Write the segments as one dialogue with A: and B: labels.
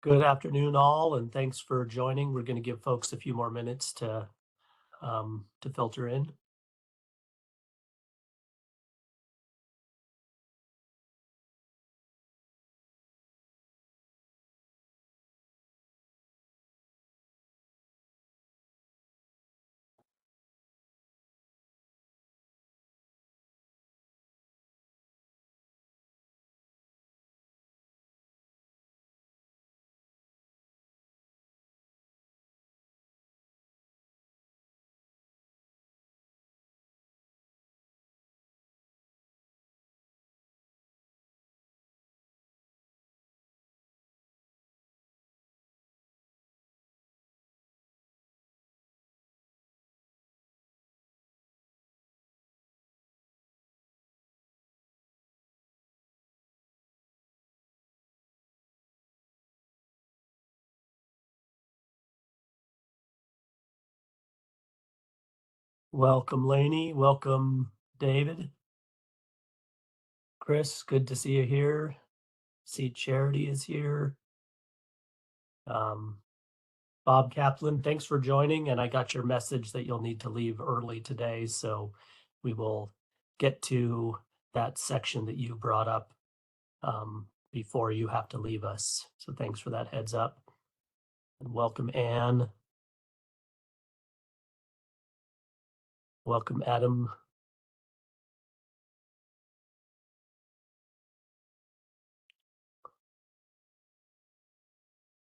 A: Good afternoon, all, and thanks for joining. We're going to give folks a few more minutes to filter in. Welcome, Lainey. Welcome, David. Chris, good to see you here. See Charity is here. Bob Kaplan, thanks for joining. And I got your message that you'll need to leave early today. So we will get to that section that you brought up before you have to leave us. So thanks for that heads up. And welcome, Anne. Welcome, Adam.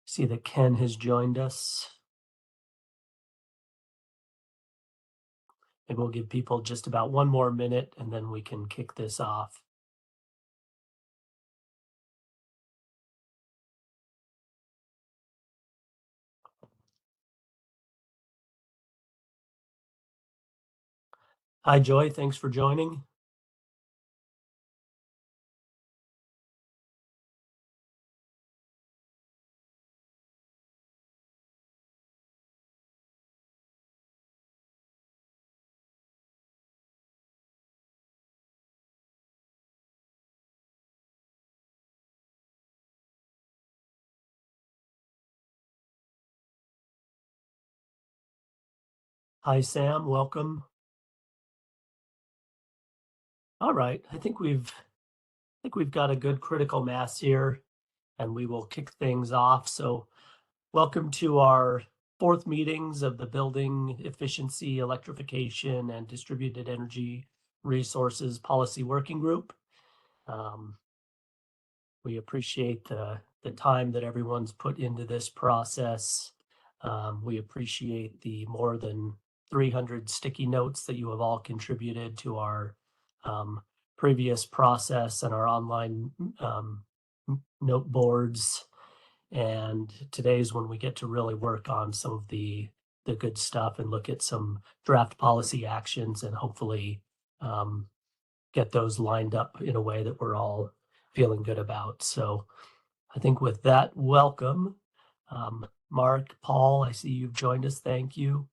A: See that Ken has joined us. And we'll give people just about one more minute and then we can kick this off. Hi, Joy. Thanks for joining. Hi, Sam. Welcome. All right. I think we've got a good critical mass here and we will kick things off. So welcome to our fourth meetings of the Building Efficiency, Electrification, and Distributed Energy Resources Policy Working Group. We appreciate the time that everyone's put into this process. We appreciate the more than 300 sticky notes that you have all contributed to our previous process and our online note boards. And today's when we get to really work on some of the good stuff and look at some draft policy actions and hopefully get those lined up in a way that we're all feeling good about. So I think with that, welcome. Mark, Paul, I see you've joined us. Thank you.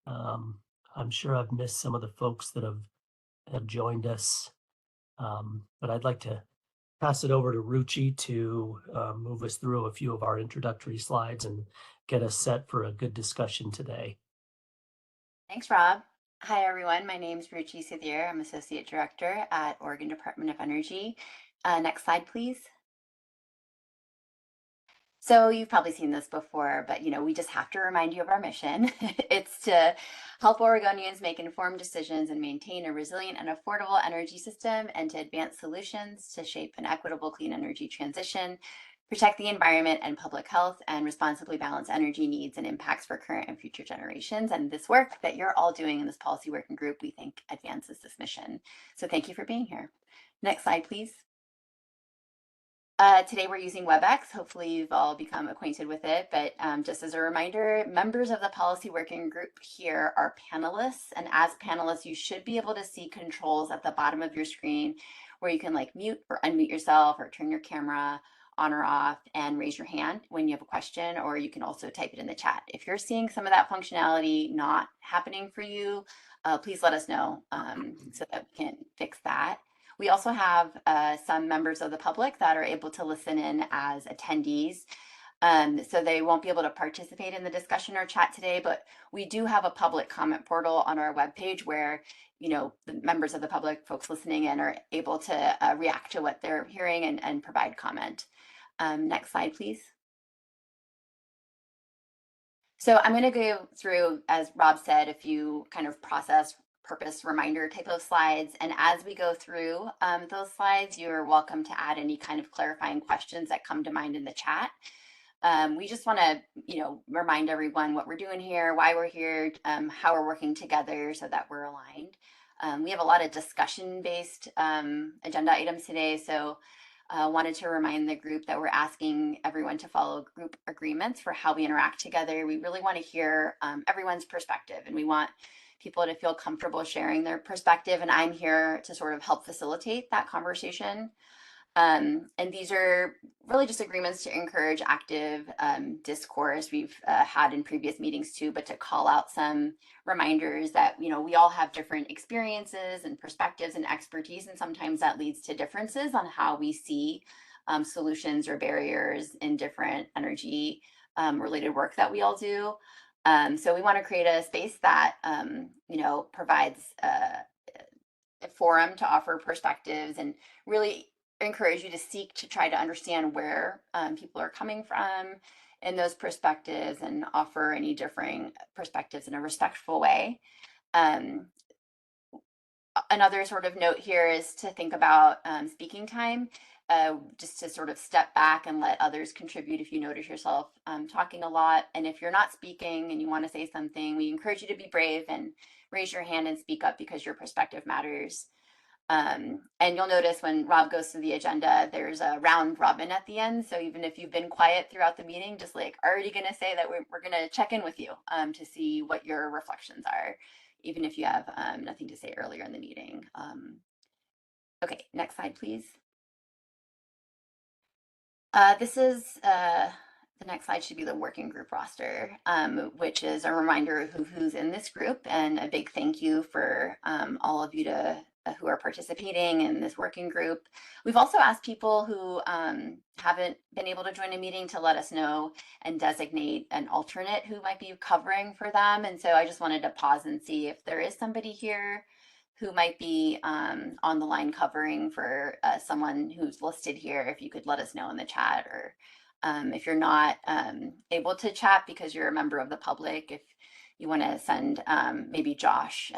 A: I'm sure I've missed some of the folks that have joined us. But I'd like to pass it over to Ruchi to move us through a few of our introductory slides and get us set for a good discussion today.
B: Thanks, Rob. Hi, everyone. My name is Ruchi Sudhir. I'm Associate Director at Oregon Department of Energy. Next slide, please. So you've probably seen this before, but we just have to remind you of our mission. It's to help Oregonians make informed decisions and maintain a resilient and affordable energy system and to advance solutions to shape an equitable clean energy transition, protect the environment and public health, and responsibly balance energy needs and impacts for current and future generations. And this work that you're all doing in this policy working group, we think advances this mission. So thank you for being here. Next slide, please. Today we're using WebEx. Hopefully you've all become acquainted with it, but just as a reminder, members of the policy working group here are panelists, and as panelists, you should be able to see controls at the bottom of your screen where you can mute or unmute yourself or turn your camera on or off and raise your hand when you have a question, or you can also type it in the chat. If you're seeing some of that functionality not happening for you, please let us know so that we can fix that. We also have some members of the public that are able to listen in as attendees. So they won't be able to participate in the discussion or chat today, but we do have a public comment portal on our webpage where, the members of the public, folks listening in, are able to react to what they're hearing and provide comment. Next slide, please. So I'm going to go through, as Rob said, a few kind of process, purpose, reminder type of slides. And as we go through those slides, you're welcome to add any kind of clarifying questions that come to mind in the chat. We just want to, remind everyone what we're doing here, why we're here, how we're working together so that we're aligned. We have a lot of discussion-based agenda items today, so wanted to remind the group that we're asking everyone to follow group agreements for how we interact together. We really want to hear everyone's perspective, and we want people to feel comfortable sharing their perspective, and I'm here to sort of help facilitate that conversation. And these are really just agreements to encourage active discourse we've had in previous meetings too, but to call out some reminders that, we all have different experiences and perspectives and expertise, and sometimes that leads to differences on how we see solutions or barriers in different energy related work that we all do. So we want to create a space that, provides a forum to offer perspectives and really encourage you to seek to try to understand where people are coming from in those perspectives and offer any differing perspectives in a respectful way. Another sort of note here is to think about speaking time, just to sort of step back and let others contribute if you notice yourself talking a lot. And if you're not speaking and you want to say something, we encourage you to be brave and raise your hand and speak up because your perspective matters. And you'll notice when Rob goes through the agenda, there's a round robin at the end. So even if you've been quiet throughout the meeting, just like already going to say that we're going to check in with you to see what your reflections are, even if you have nothing to say earlier in the meeting. Okay, next slide, please. This is the next slide should be the working group roster, which is a reminder of who's in this group, and a big thank you for all of you who are participating in this working group. We've also asked people who haven't been able to join a meeting to let us know and designate an alternate who might be covering for them. And so I just wanted to pause and see if there is somebody here who might be on the line covering for someone who's listed here. If you could let us know in the chat, or if you're not able to chat because you're a member of the public, if you want to send maybe Josh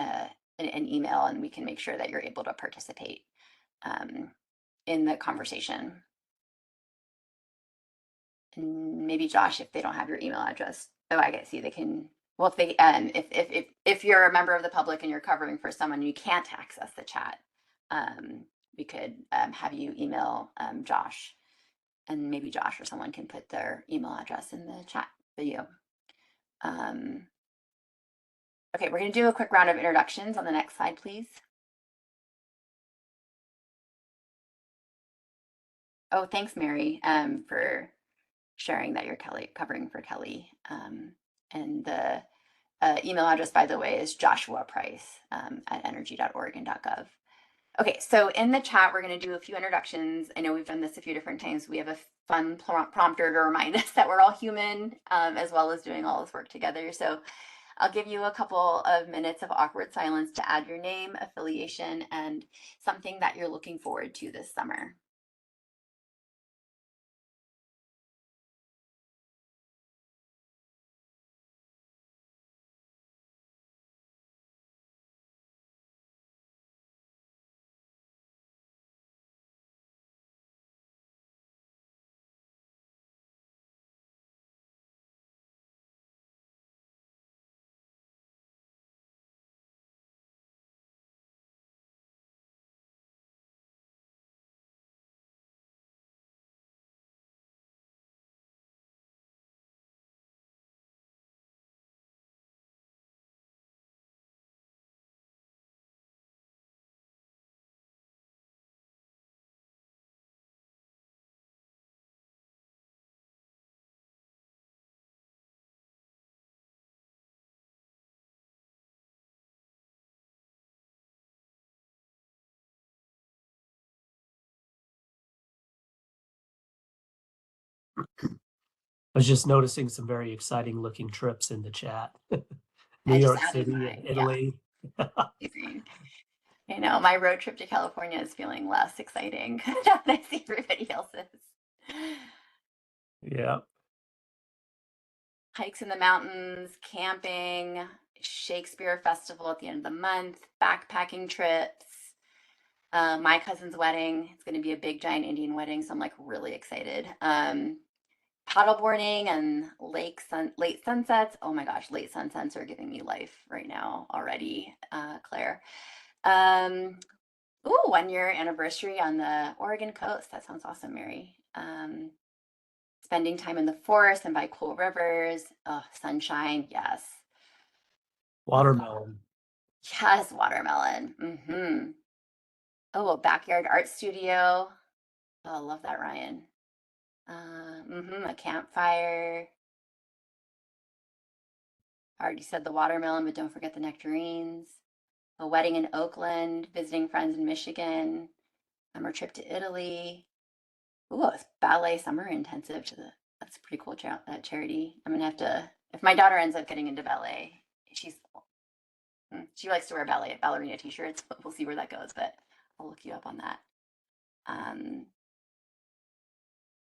B: an email, and we can make sure that you're able to participate in the conversation. And maybe Josh, if they don't have your email address, I can see they can. Well, if they if you're a member of the public and you're covering for someone and you can't access the chat, we could have you email Josh, and maybe Josh or someone can put their email address in the chat video. Okay, we're going to do a quick round of introductions on the next slide, please. Oh, thanks, Mary, for sharing that you're covering for Kelly. And the email address, by the way, is Joshua Price at energy.oregon.gov. Okay, so in the chat, we're going to do a few introductions. I know we've done this a few different times. We have a fun prompter to remind us that we're all human, as well as doing all this work together. So I'll give you a couple of minutes of awkward silence to add your name, affiliation, and something that you're looking forward to this summer.
A: I was just noticing some very exciting looking trips in the chat. New
B: I just
A: York
B: added
A: City and
B: mine. Yeah,
A: Italy.
B: amazing. I know my road trip to California is feeling less exciting now that I see everybody else's.
A: Yeah.
B: Hikes in the mountains, camping, Shakespeare Festival at the end of the month, backpacking trips, my cousin's wedding. It's going to be a big giant Indian wedding, so I'm like really excited. Paddleboarding and late sunsets. Oh my gosh, late sunsets are giving me life right now already, Claire. Um, ooh, 1 year anniversary on the Oregon coast. That sounds awesome, Mary. Spending time in the forest and by cool rivers. Oh, sunshine, yes.
A: Watermelon.
B: Yes, watermelon. Oh, a backyard art studio. Oh, I love that, Ryan. A campfire. I already said the watermelon, but don't forget the nectarines. A wedding in Oakland, visiting friends in Michigan, our trip to Italy. Ooh, it's ballet summer intensive to the, that's a pretty cool charity. I'm gonna have to, if my daughter ends up getting into ballet, she's, she likes to wear ballerina t-shirts, but we'll see where that goes, but I'll look you up on that.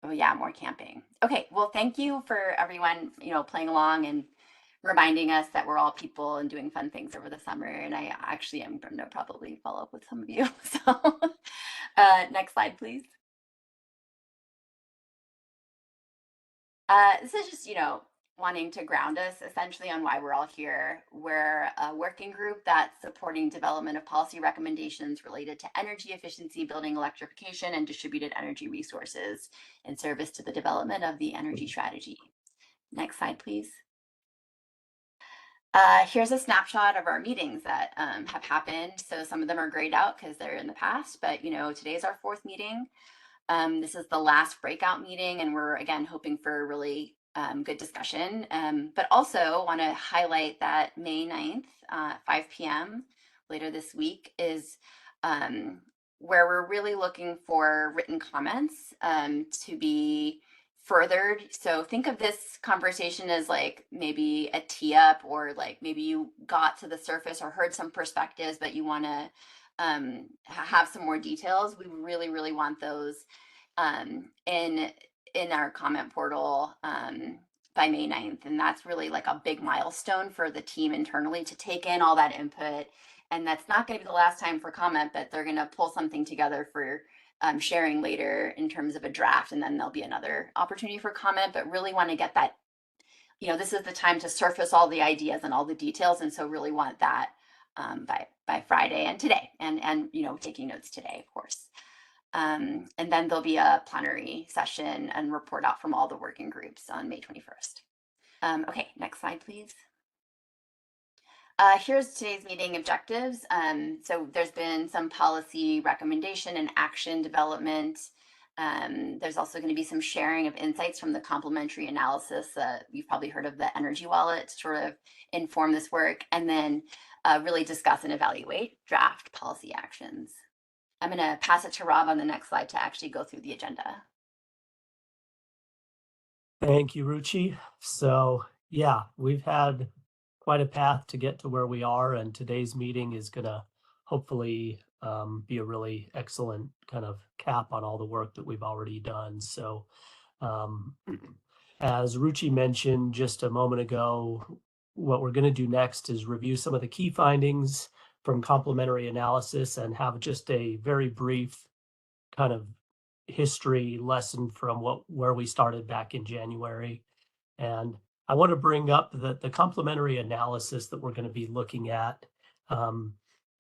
B: Oh yeah, more camping. Okay, well, thank you for everyone, playing along and reminding us that we're all people and doing fun things over the summer. And I actually am going to probably follow up with some of you. So, next slide, please. This is just, wanting to ground us essentially on why we're all here. We're a working group that's supporting development of policy recommendations related to energy efficiency, building electrification, and distributed energy resources in service to the development of the energy strategy. Next slide, please. Here's a snapshot of our meetings that have happened. So some of them are grayed out because they're in the past, but today's our fourth meeting. This is the last breakout meeting, and we're again hoping for a really good discussion. But also want to highlight that May 9th, 5 p.m. later this week is where we're really looking for written comments to be furthered. So think of this conversation as like maybe a tee up, or like maybe you got to the surface or heard some perspectives, but you want to have some more details. We really, really want those in our comment portal by May 9th. And that's really like a big milestone for the team internally to take in all that input. And that's not going to be the last time for comment, but they're going to pull something together for sharing later in terms of a draft. And then there'll be another opportunity for comment, but really want to get that, this is the time to surface all the ideas and all the details. And so really want that by Friday and today, and taking notes today, of course. And then there'll be a plenary session and report out from all the working groups on May 21st. Okay, next slide, please. Here's today's meeting objectives. So there's been some policy recommendation and action development. There's also going to be some sharing of insights from the complementary analysis. You've probably heard of the energy wallet to sort of inform this work, and then really discuss and evaluate draft policy actions. I'm going to pass it to Rob on the next slide to actually go through the agenda.
A: Thank you, Ruchi. So yeah, we've had quite a path to get to where we are, and today's meeting is going to hopefully be a really excellent kind of cap on all the work that we've already done. So as Ruchi mentioned just a moment ago, what we're going to do next is review some of the key findings from complementary analysis and have just a very brief kind of history lesson from where we started back in January. And I want to bring up that the complementary analysis that we're going to be looking at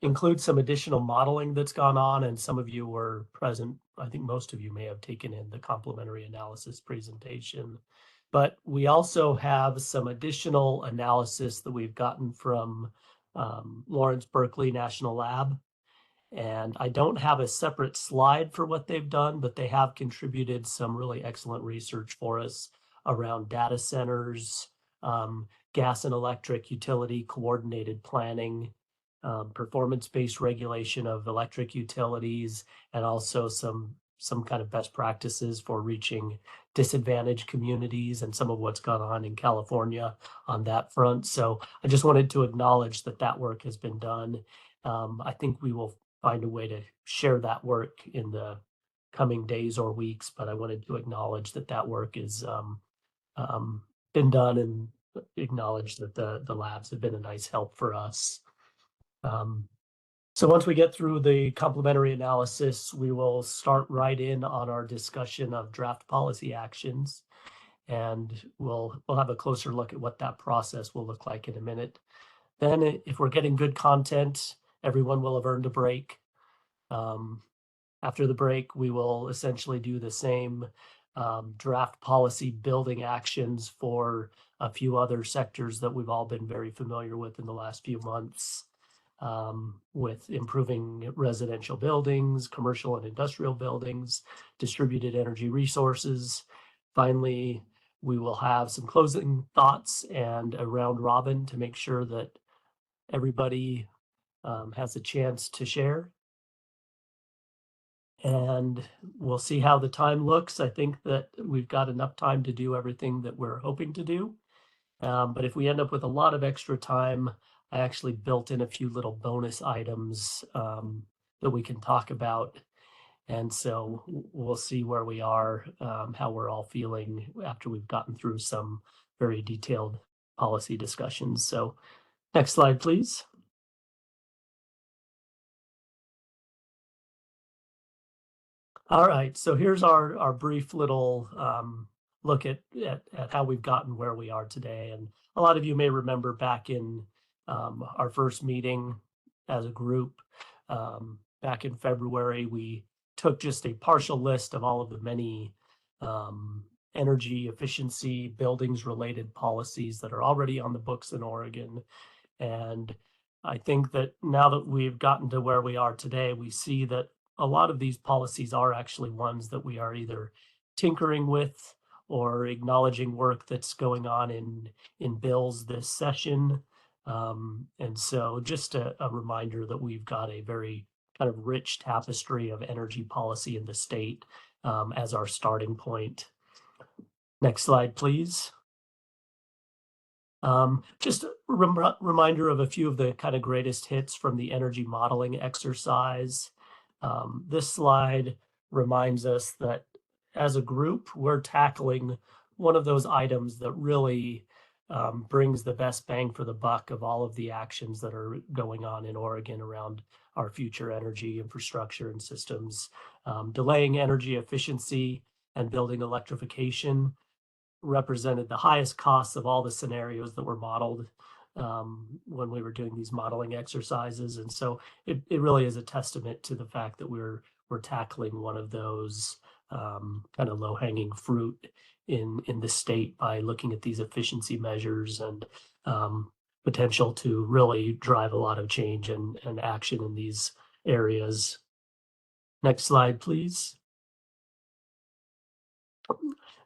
A: includes some additional modeling that's gone on, and some of you were present. I think most of you may have taken in the complementary analysis presentation. But we also have some additional analysis that we've gotten from Lawrence Berkeley National Lab. And I don't have a separate slide for what they've done, but they have contributed some really excellent research for us around data centers, gas and electric utility coordinated planning, performance-based regulation of electric utilities, and also some some kind of best practices for reaching disadvantaged communities and some of what's gone on in California on that front. So I just wanted to acknowledge that that work has been done. I think we will find a way to share that work in the coming days or weeks, but I wanted to acknowledge that that work is been done and acknowledge that the labs have been a nice help for us. So once we get through the complementary analysis, we will start right in on our discussion of draft policy actions. And we'll have a closer look at what that process will look like in a minute. Then if we're getting good content, everyone will have earned a break. After the break, we will essentially do the same draft policy building actions for a few other sectors that we've all been very familiar with in the last few months, with improving residential buildings, commercial and industrial buildings, distributed energy resources. Finally, we will have some closing thoughts and a round robin to make sure that everybody has a chance to share. And we'll see how the time looks. I think that we've got enough time to do everything that we're hoping to do. But if we end up with a lot of extra time, I actually built in a few little bonus items that we can talk about. And so we'll see where we are, how we're all feeling after we've gotten through some very detailed policy discussions. So next slide, please. All right, so here's our brief little look at how we've gotten where we are today. And a lot of you may remember back in our first meeting as a group back in February, we took just a partial list of all of the many energy efficiency buildings related policies that are already on the books in Oregon. And I think that now that we've gotten to where we are today, we see that a lot of these policies are actually ones that we are either tinkering with or acknowledging work that's going on in bills this session. And so just a reminder that we've got a very kind of rich tapestry of energy policy in the state as our starting point. Next slide, please. Just a reminder of a few of the kind of greatest hits from the energy modeling exercise. This slide reminds us that as a group, we're tackling one of those items that really brings the best bang for the buck of all of the actions that are going on in Oregon around our future energy infrastructure and systems. Delaying energy efficiency and building electrification represented the highest costs of all the scenarios that were modeled when we were doing these modeling exercises. And so it really is a testament to the fact that we're tackling one of those kind of low-hanging fruit in the state by looking at these efficiency measures and potential to really drive a lot of change and action in these areas. Next slide, please.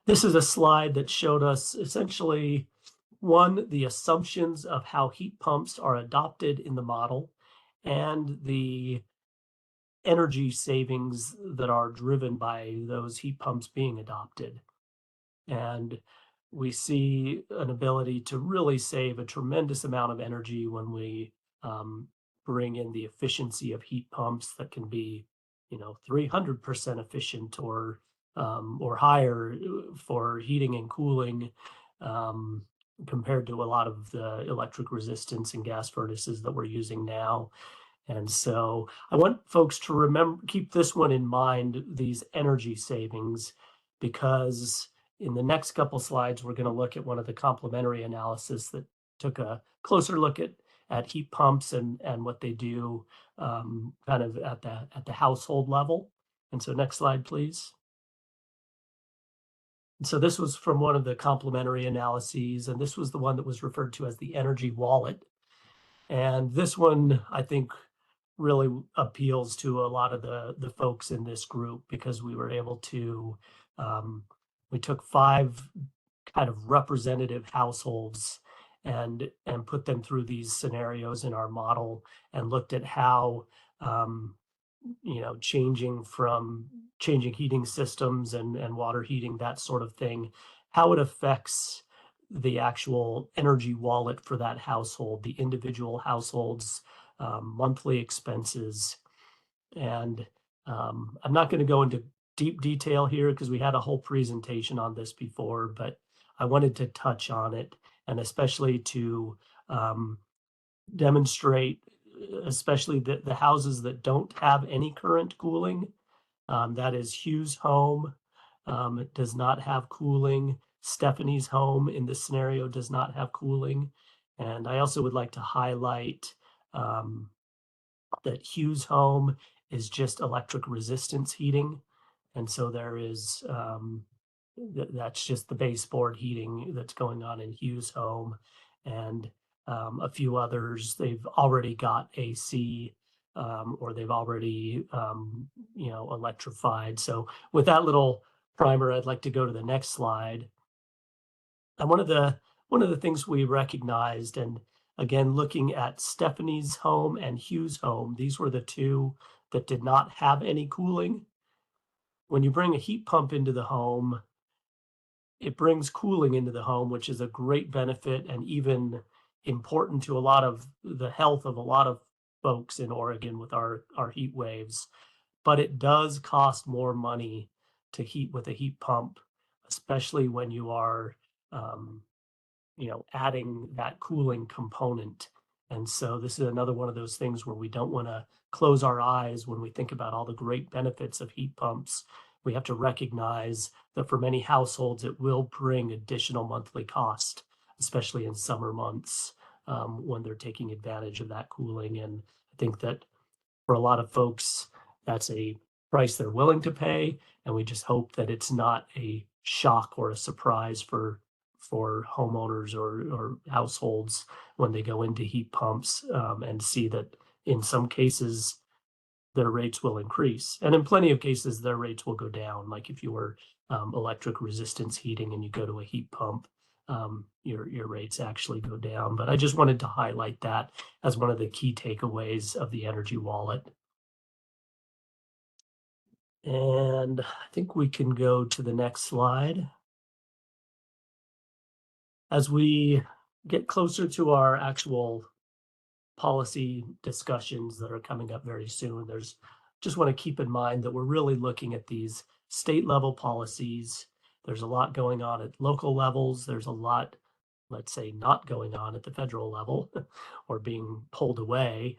A: This is a slide that showed us essentially, one, the assumptions of how heat pumps are adopted in the model and the energy savings that are driven by those heat pumps being adopted. And we see an ability to really save a tremendous amount of energy when we bring in the efficiency of heat pumps that can be, 300% efficient or higher for heating and cooling compared to a lot of the electric resistance and gas furnaces that we're using now. And so I want folks to keep this one in mind, these energy savings, because in the next couple slides, we're going to look at one of the complementary analysis that took a closer look at heat pumps and what they do kind of at the household level. And so next slide, please. So this was from one of the complementary analyses, and this was the one that was referred to as the energy wallet. And this one, I think, really appeals to a lot of the folks in this group because we were able to, we took 5 kind of representative households and put them through these scenarios in our model and looked at how changing heating systems and water heating, that sort of thing, how it affects the actual energy wallet for that household, the individual household's monthly expenses. And I'm not going to go into deep detail here because we had a whole presentation on this before, but I wanted to touch on it, and especially to um, demonstrate, especially the houses that don't have any current cooling. That is Hugh's home. It does not have cooling. Stephanie's home in this scenario does not have cooling. And I also would like to highlight um, that Hugh's home is just electric resistance heating. And so there is, that's just the baseboard heating that's going on in Hugh's home. And a few others, they've already got AC, or they've already, electrified. So with that little primer, I'd like to go to the next slide. And one of the things we recognized, and again, looking at Stephanie's home and Hugh's home, these were the two that did not have any cooling. When you bring a heat pump into the home, it brings cooling into the home, which is a great benefit and even important to a lot of the health of a lot of folks in Oregon with our heat waves. But it does cost more money to heat with a heat pump, especially when you are um, adding that cooling component. And so this is another one of those things where we don't want to close our eyes when we think about all the great benefits of heat pumps. We have to recognize that for many households, it will bring additional monthly cost, especially in summer months when they're taking advantage of that cooling. And I think that for a lot of folks, that's a price they're willing to pay, and we just hope that it's not a shock or a surprise for homeowners or households when they go into heat pumps and see that in some cases their rates will increase, and in plenty of cases their rates will go down. Like if you were electric resistance heating and you go to a heat pump, your rates actually go down. But I just wanted to highlight that as one of the key takeaways of the energy wallet. And I think we can go to the next slide. As we get closer to our actual policy discussions that are coming up very soon, just want to keep in mind that we're really looking at these state level policies. There's a lot going on at local levels. There's a lot, let's say, not going on at the federal level or being pulled away.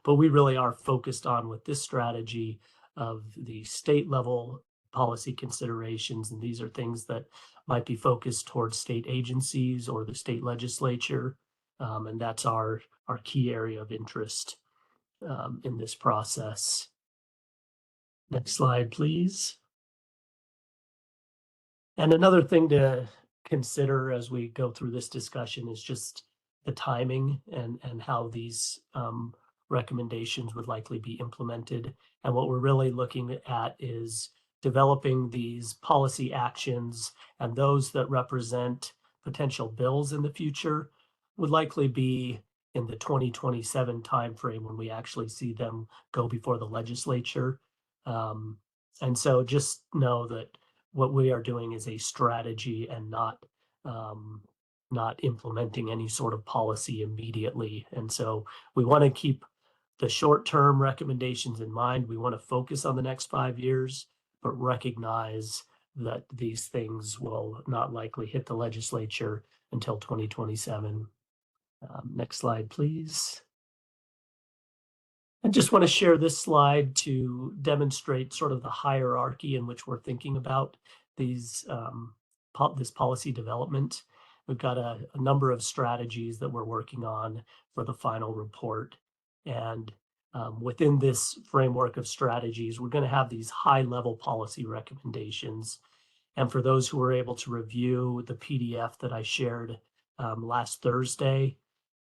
A: But we really are focused on with this strategy of the state level policy considerations. And these are things that might be focused towards state agencies or the state legislature. And that's our key area of interest in this process. Next slide, please. And another thing to consider as we go through this discussion is just the timing and how these recommendations would likely be implemented. And what we're really looking at is developing these policy actions, and those that represent potential bills in the future would likely be in the 2027 timeframe when we actually see them go before the legislature. And so just know that what we are doing is a strategy and not implementing any sort of policy immediately. And so we want to keep the short-term recommendations in mind. We want to focus on the next 5 years, but recognize that these things will not likely hit the legislature until 2027. Next slide, please. I just want to share this slide to demonstrate sort of the hierarchy in which we're thinking about these this policy development. We've got a number of strategies that we're working on for the final report. And within this framework of strategies, we're going to have these high-level policy recommendations. And for those who were able to review the PDF that I shared last Thursday,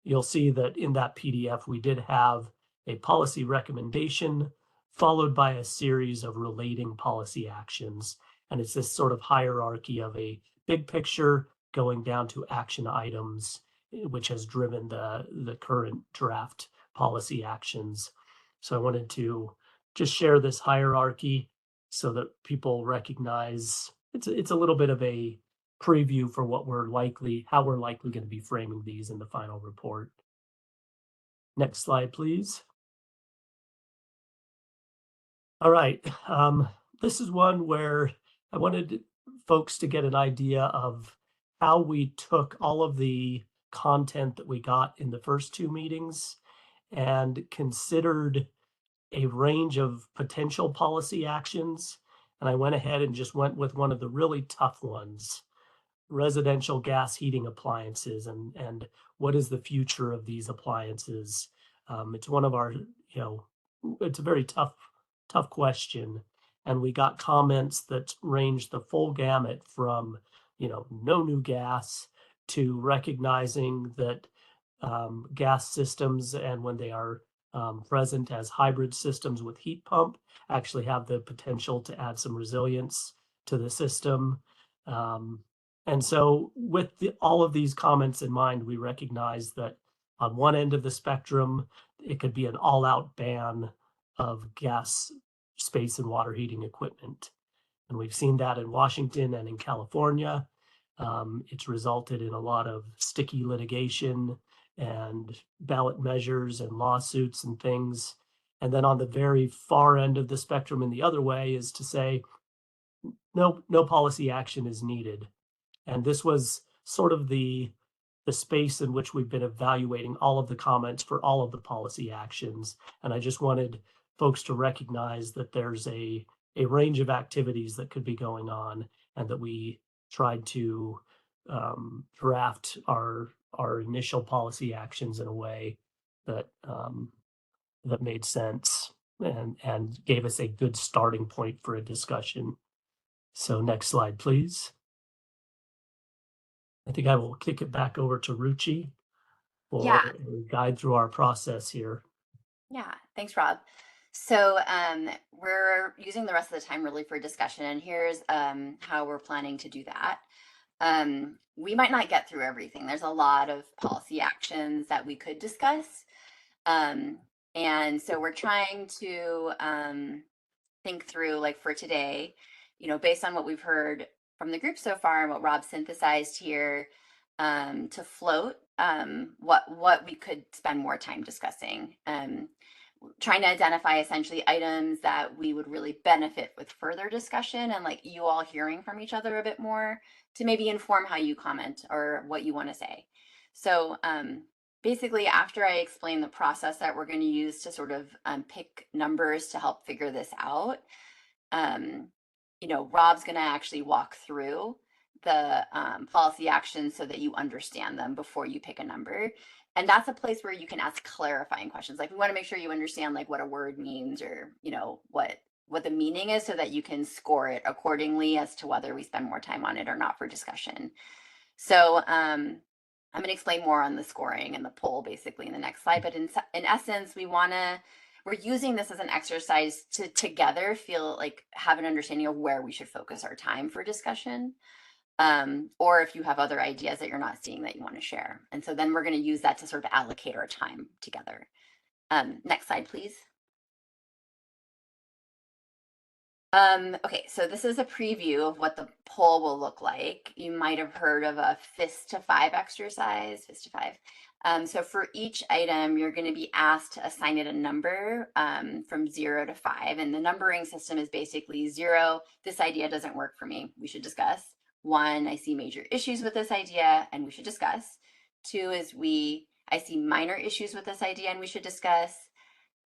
A: you'll see that in that PDF, we did have a policy recommendation followed by a series of relating policy actions. And it's this sort of hierarchy of a big picture going down to action items, which has driven the current draft policy actions. So I wanted to just share this hierarchy so that people recognize it's a little bit of a preview for how we're likely going to be framing these in the final report. Next slide, please. All right. This is one where I wanted folks to get an idea of how we took all of the content that we got in the first two meetings and considered a range of potential policy actions. And I went ahead and just went with one of the really tough ones, residential gas heating appliances, and what is the future of these appliances. It's one of our, it's a very tough question. And we got comments that ranged the full gamut from, no new gas to recognizing that gas systems, and when they are present as hybrid systems with heat pump, actually have the potential to add some resilience to the system. And so with all of these comments in mind, we recognize that on one end of the spectrum, it could be an all-out ban of gas, space, and water heating equipment. And we've seen that in Washington and in California. It's resulted in a lot of sticky litigation and ballot measures and lawsuits and things. And then on the very far end of the spectrum in the other way is to say, no policy action is needed. And this was sort of the space in which we've been evaluating all of the comments for all of the policy actions. And I just wanted folks to recognize that there's a range of activities that could be going on, and that we tried to draft our initial policy actions in a way that that made sense and gave us a good starting point for a discussion. So next slide, please. I think I will kick it back over to Ruchi for a guide through our process here.
B: Yeah, thanks, Rob. So we're using the rest of the time really for discussion, and here's how we're planning to do that. We might not get through everything. There's a lot of policy actions that we could discuss. And so we're trying to think through, like for today, based on what we've heard from the group so far and what Rob synthesized here, to float what we could spend more time discussing. Trying to identify essentially items that we would really benefit with further discussion, and like you all hearing from each other a bit more to maybe inform how you comment or what you want to say. So basically, after I explain the process that we're going to use to sort of pick numbers to help figure this out, Rob's going to actually walk through the policy actions so that you understand them before you pick a number. And that's a place where you can ask clarifying questions. Like, we want to make sure you understand like what a word means, or what the meaning is, so that you can score it accordingly as to whether we spend more time on it or not for discussion. So I'm going to explain more on the scoring and the poll basically in the next slide. But in essence, we're using this as an exercise to together have an understanding of where we should focus our time for discussion. Or if you have other ideas that you're not seeing that you want to share. And so then we're going to use that to sort of allocate our time together. Next slide, please. Okay, so this is a preview of what the poll will look like. You might have heard of a fist to 5 exercise, fist to 5. So for each item, you're going to be asked to assign it a number from 0 to 5. And the numbering system is basically 0, this idea doesn't work for me, we should discuss. 1, I see major issues with this idea and we should discuss. 2 is I see minor issues with this idea and we should discuss.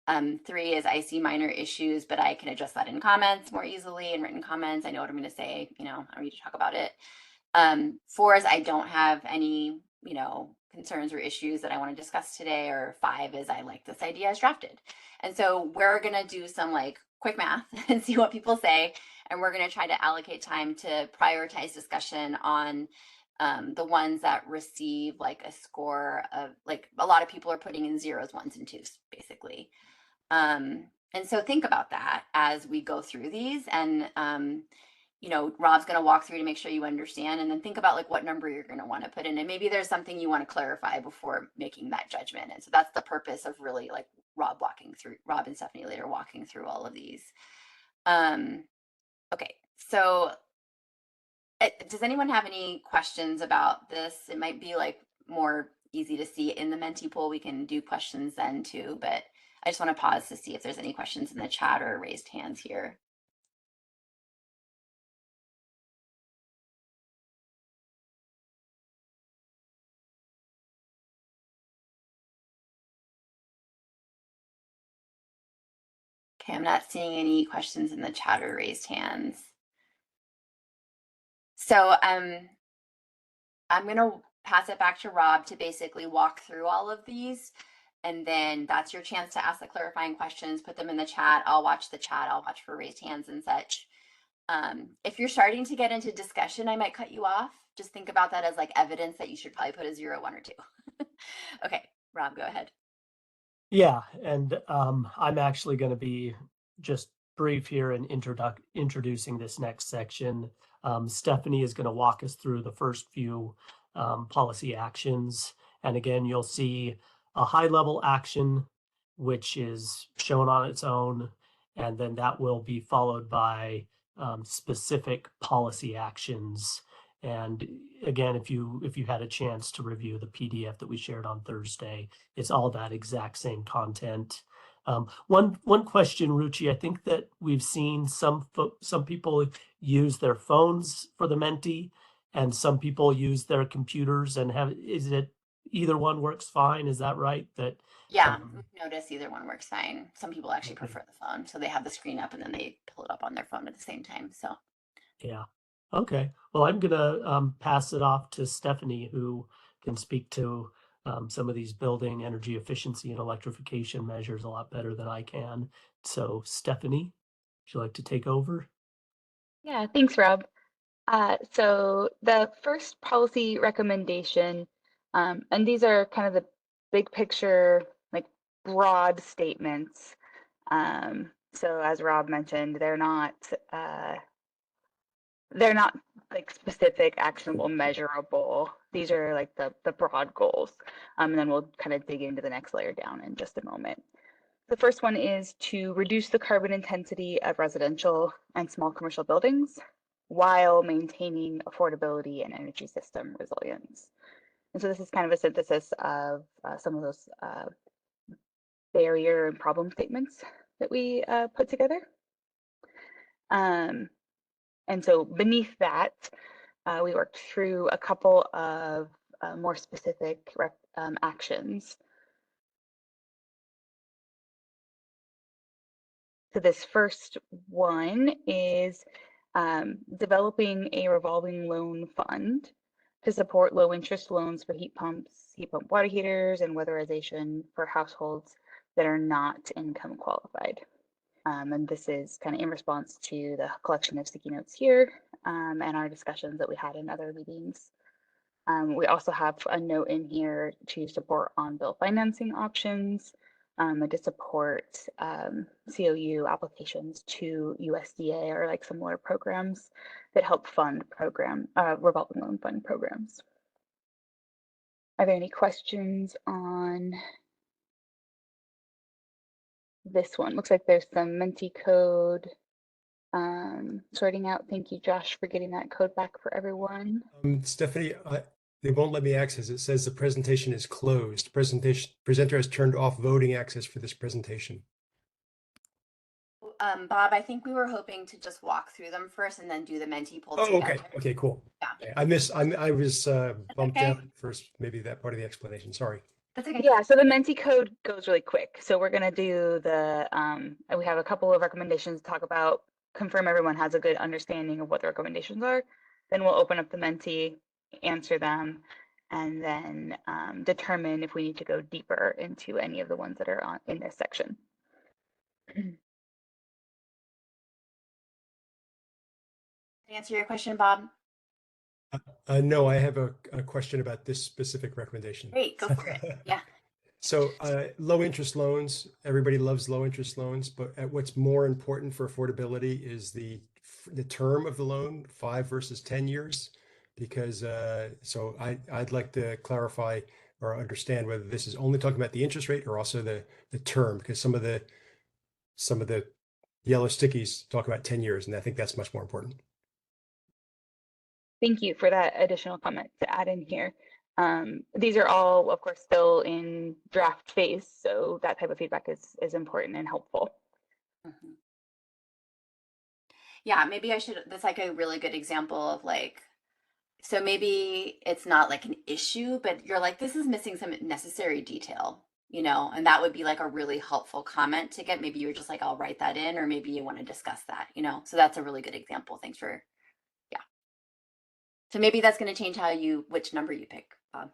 B: 3 is I see minor issues, but I can address that in comments more easily, in written comments. I know what I'm going to say, I don't need to talk about it. 4 is I don't have any, concerns or issues that I want to discuss today. Or 5 is I like this idea as drafted. And so we're going to do some quick math and see what people say. And we're going to try to allocate time to prioritize discussion on the ones that receive a score of a lot of people are putting in 0s, 1s, and 2s, basically. And so think about that as we go through these, and Rob's going to walk through to make sure you understand, and then think about what number you're going to want to put in, and maybe there's something you want to clarify before making that judgment. And so that's the purpose of really Rob and Stephanie later walking through all of these. Okay, so does anyone have any questions about this? It might be like more easy to see in the Menti pool. We can do questions then too, but I just want to pause to see if there's any questions in the chat or raised hands here. Okay, I'm not seeing any questions in the chat or raised hands. So I'm going to pass it back to Rob to basically walk through all of these. And then that's your chance to ask the clarifying questions, put them in the chat. I'll watch the chat. I'll watch for raised hands and such. If you're starting to get into discussion, I might cut you off. Just think about that as like evidence that you should probably put a 0, 1, or 2. Okay, Rob, go ahead.
A: Yeah, and I'm actually going to be just brief here in introducing this next section. Stephanie is going to walk us through the first few policy actions. And again, you'll see a high-level action, which is shown on its own, and then that will be followed by specific policy actions. And again, if you had a chance to review the PDF that we shared on Thursday, it's all that exact same content. One question, Ruchi, I think that we've seen some people use their phones for the Menti, and some people use their computers. And is it either one works fine? Is that right?
B: Yeah, notice either one works fine. Some people actually
A: Okay.
B: prefer the phone, so they have the screen up and then they pull it up on their phone at the same time. So
A: Yeah. Okay. Well, I'm gonna pass it off to Stephanie, who can speak to some of these building energy efficiency and electrification measures a lot better than I can. So, Stephanie, would you like to take over?
C: Yeah, thanks, Rob. So the first policy recommendation, and these are kind of the big picture, like broad statements. So as Rob mentioned, they're not like specific, actionable, measurable. These are like the broad goals. And then we'll kind of dig into the next layer down in just a moment. The first one is to reduce the carbon intensity of residential and small commercial buildings while maintaining affordability and energy system resilience. And so this is kind of a synthesis of some of those barrier and problem statements that we put together. And so beneath that, we worked through a couple of more specific actions. So this first one is developing a revolving loan fund to support low interest loans for heat pumps, heat pump water heaters, and weatherization for households that are not income qualified. And this is kind of in response to the collection of sticky notes here and our discussions that we had in other meetings. We also have a note in here to support on-bill financing options and to support COU applications to USDA or like similar programs that help fund revolving loan fund programs. Are there any questions on this one? Looks like there's some Menti code sorting out. Thank you, Josh, for getting that code back for everyone.
D: Stephanie, they won't let me access. It says the presentation is closed. Presenter has turned off voting access for this presentation.
B: Bob, I think we were hoping to just walk through them first and then do the Menti poll
D: Oh,
B: together.
D: okay. Okay, cool.
B: Yeah.
D: I was bumped
B: okay.
D: out first, maybe that part of the explanation. Sorry.
B: That's okay.
C: Yeah, so the Menti code goes really quick. So we're going to do we have a couple of recommendations to talk about, confirm everyone has a good understanding of what the recommendations are. Then we'll open up the Menti, answer them, and then determine if we need to go deeper into any of the ones that are in this section.
B: Answer your question, Bob?
D: No, I have a question about this specific recommendation.
B: Great, go for it. Yeah.
D: So low interest loans, everybody loves low interest loans, but what's more important for affordability is the term of the loan, 5 versus 10 years. Because so I'd like to clarify or understand whether this is only talking about the interest rate or also the term, because some of the yellow stickies talk about 10 years, and I think that's much more important.
C: Thank you for that additional comment to add in here. These are all, of course, still in draft phase, so that type of feedback is important and helpful.
B: Mhm. Yeah, maybe I should, that's like a really good example of like, so maybe it's not like an issue, but you're like, this is missing some necessary detail, you know, and that would be like a really helpful comment to get. Maybe you're just like, I'll write that in, or maybe you want to discuss that, you know, so that's a really good example. Thanks for, yeah. So maybe that's going to change which number you pick, Bob.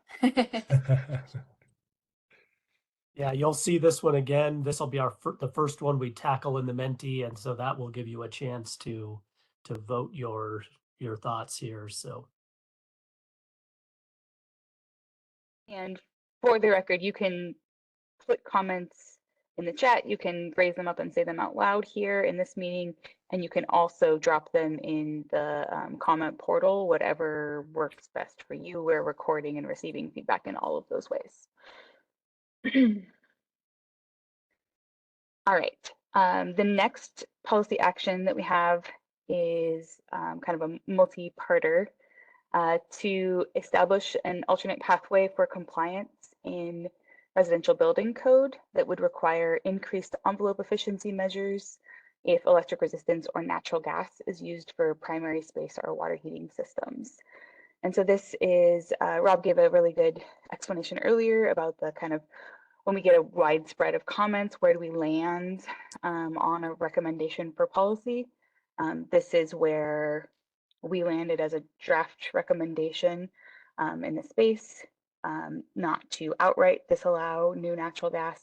A: Yeah, you'll see this one again. This will be the first one we tackle in the Menti, and so that will give you a chance to vote your thoughts here. So,
C: And for the record, you can put comments in the chat. You can raise them up and say them out loud here in this meeting, and you can also drop them in the comment portal, whatever works best for you. We're recording and receiving feedback in all of those ways. All right, the next policy action that we have is kind of a multi-parter to establish an alternate pathway for compliance in residential building code that would require increased envelope efficiency measures if electric resistance or natural gas is used for primary space or water heating systems. And so this is, Rob gave a really good explanation earlier about the kind of when we get a wide spread of comments, where do we land on a recommendation for policy? This is where we landed as a draft recommendation in the space, not to outright disallow new natural gas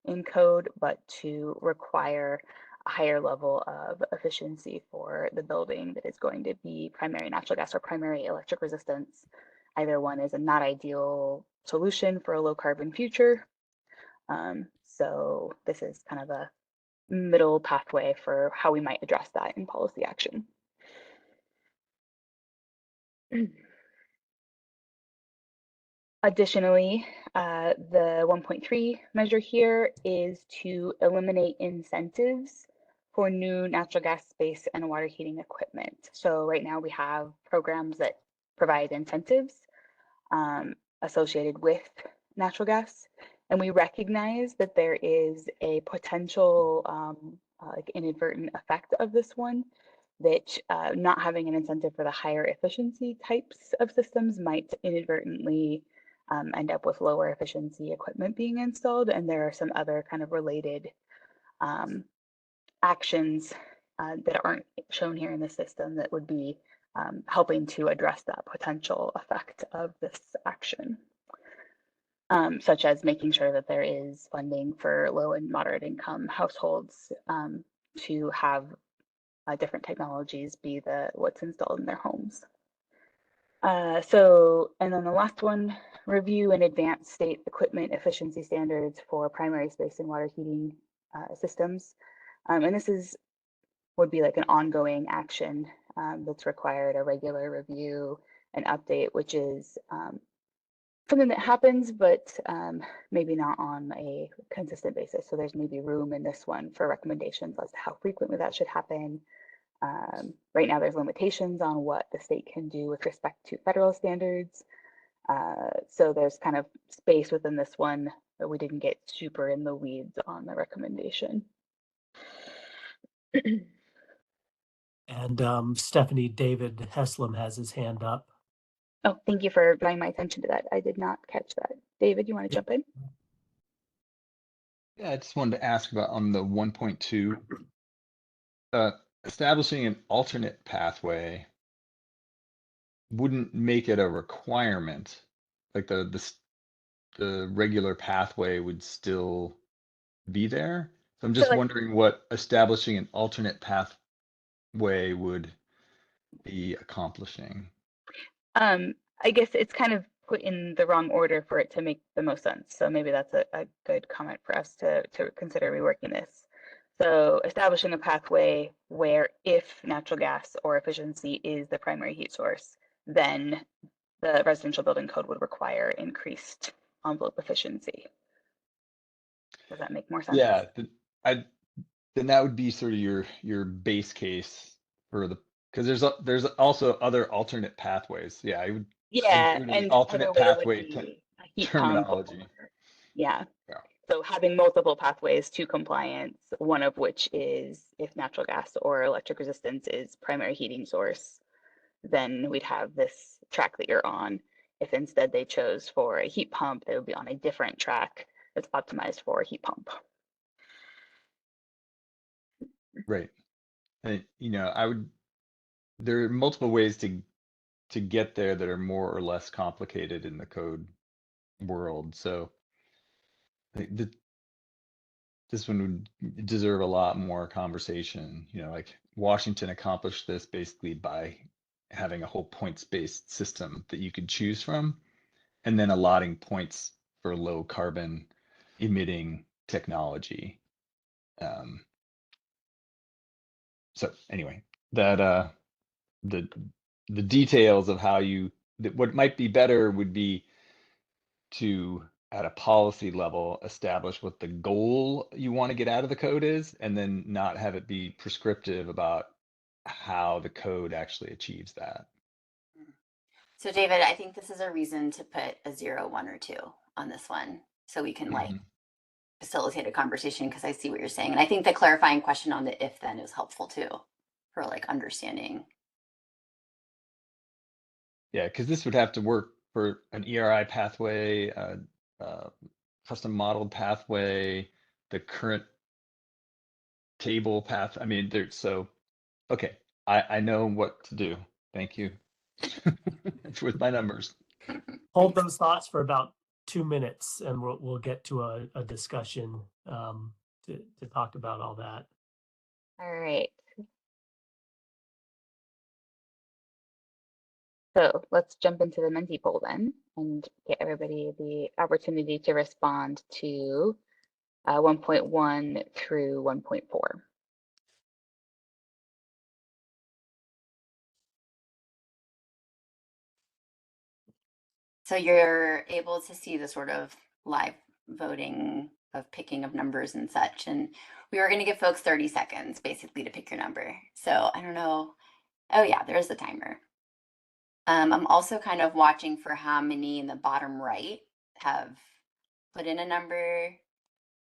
C: in code, but to require a higher level of efficiency for the building that is going to be primary natural gas or primary electric resistance. Either one is a not ideal solution for a low carbon future. So this is kind of a middle pathway for how we might address that in policy action. Additionally, the 1.3 measure here is to eliminate incentives for new natural gas space and water heating equipment. So right now we have programs that provide incentives associated with natural gas. And we recognize that there is a potential like inadvertent effect of this one, that not having an incentive for the higher efficiency types of systems might inadvertently end up with lower efficiency equipment being installed. And there are some other kind of related actions that aren't shown here in the system that would be helping to address that potential effect of this action. Such as making sure that there is funding for low and moderate income households to have different technologies be what's installed in their homes. And then the last one, review and advance state equipment efficiency standards for primary space and water heating systems. And this would be like an ongoing action that's required a regular review and update, which is something that happens, but maybe not on a consistent basis. So there's maybe room in this one for recommendations as to how frequently that should happen. Right now, there's limitations on what the state can do with respect to federal standards. So there's kind of space within this one, but we didn't get super in the weeds on the recommendation.
A: and Stephanie, David Heslem has his hand up.
C: Oh, thank you for drawing my attention to that. I did not catch that. David, you want to jump in?
E: Yeah, I just wanted to ask about on the 1.2, establishing an alternate pathway wouldn't make it a requirement. Like the regular pathway would still be there. So I'm just wondering what establishing an alternate pathway would be accomplishing.
C: I guess it's kind of put in the wrong order for it to make the most sense. So maybe that's a good comment for us to consider reworking this. So establishing a pathway where if natural gas or efficiency is the primary heat source, then the residential building code would require increased envelope efficiency. Does that make more sense?
E: Yeah, then that would be sort of your base case for the, because there's also other alternate pathways. Yeah, I would
C: Yeah,
E: agree to the
C: and
E: alternate
C: other way would
E: pathway
C: be a heat pump.
E: terminology.
C: Yeah.
E: Yeah.
C: So having multiple pathways to compliance, one of which is if natural gas or electric resistance is primary heating source, then we'd have this track that you're on. If instead they chose for a heat pump, they would be on a different track that's optimized for a heat pump.
E: Right. And there are multiple ways to get there that are more or less complicated in the code world. So this one would deserve a lot more conversation. Like Washington accomplished this basically by having a whole points-based system that you could choose from, and then allotting points for low carbon emitting technology. So anyway, that the details of how what might be better would be to, at a policy level, establish what the goal you want to get out of the code is, and then not have it be prescriptive about how the code actually achieves that.
B: So David, I think this is a reason to put a 0, 1, or 2 on this one, so we can like facilitate a conversation, because I see what you're saying. And I think the clarifying question on the if then is helpful too, for like understanding.
E: Yeah, because this would have to work for an ERI pathway, custom modeled pathway, the current table path. I mean, okay, I know what to do. Thank you. With my numbers.
A: Hold those thoughts for about 2 minutes, and we'll get to a discussion to talk about all that.
C: All right. So let's jump into the Menti poll then and get everybody the opportunity to respond to 1.1 through 1.4.
B: So you're able to see the sort of live voting of picking of numbers and such. And we were going to give folks 30 seconds basically to pick your number. So I don't know. Oh yeah, there's the timer. I'm also kind of watching for how many in the bottom right have put in a number.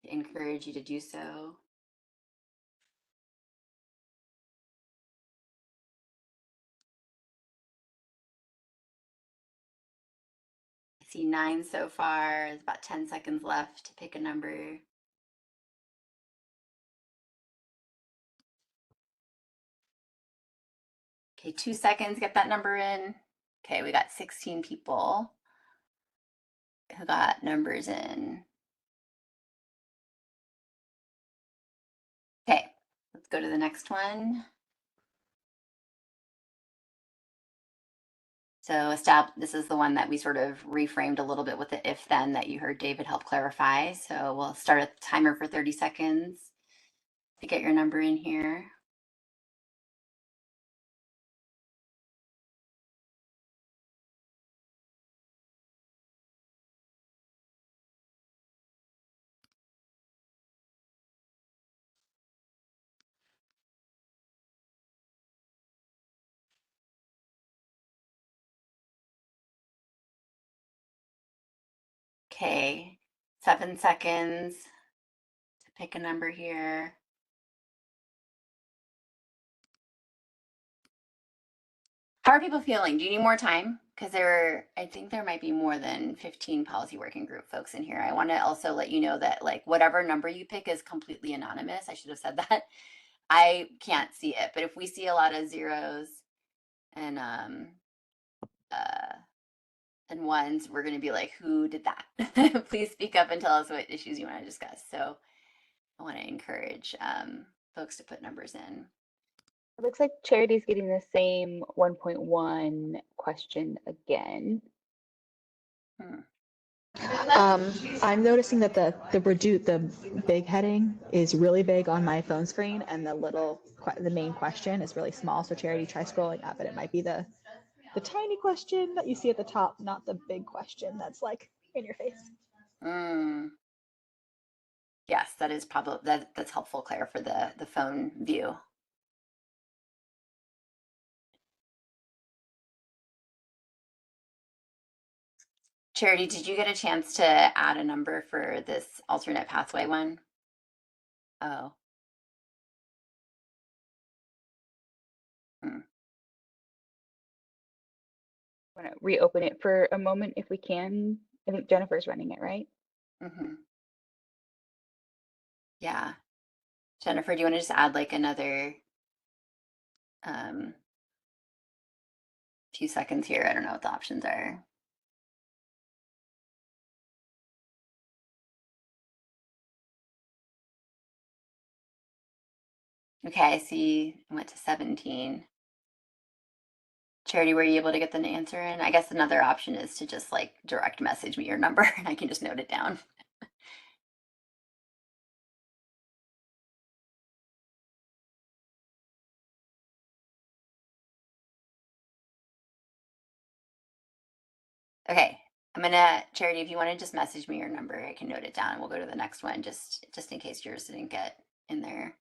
B: I encourage you to do so. I see 9 so far. There's about 10 seconds left to pick a number. Okay, 2 seconds, get that number in. Okay, we got 16 people who got numbers in. Okay, let's go to the next one. So this is the one that we sort of reframed a little bit with the if then that you heard David help clarify. So we'll start a timer for 30 seconds to get your number in here. Okay, 7 seconds to pick a number here. How are people feeling? Do you need more time? Because I think there might be more than 15 policy working group folks in here. I want to also let you know that like whatever number you pick is completely anonymous. I should have said that. I can't see it, but if we see a lot of zeros and ones, we're going to be like, who did that? Please speak up and tell us what issues you want to discuss. So I want to encourage folks to put numbers in.
C: It looks like Charity's getting the same 1.1 question again.
F: I'm noticing that the big heading is really big on my phone screen, and the main question is really small. So Charity, try scrolling up, and it might be the tiny question that you see at the top, not the big question that's like in your face.
B: Mm. Yes, that is probably that's helpful, Claire, for the phone view. Charity, did you get a chance to add a number for this alternate pathway one? Oh. Hmm.
C: Want to reopen it for a moment if we can? I think Jennifer's running it, right?
B: Mm-hmm. Yeah. Jennifer, do you want to just add like another few seconds here? I don't know what the options are. Okay, I see I went to 17. Charity, were you able to get the answer in? I guess another option is to just like direct message me your number and I can just note it down. Okay, I'm gonna, Charity, if you want to just message me your number, I can note it down and we'll go to the next one just in case yours didn't get in there.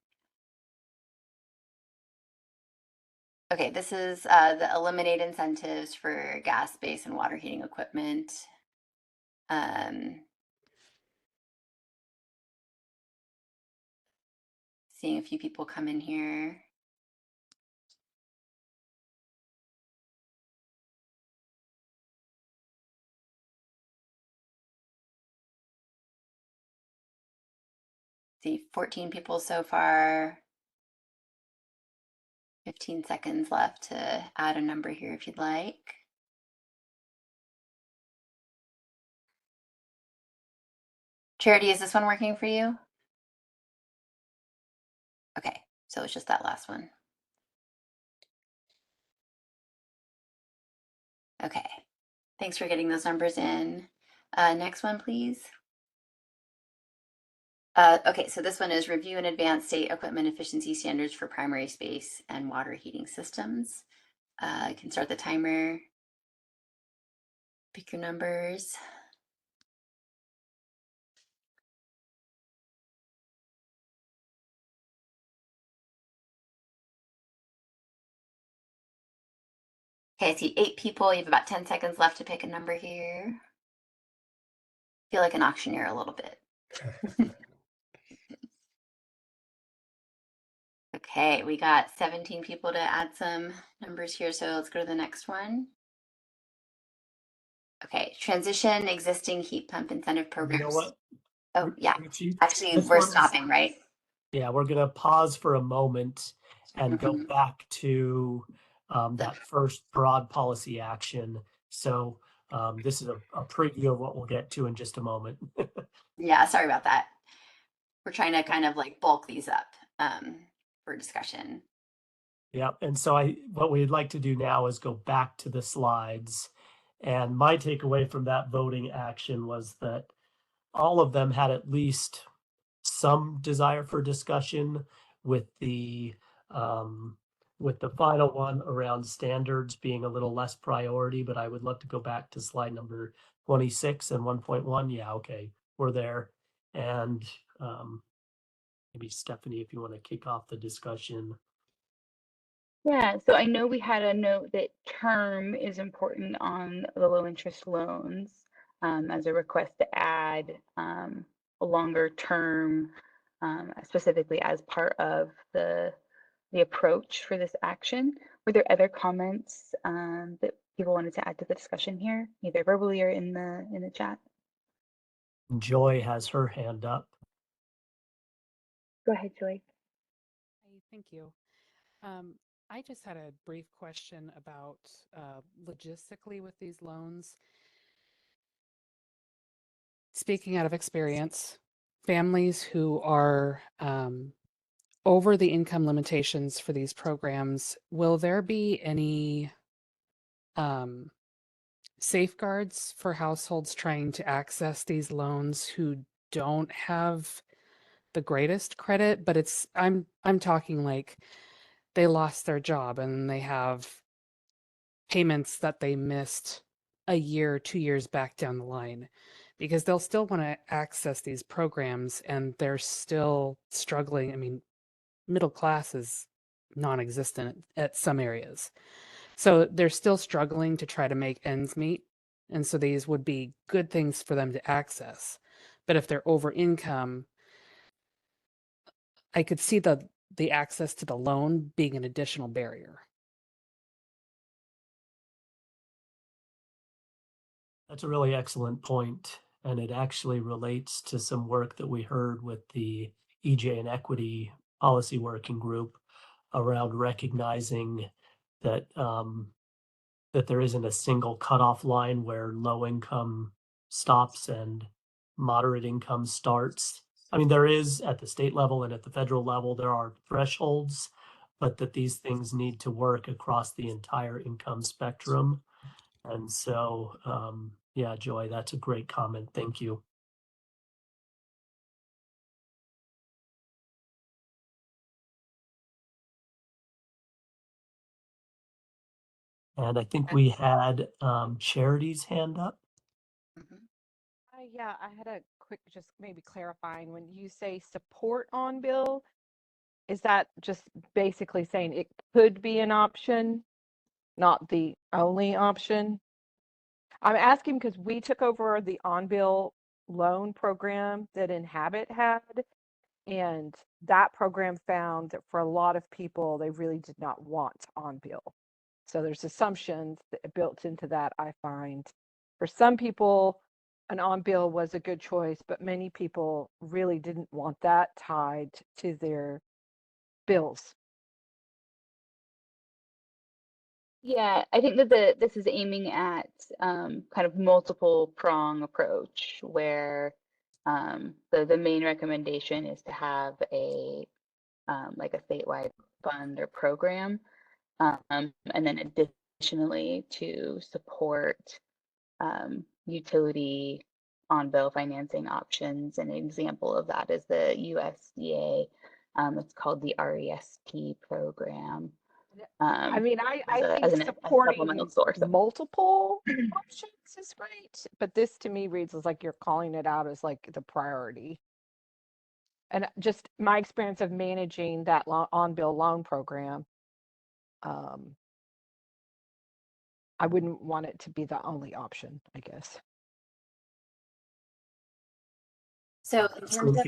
B: Okay, this is the eliminate incentives for gas, space, and water heating equipment. Seeing a few people come in here. See, 14 people so far. 15 seconds left to add a number here if you'd like. Charity, is this one working for you? Okay, so it's just that last one. Okay, thanks for getting those numbers in. Next one, please. Okay, so this one is review and advance state equipment efficiency standards for primary space and water heating systems. I can start the timer. Pick your numbers. Okay, I see 8 people. You have about 10 seconds left to pick a number here. Feel like an auctioneer a little bit. Okay, we got 17 people to add some numbers here, so let's go to the next one. Okay, transition existing heat pump incentive programs.
A: You know what?
B: Oh, yeah.
A: Richie,
B: Actually,
A: this
B: we're
A: one is-
B: stopping, right?
A: Yeah, we're gonna pause for a moment and go
B: Mhm.
A: back to that first broad policy action. So this is a preview of what we'll get to in just a moment.
B: Yeah, sorry about that. We're trying to kind of like bulk these up for discussion.
A: Yeah, and so what we'd like to do now is go back to the slides. And my takeaway from that voting action was that all of them had at least some desire for discussion with the final one around standards being a little less priority, but I would love to go back to slide number 26 and 1.1. Yeah, okay, we're there. And maybe Stephanie, if you want to kick off the discussion.
C: Yeah, so I know we had a note that term is important on the low interest loans as a request to add a longer term, specifically as part of the approach for this action. Were there other comments that people wanted to add to the discussion here, either verbally or in the chat?
A: Joy has her hand up.
C: Go ahead, Joy.
G: Hey, thank you. I just had a brief question about logistically with these loans. Speaking out of experience, families who are over the income limitations for these programs, will there be any safeguards for households trying to access these loans who don't have the greatest credit? But I'm talking like they lost their job and they have payments that they missed a year, 2 years back down the line. because they'll still want to access these programs and they're still struggling. I mean, middle class is non-existent at some areas. So they're still struggling to try to make ends meet. And so these would be good things for them to access. But if they're over income, I could see the access to the loan being an additional barrier.
A: That's a really excellent point, and it actually relates to some work that we heard with the EJ and Equity Policy Working Group around recognizing that that there isn't a single cutoff line where low income stops and moderate income starts. I mean, there is at the state level and at the federal level, there are thresholds, but that these things need to work across the entire income spectrum. And so, yeah, Joy, that's a great comment. Thank you. And I think we had Charity's hand up.
B: Mhm.
H: Yeah, I had a quick, just maybe clarifying, when you say support on bill, is that just basically saying it could be an option, not the only option? I'm asking because we took over the on-bill loan program that Inhabit had, and that program found that for a lot of people, they really did not want on-bill. So there's assumptions that built into that, I find. For some people, an on-bill was a good choice, but many people really didn't want that tied to their bills.
C: Yeah, I think that this is aiming at kind of multiple prong approach where the main recommendation is to have a like a statewide fund or program, and then additionally to support utility on-bill financing options. An example of that is the USDA. It's called the RESP program.
H: I mean, I think
C: as a supplemental
H: supporting
C: source of
H: multiple options is great, but this to me reads as like you're calling it out as like the priority. And just my experience of managing that on-bill loan program, I wouldn't want it to be the only option, I guess.
B: So in terms of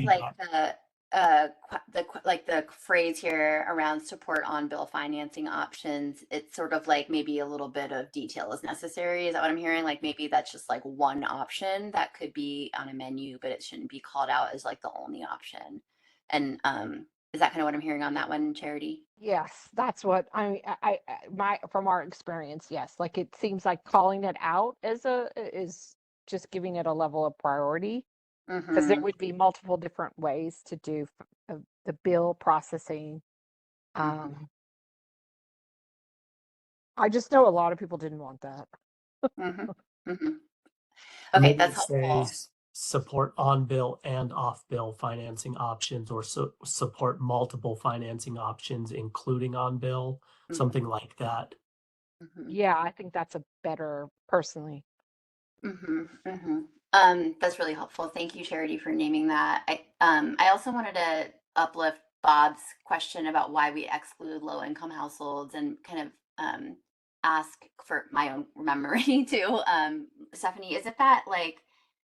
B: like the phrase here around support on bill financing options, it's sort of like maybe a little bit of detail is necessary. Is that what I'm hearing? Like maybe that's just like one option that could be on a menu, but it shouldn't be called out as like the only option. And is that kind of what I'm hearing on that one, Charity?
H: Yes, that's what I my from our experience, yes. Like it seems like calling it out as is just giving it a level of priority, because there
B: Mm-hmm.
H: would be multiple different ways to do the bill processing.
B: Mm-hmm.
H: I just know a lot of people didn't want that.
B: Mm-hmm. Mm-hmm. Okay,
A: Maybe
B: that's
A: it
B: helpful.
A: says support on-bill and off-bill financing options, or support multiple financing options, including on-bill, something like that.
B: Mm-hmm.
H: Yeah, I think that's a better personally.
B: Mm-hmm, mm-hmm. That's really helpful. Thank you, Charity, for naming that. I also wanted to uplift Bob's question about why we exclude low income households and kind of ask for my own memory too. Stephanie, is it that like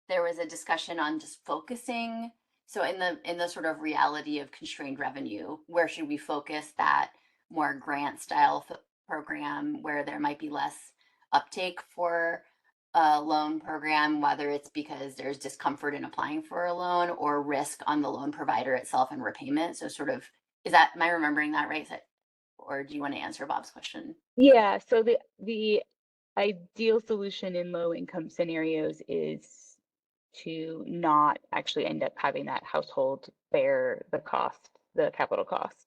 B: there was a discussion on just focusing? So in the sort of reality of constrained revenue, where should we focus that more grant style program where there might be less uptake for a loan program, whether it's because there's discomfort in applying for a loan or risk on the loan provider itself and repayment? So sort of, am I remembering that right? Or do you want to answer Bob's question?
C: Yeah, so the ideal solution in low income scenarios is to not actually end up having that household bear the cost, the capital cost,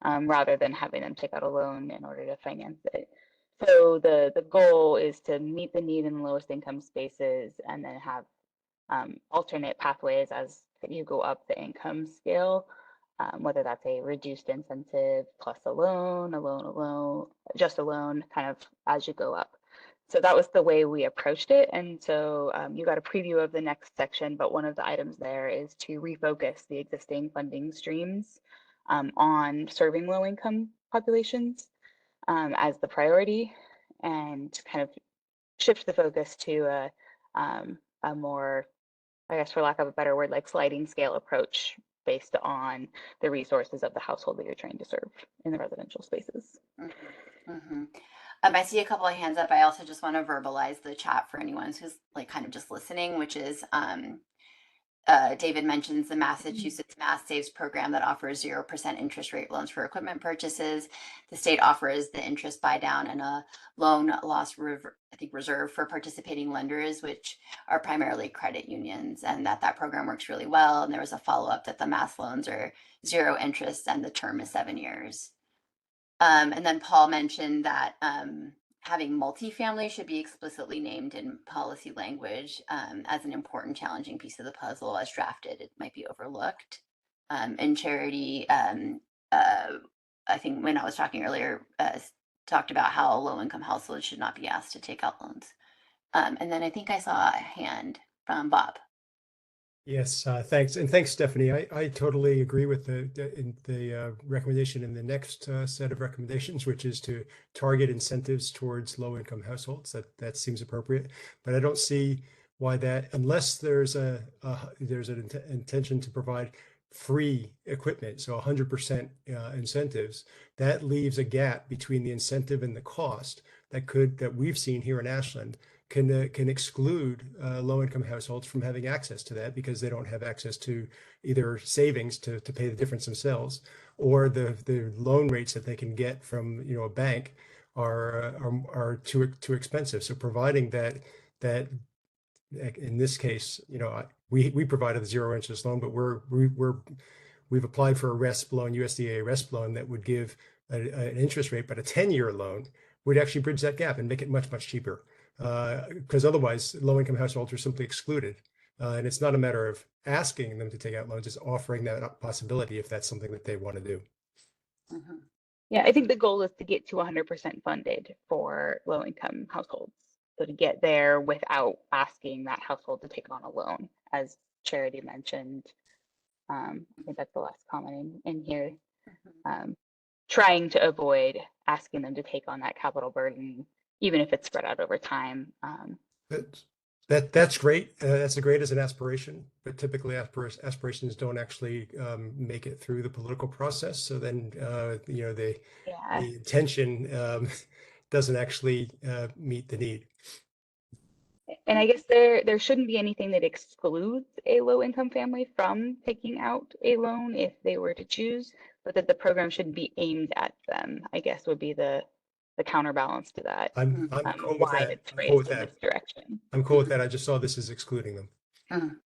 C: rather than having them take out a loan in order to finance it. So the goal is to meet the need in the lowest income spaces and then have alternate pathways as you go up the income scale, whether that's a reduced incentive plus a loan, just a loan, kind of as you go up. So that was the way we approached it. And so you got a preview of the next section, but one of the items there is to refocus the existing funding streams on serving low income populations as the priority, and kind of shift the focus to a more, I guess for lack of a better word, like sliding scale approach based on the resources of the household that you're trying to serve in the residential spaces.
B: Mm-hmm. Mm-hmm. I see a couple of hands up. I also just want to verbalize the chat for anyone who's like kind of just listening, which is David mentions the Massachusetts Mass Saves program that offers 0% interest rate loans for equipment purchases. The state offers the interest buy down and a loan loss reserve for participating lenders, which are primarily credit unions, and that program works really well. And there was a follow-up that the Mass loans are 0 interest and the term is 7 years. And then Paul mentioned that having multifamily should be explicitly named in policy language as an important challenging piece of the puzzle. As drafted, it might be overlooked. And Charity, I think when I was talking earlier, talked about how low-income households should not be asked to take out loans. And then I think I saw a hand from Bob.
D: Yes, thanks. And thanks, Stephanie. I totally agree with the recommendation in the next set of recommendations, which is to target incentives towards low-income households. That seems appropriate, but I don't see why that, unless there's an intention to provide free equipment, so 100% incentives, that leaves a gap between the incentive and the cost that we've seen here in Ashland can exclude low-income households from having access to that because they don't have access to either savings to pay the difference themselves, or the loan rates that they can get from a bank are too expensive. So providing that in this case, we provided a 0 interest loan, but we've applied for a RESP loan, USDA RESP loan that would give an interest rate, but a 10-year loan would actually bridge that gap and make it much cheaper. Because otherwise low-income households are simply excluded. And it's not a matter of asking them to take out loans, it's offering that possibility if that's something that they want to do.
B: Mm-hmm.
C: Yeah, I think the goal is to get to 100% funded for low-income households. So to get there without asking that household to take on a loan, as Charity mentioned. I think that's the last comment in here. Trying to avoid asking them to take on that capital burden, even if it's spread out over time.
D: That's great. That's great as an aspiration, but typically aspirations don't actually make it through the political process. So then, the intention doesn't actually meet the need.
C: And I guess there shouldn't be anything that excludes a low-income family from taking out a loan if they were to choose, but that the program shouldn't be aimed at them, I guess would be the counterbalance to that.
D: I'm cool with
C: why
D: that.
C: it's
D: I'm
C: phrased
D: cool with
C: in
D: that.
C: this direction.
D: I'm cool with that. I just saw this as excluding them.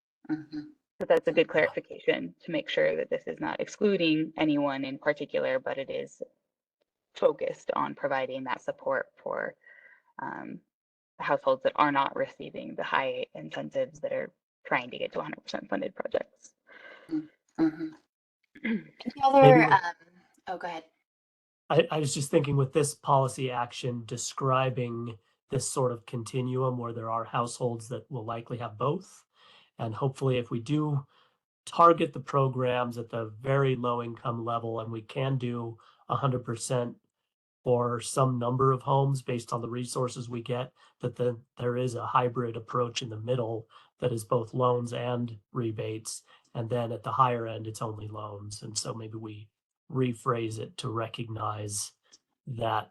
C: So that's a good clarification to make sure that this is not excluding anyone in particular, but it is focused on providing that support for households that are not receiving the high incentives that are trying to get to 100% funded projects.
B: Oh, go ahead.
A: I was just thinking with this policy action describing this sort of continuum where there are households that will likely have both. And hopefully if we do target the programs at the very low income level, and we can do 100% for some number of homes based on the resources we get, that there is a hybrid approach in the middle that is both loans and rebates. And then at the higher end, it's only loans. And so maybe we rephrase it to recognize that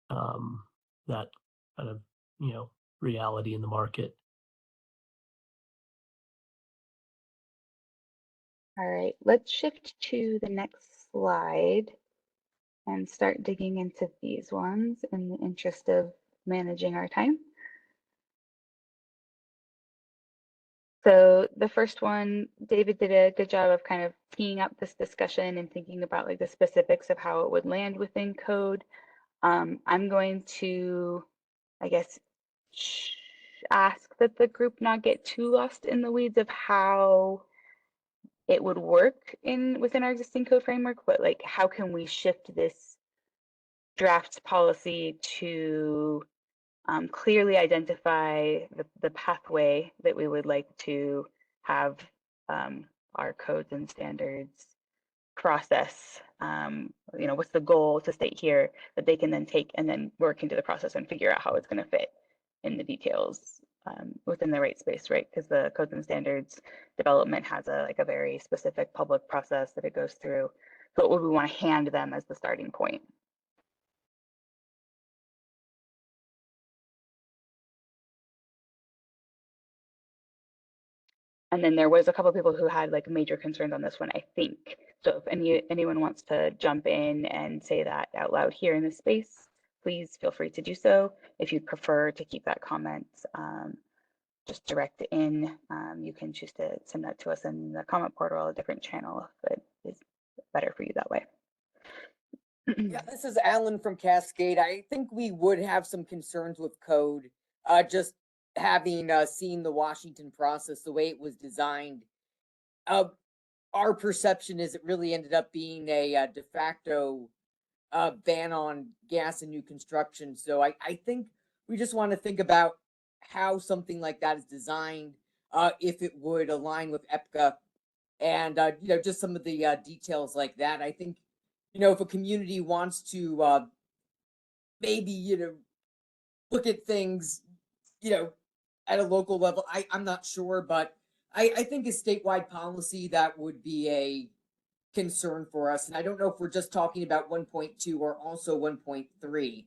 A: that kind of reality in the market.
C: All right, let's shift to the next slide and start digging into these ones in the interest of managing our time. So the first one, David did a good job of kind of teeing up this discussion and thinking about like the specifics of how it would land within code. I'm going to, I guess, ask that the group not get too lost in the weeds of how it would work within our existing code framework, but like how can we shift this draft policy to clearly identify the pathway that we would like to have our codes and standards process. What's the goal to state here that they can then take and then work into the process and figure out how it's going to fit in the details within the right space, right? Because the codes and standards development has a very specific public process that it goes through. So what would we want to hand them as the starting point? And then there was a couple of people who had like major concerns on this one, I think. So if anyone wants to jump in and say that out loud here in this space, please feel free to do so. If you'd prefer to keep that comment just direct in, you can choose to send that to us in the comment portal, a different channel if it is better for you that way.
I: Yeah, this is Alan from Cascade. I think we would have some concerns with code. Just having seen the Washington process, the way it was designed, our perception is it really ended up being a de facto ban on gas and new construction. So I think we just want to think about how something like that is designed, if it would align with EPCA, and just some of the details like that. I think if a community wants to maybe look at things at a local level, I'm not sure, but I think a statewide policy that would be a concern for us. And I don't know if we're just talking about 1.2 or also 1.3.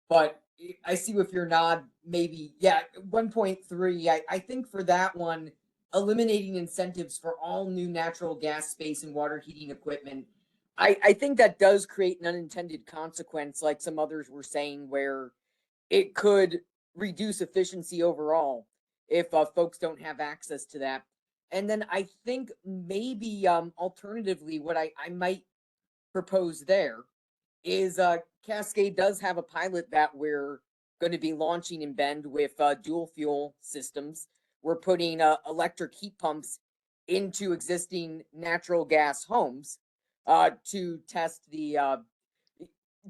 I: But I see if you're not, maybe, yeah, 1.3. I think for that one, eliminating incentives for all new natural gas, space, and water heating equipment, I think that does create an unintended consequence, like some others were saying, where it could reduce efficiency overall if folks don't have access to that. And then I think maybe alternatively, what I might propose there is Cascade does have a pilot that we're going to be launching in Bend with dual fuel systems. We're putting electric heat pumps into existing natural gas homes to test the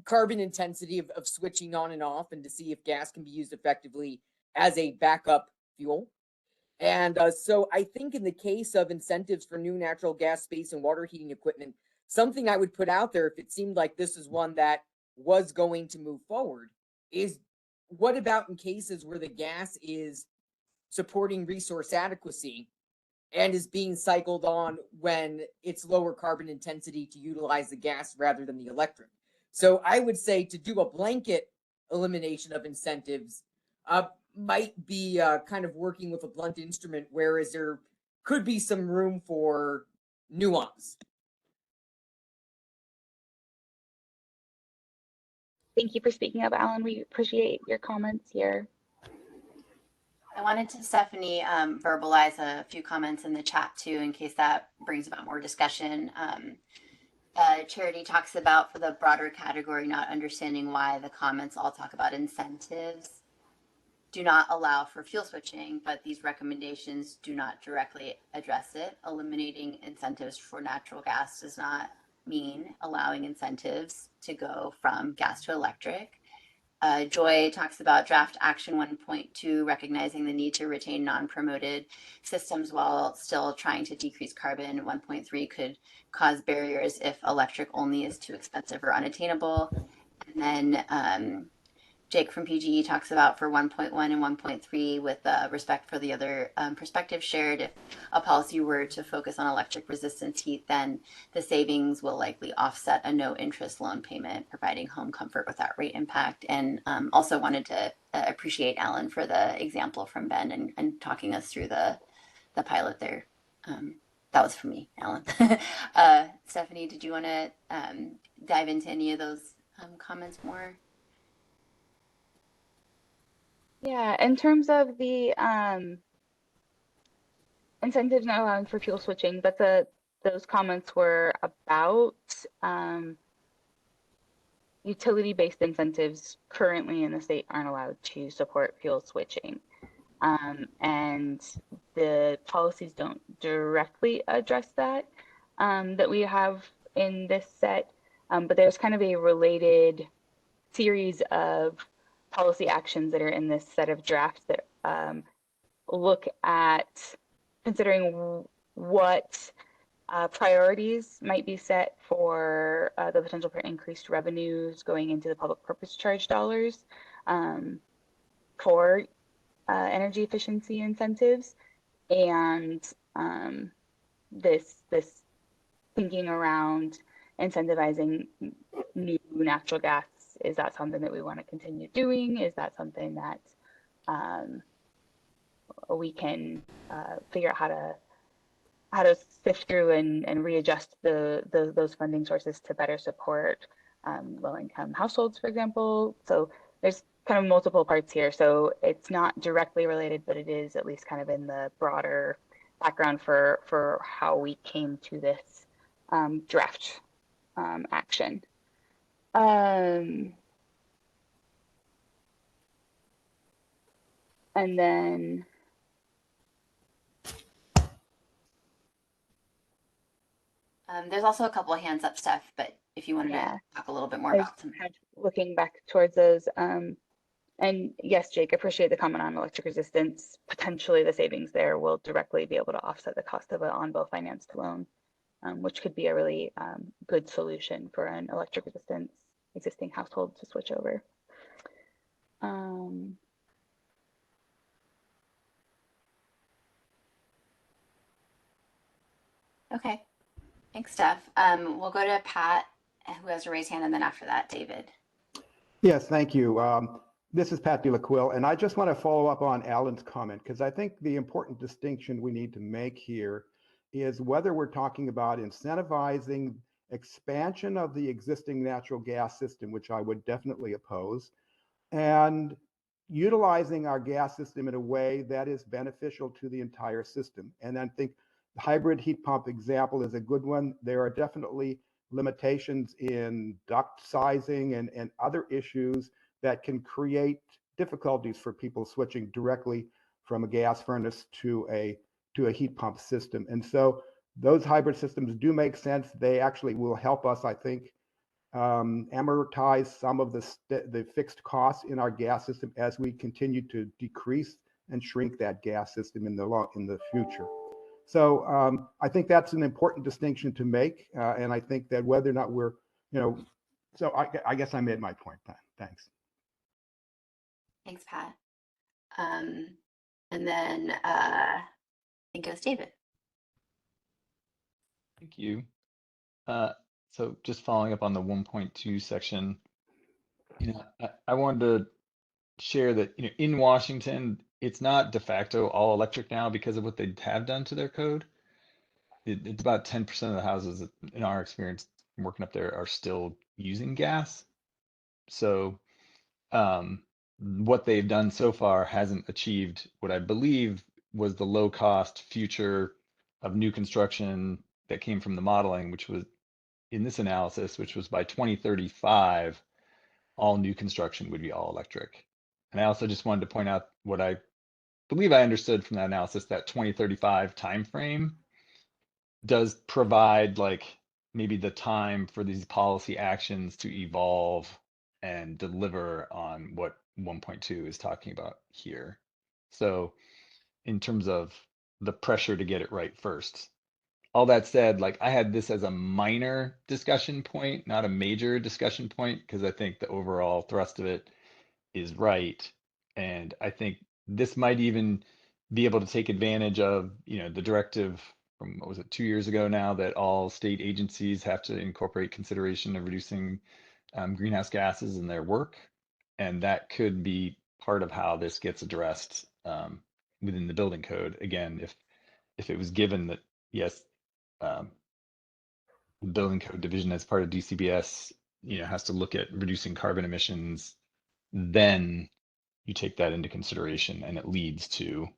I: carbon intensity of switching on and off, and to see if gas can be used effectively as a backup fuel. And so I think in the case of incentives for new natural gas, space, and water heating equipment, something I would put out there, if it seemed like this is one that was going to move forward, is what about in cases where the gas is supporting resource adequacy and is being cycled on when it's lower carbon intensity to utilize the gas rather than the electric? So I would say to do a blanket elimination of incentives might be kind of working with a blunt instrument, whereas there could be some room for nuance.
C: Thank you for speaking up, Alan. We appreciate your comments here.
B: I wanted to, Stephanie, verbalize a few comments in the chat too, in case that brings about more discussion. Charity talks about, for the broader category, not understanding why the comments all talk about incentives do not allow for fuel switching, but these recommendations do not directly address it. Eliminating incentives for natural gas does not mean allowing incentives to go from gas to electric. Joy talks about draft action 1.2, recognizing the need to retain non-promoted systems while still trying to decrease carbon. 1.3 could cause barriers if electric only is too expensive or unattainable. And then Jake from PGE talks about for 1.1 and 1.3, with respect for the other perspectives shared, if a policy were to focus on electric resistance heat, then the savings will likely offset a no interest loan payment, providing home comfort without rate impact. And also wanted to appreciate Alan for the example from Bend and talking us through the pilot there. That was for me, Alan. Stephanie, did you want to dive into any of those comments more?
C: Yeah, in terms of the incentives not allowing for fuel switching, but those comments were about utility-based incentives currently in the state aren't allowed to support fuel switching. And the policies don't directly address that that we have in this set, but there's kind of a related series of policy actions that are in this set of drafts that look at considering what priorities might be set for the potential for increased revenues going into the public purpose charge dollars for energy efficiency incentives, and this thinking around incentivizing new natural gas. Is that something that we want to continue doing? Is that something that we can figure out how to sift through and readjust those funding sources to better support low-income households, for example? So there's kind of multiple parts here. So it's not directly related, but it is at least kind of in the broader background for how we came to this draft action. And then
B: there's also a couple of hands up stuff, but if you wanted to talk a little bit more about some.
C: Looking back towards those, and yes, Jake, appreciate the comment on electric resistance. Potentially the savings there will directly be able to offset the cost of an on-bill financed loan, which could be a really good solution for an electric resistance existing household to switch over.
B: Okay, thanks, Steph. We'll go to Pat, who has a raised hand, and then after that, David.
J: Yes, thank you. This is Pat DeLaQuille, and I just want to follow up on Alan's comment, because I think the important distinction we need to make here is whether we're talking about incentivizing expansion of the existing natural gas system, which I would definitely oppose, and utilizing our gas system in a way that is beneficial to the entire system. And I think the hybrid heat pump example is a good one. There are definitely limitations in duct sizing and other issues that can create difficulties for people switching directly from a gas furnace to a heat pump system. And so those hybrid systems do make sense. They actually will help us, I think, amortize some of the fixed costs in our gas system as we continue to decrease and shrink that gas system in the future. So I think that's an important distinction to make, and I think that whether or not we're, so I guess I made my point. Thanks.
B: Thanks, Pat. And then I think it was David.
E: Thank you. So just following up on the 1.2 section, I wanted to share that, in Washington, it's not de facto all electric now because of what they have done to their code. It's about 10% of the houses, in our experience working up there, are still using gas. So what they've done so far hasn't achieved what I believe was the low cost future of new construction that came from the modeling, which was in this analysis, which was by 2035, all new construction would be all electric. And I also just wanted to point out what I believe I understood from that analysis, that 2035 timeframe does provide maybe the time for these policy actions to evolve and deliver on what 1.2 is talking about here. So in terms of the pressure to get it right first. All that said, I had this as a minor discussion point, not a major discussion point, because I think the overall thrust of it is right. And I think this might even be able to take advantage of, the directive from, what was it, 2 years ago now, that all state agencies have to incorporate consideration of reducing greenhouse gases in their work. And that could be part of how this gets addressed within the building code. Again, if it was given that, yes, the building code division as part of DCBS, has to look at reducing carbon emissions, then you take that into consideration and it leads to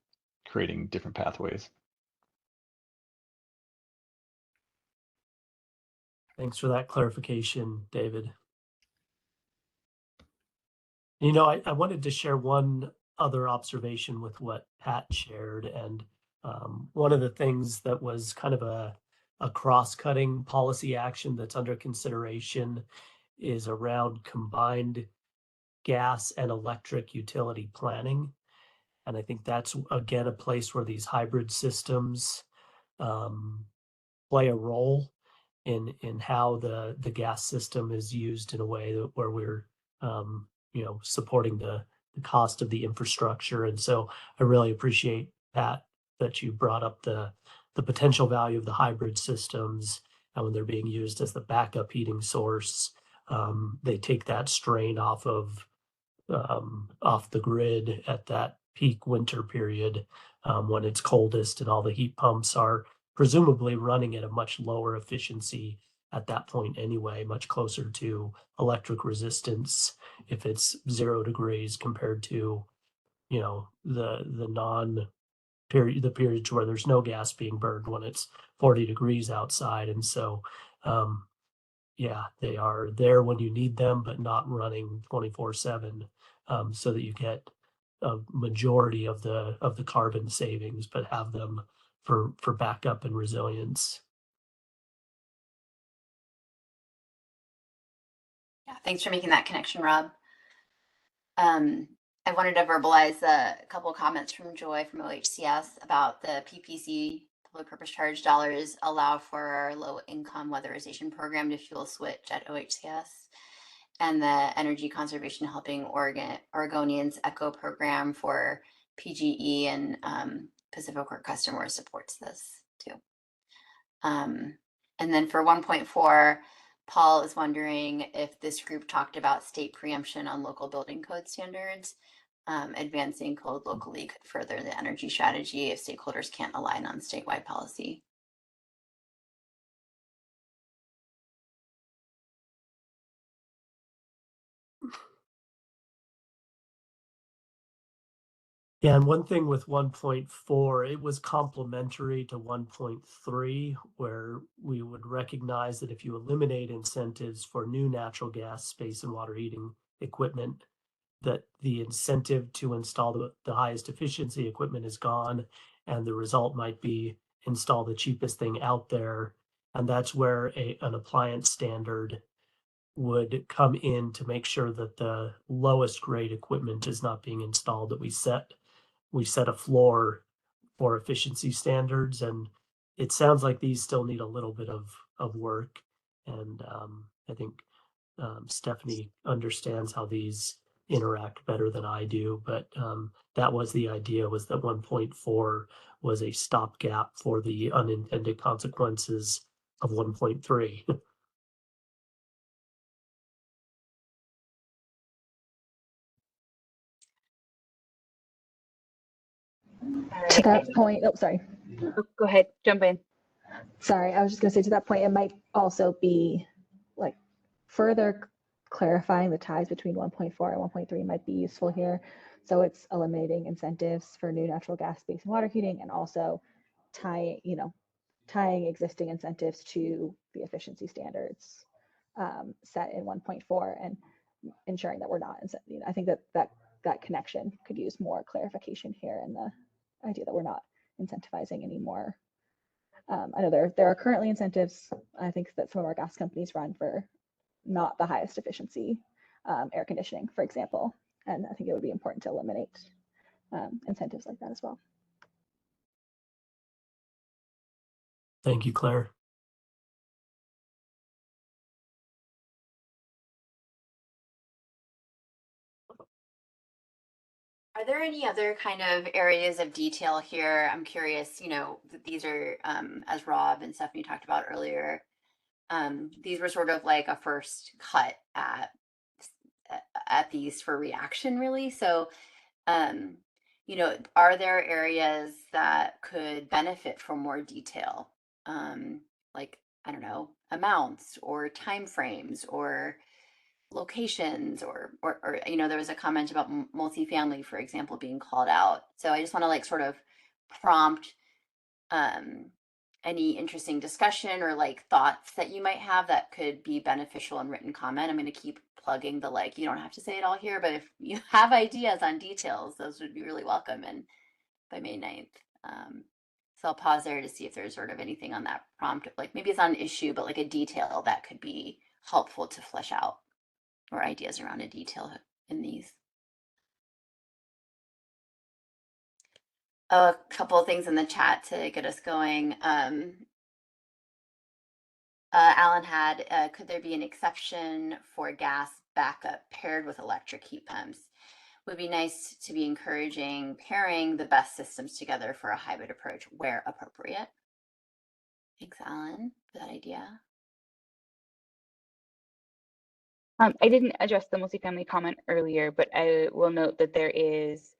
E: creating different pathways.
A: Thanks for that clarification, David. I wanted to share one other observation with what Pat shared. And one of the things that was kind of a cross-cutting policy action that's under consideration is around combined gas and electric utility planning. And I think that's, again, a place where these hybrid systems play a role in how the gas system is used in a way that where we're supporting the cost of the infrastructure. And so I really appreciate that you brought up the potential value of the hybrid systems, and when they're being used as the backup heating source, they take that strain off the grid at that peak winter period, when it's coldest, and all the heat pumps are presumably running at a much lower efficiency at that point anyway, much closer to electric resistance if it's 0 degrees compared to, the periods where there's no gas being burned when it's 40 degrees outside. And so, yeah, they are there when you need them, but not running 24/7, so that you get a majority of the carbon savings, but have them for backup and resilience.
B: Yeah, thanks for making that connection, Rob. I wanted to verbalize a couple of comments from Joy from OHCS about the PPC, public purpose charge dollars, allow for our low income weatherization program to fuel switch at OHCS, and the Energy Conservation Helping Oregonians ECHO program for PGE, and Pacific Core Customer supports this too. And then for 1.4, Paul is wondering if this group talked about state preemption on local building code standards. Advancing code locally could further the energy strategy if stakeholders can't align on statewide policy.
A: Yeah, and one thing with 1.4, it was complementary to 1.3, where we would recognize that if you eliminate incentives for new natural gas, space, and water heating equipment, that the incentive to install the highest efficiency equipment is gone, and the result might be install the cheapest thing out there. And that's where an appliance standard would come in to make sure that the lowest grade equipment is not being installed, that we set a floor for efficiency standards. And it sounds like these still need a little bit of work. And I think Stephanie understands how these interact better than I do, but that was the idea, was that 1.4 was a stopgap for the unintended consequences of 1.3.
F: To that point, oh, sorry.
C: Go ahead, jump in.
F: Sorry, I was just going to say, to that point, it might also be like further clarifying the ties between 1.4 and 1.3 might be useful here. So it's eliminating incentives for new natural gas, space, and water heating, and also tying existing incentives to the efficiency standards set in 1.4, and ensuring that we're not, I think that connection could use more clarification here, in the idea that we're not incentivizing anymore. I know there are currently incentives, I think, that some of our gas companies run for not the highest efficiency air conditioning, for example. And I think it would be important to eliminate incentives like that as well.
A: Thank you, Claire.
B: Are there any other kind of areas of detail here? I'm curious, these are, as Rob and Stephanie talked about earlier, these were sort of like a first cut at these for reaction, really. So, are there areas that could benefit from more detail? Like, I don't know, amounts or timeframes or locations, or there was a comment about multifamily, for example, being called out. So I just want to like sort of prompt any interesting discussion or like thoughts that you might have that could be beneficial in written comment. I'm going to keep plugging the, like, you don't have to say it all here, but if you have ideas on details, those would be really welcome. And by May 9th. So I'll pause there to see if there's sort of anything on that prompt, like maybe it's not an issue, but like a detail that could be helpful to flesh out, or ideas around a detail in these. A couple of things in the chat to get us going. Alan had, could there be an exception for gas backup paired with electric heat pumps? Would be nice to be encouraging pairing the best systems together for a hybrid approach where appropriate. Thanks, Alan, for that idea.
C: I didn't address the multifamily comment earlier, but I will note that there is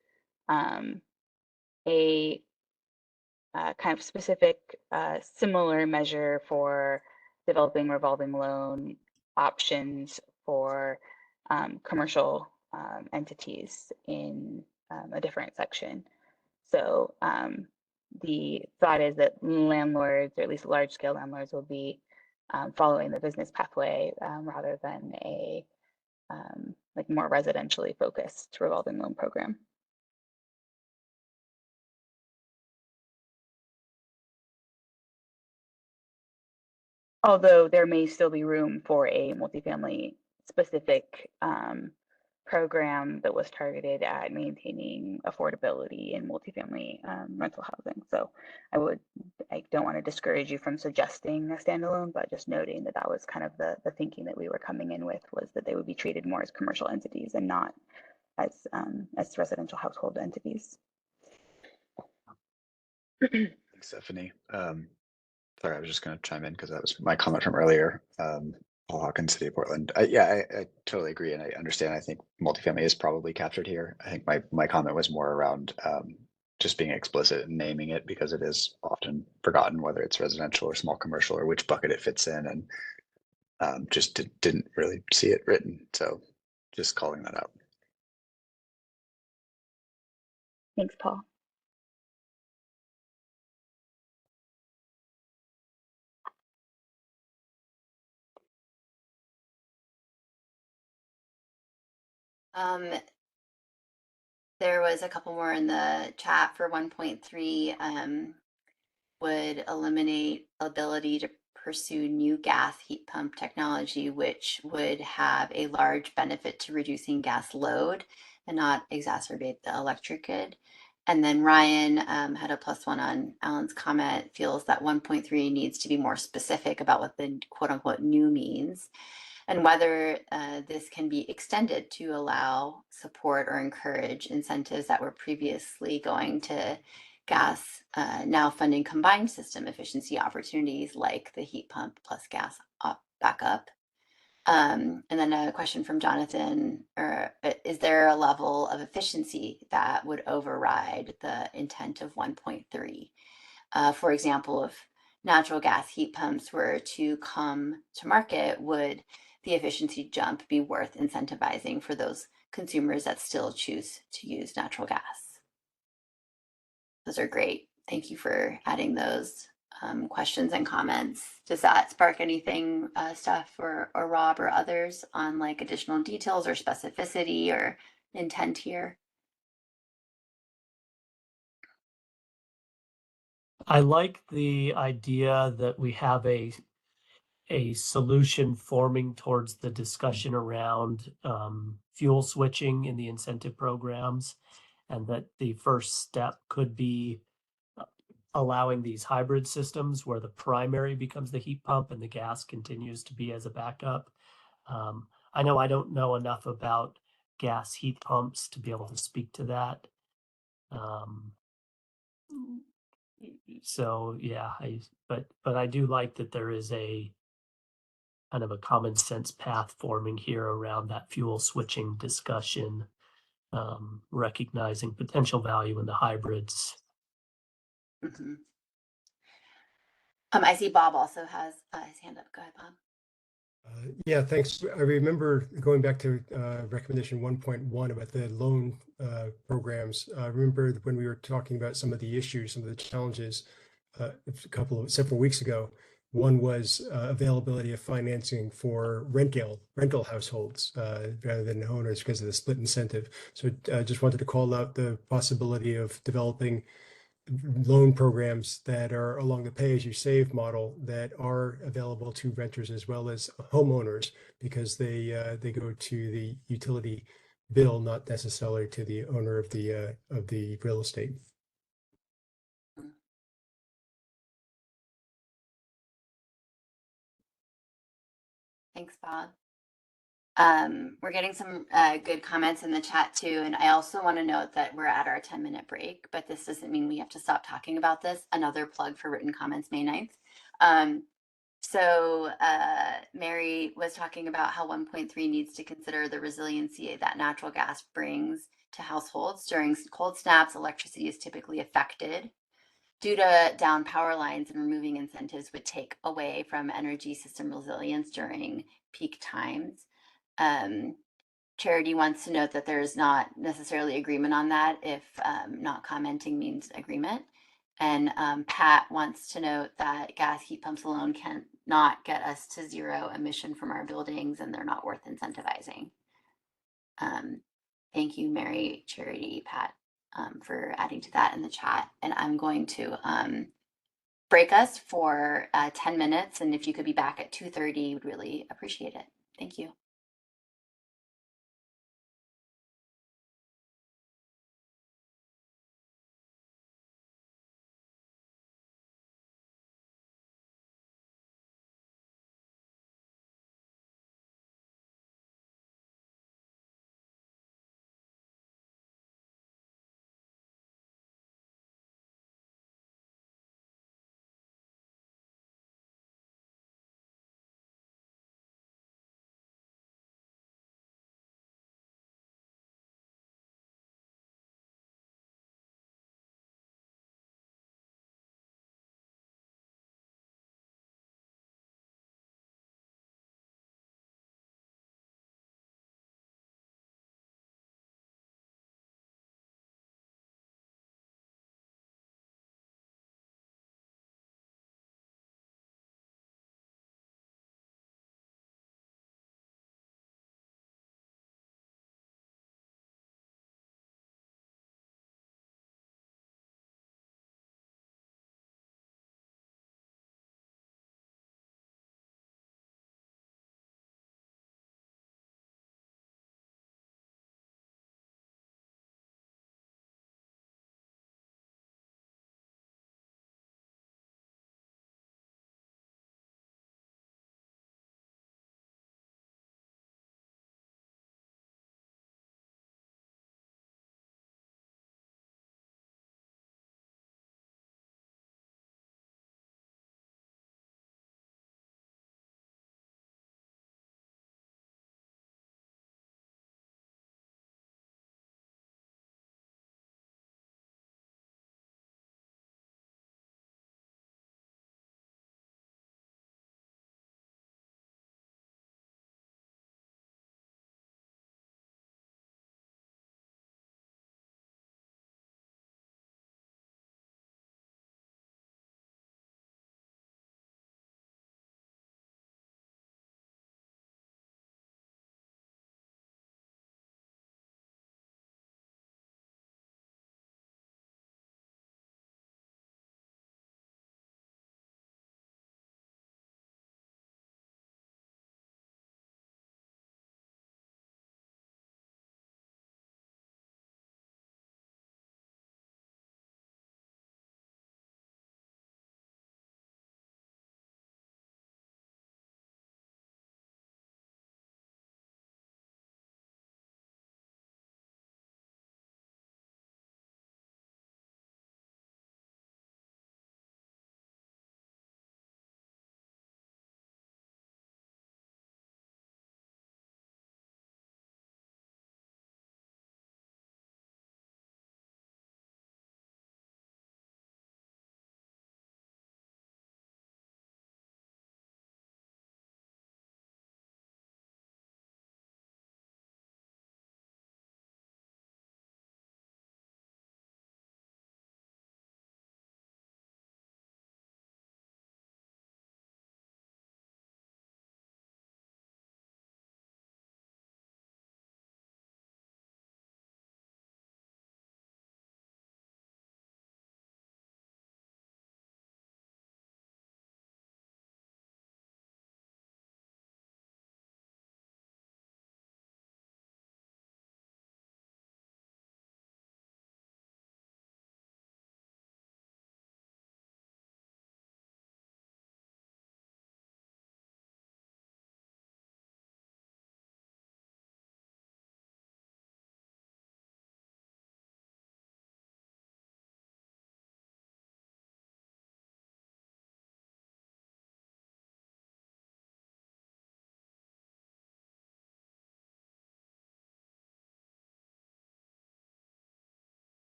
C: a kind of specific similar measure for developing revolving loan options for commercial entities in a different section. So the thought is that landlords, or at least large scale landlords, will be following the business pathway rather than a like more residentially focused revolving loan program. Although there may still be room for a multifamily specific program that was targeted at maintaining affordability in multifamily rental housing. So I don't want to discourage you from suggesting a standalone, but just noting that that was kind of the thinking that we were coming in with, was that they would be treated more as commercial entities and not as residential household entities.
K: Thanks, Stephanie. Sorry, I was just going to chime in because that was my comment from earlier. Paul Hawkins, City of Portland. I totally agree, and I understand. I think multifamily is probably captured here. I think my comment was more around just being explicit and naming it, because it is often forgotten whether it's residential or small commercial or which bucket it fits in, and just didn't really see it written. So just calling that out.
C: Thanks, Paul.
B: There was a couple more in the chat for 1.3. Would eliminate ability to pursue new gas heat pump technology, which would have a large benefit to reducing gas load and not exacerbate the electric grid. And then Ryan had a +1 on Alan's comment, feels that 1.3 needs to be more specific about what the quote unquote new means, and whether this can be extended to allow support or encourage incentives that were previously going to gas, now funding combined system efficiency opportunities like the heat pump plus gas backup. And then a question from Jonathan, is there a level of efficiency that would override the intent of 1.3? For example, if natural gas heat pumps were to come to market, would the efficiency jump be worth incentivizing for those consumers that still choose to use natural gas? Those are great. Thank you for adding those questions and comments. Does that spark anything, Steph or Rob or others, on like additional details or specificity or intent here?
A: I like the idea that we have a solution forming towards the discussion around fuel switching in the incentive programs, and that the first step could be allowing these hybrid systems where the primary becomes the heat pump and the gas continues to be as a backup. I know I don't know enough about gas heat pumps to be able to speak to that. So yeah, but I do like that there is a kind of a common sense path forming here around that fuel switching discussion, recognizing potential value in the hybrids.
B: Mm-hmm. I see Bob also has his hand up. Go ahead, Bob.
D: Yeah, thanks. I remember going back to recommendation 1.1 about the loan programs. I remember when we were talking about some of the issues, some of the challenges several weeks ago. One was availability of financing for rental households rather than owners because of the split incentive. So I just wanted to call out the possibility of developing loan programs that are along the pay-as-you-save model that are available to renters as well as homeowners, because they go to the utility bill, not necessarily to the owner of the real estate.
B: Thanks, Bob. We're getting some good comments in the chat too. And I also want to note that we're at our 10-minute break, but this doesn't mean we have to stop talking about this. Another plug for written comments, May 9th. Mary was talking about how 1.3 needs to consider the resiliency that natural gas brings to households. During cold snaps, electricity is typically affected. Due to down power lines, and removing incentives would take away from energy system resilience during peak times. Charity wants to note that there's not necessarily agreement on that if not commenting means agreement. And Pat wants to note that gas heat pumps alone cannot get us to zero emission from our buildings, and they're not worth incentivizing. Thank you, Mary, Charity, Pat, for adding to that in the chat. And I'm going to break us for 10 minutes. And if you could be back at 2:30, would really appreciate it. Thank you.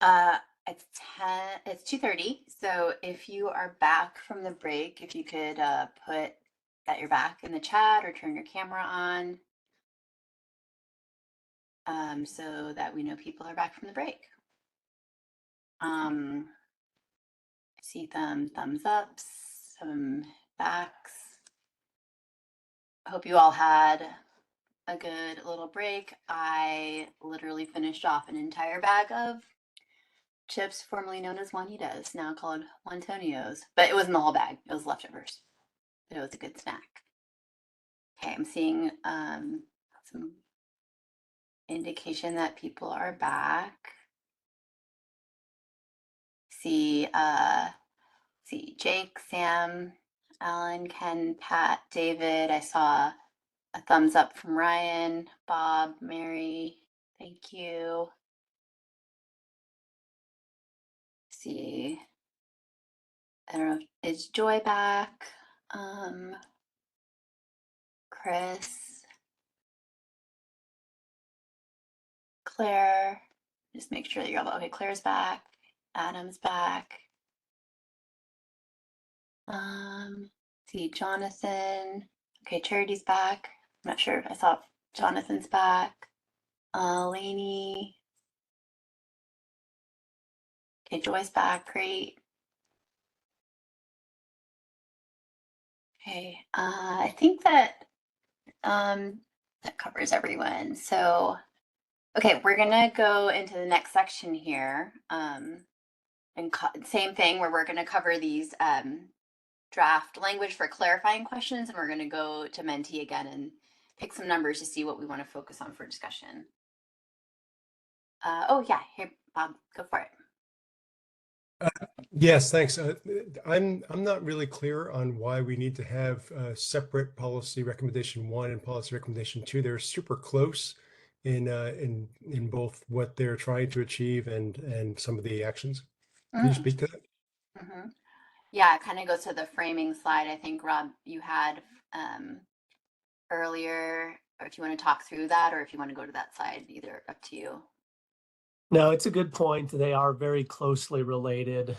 B: It's 2:30. So if you are back from the break, if you could put that you're back in the chat or turn your camera on, so that we know people are back from the break. I see thumbs ups, some backs. I hope you all had a good little break. I literally finished off an entire bag of chips formerly known as Juanitas, now called Wontonio's, but it wasn't the whole bag. It was leftovers, but it was a good snack. Okay, I'm seeing some indication that people are back. See Jake, Sam, Alan, Ken, Pat, David. I saw a thumbs up from Ryan, Bob, Mary. Thank you. See, I don't know, is Joy back? Chris, Claire, just make sure that you're all okay. Claire's back, Adam's back. See Jonathan. Okay, Charity's back. I'm not sure if I saw if Jonathan's back. Lainey. Okay, Joy's back, great. Okay, I think that that covers everyone. So, okay, we're gonna go into the next section here. And same thing where we're gonna cover these draft language for clarifying questions, and we're gonna go to Menti again and pick some numbers to see what we want to focus on for discussion. Oh yeah, here, Bob, go for it.
D: Yes, thanks. I'm not really clear on why we need to have separate policy recommendation 1 and policy recommendation 2. They're super close in both what they're trying to achieve and some of the actions. Can you speak to that?
B: Mm-hmm. Yeah, it kind of goes to the framing slide. I think Rob, you had earlier, or if you want to talk through that, or if you want to go to that slide, either up to you.
A: No, it's a good point. They are very closely related.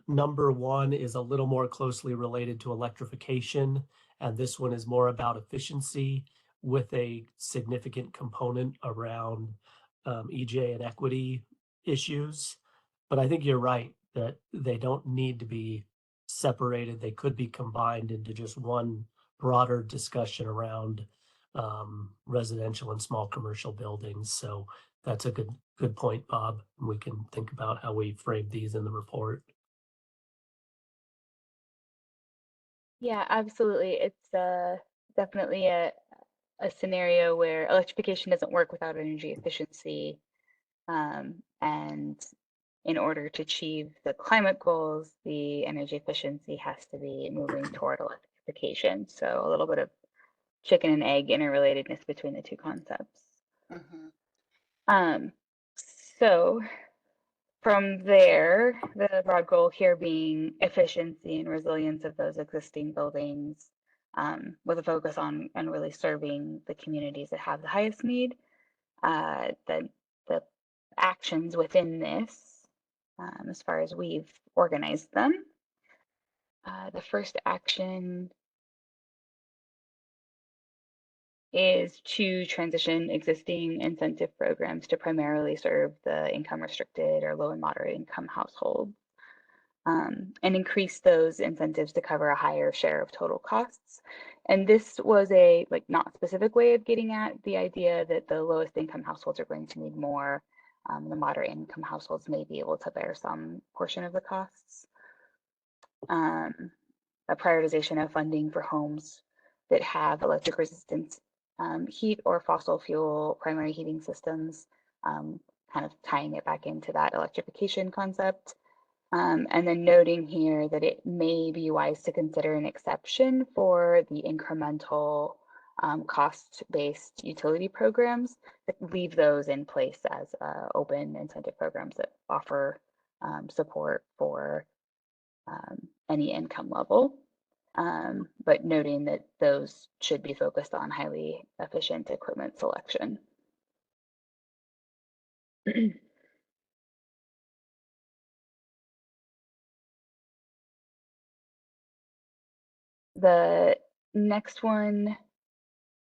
A: Number 1 is a little more closely related to electrification, and this one is more about efficiency with a significant component around EJ and equity issues. But I think you're right that they don't need to be separated. They could be combined into just one broader discussion around residential and small commercial buildings. So that's a good point, Bob. We can think about how we frame these in the report.
C: Yeah, absolutely. It's definitely a scenario where electrification doesn't work without energy efficiency. And in order to achieve the climate goals, the energy efficiency has to be moving toward electrification. So a little bit of chicken and egg interrelatedness between the two concepts.
B: Mm-hmm.
C: So from there, the broad goal here being efficiency and resilience of those existing buildings, with a focus on really serving the communities that have the highest need. The actions within this, as far as we've organized them. The first action is to transition existing incentive programs to primarily serve the income restricted or low and moderate income households, and increase those incentives to cover a higher share of total costs. And this was a not specific way of getting at the idea that the lowest income households are going to need more. The moderate income households may be able to bear some portion of the costs. A prioritization of funding for homes that have electric resistance heat or fossil fuel primary heating systems, kind of tying it back into that electrification concept. And then noting here that it may be wise to consider an exception for the incremental cost-based utility programs, that leave those in place as open incentive programs that offer support for any income level. But noting that those should be focused on highly efficient equipment selection. The next one,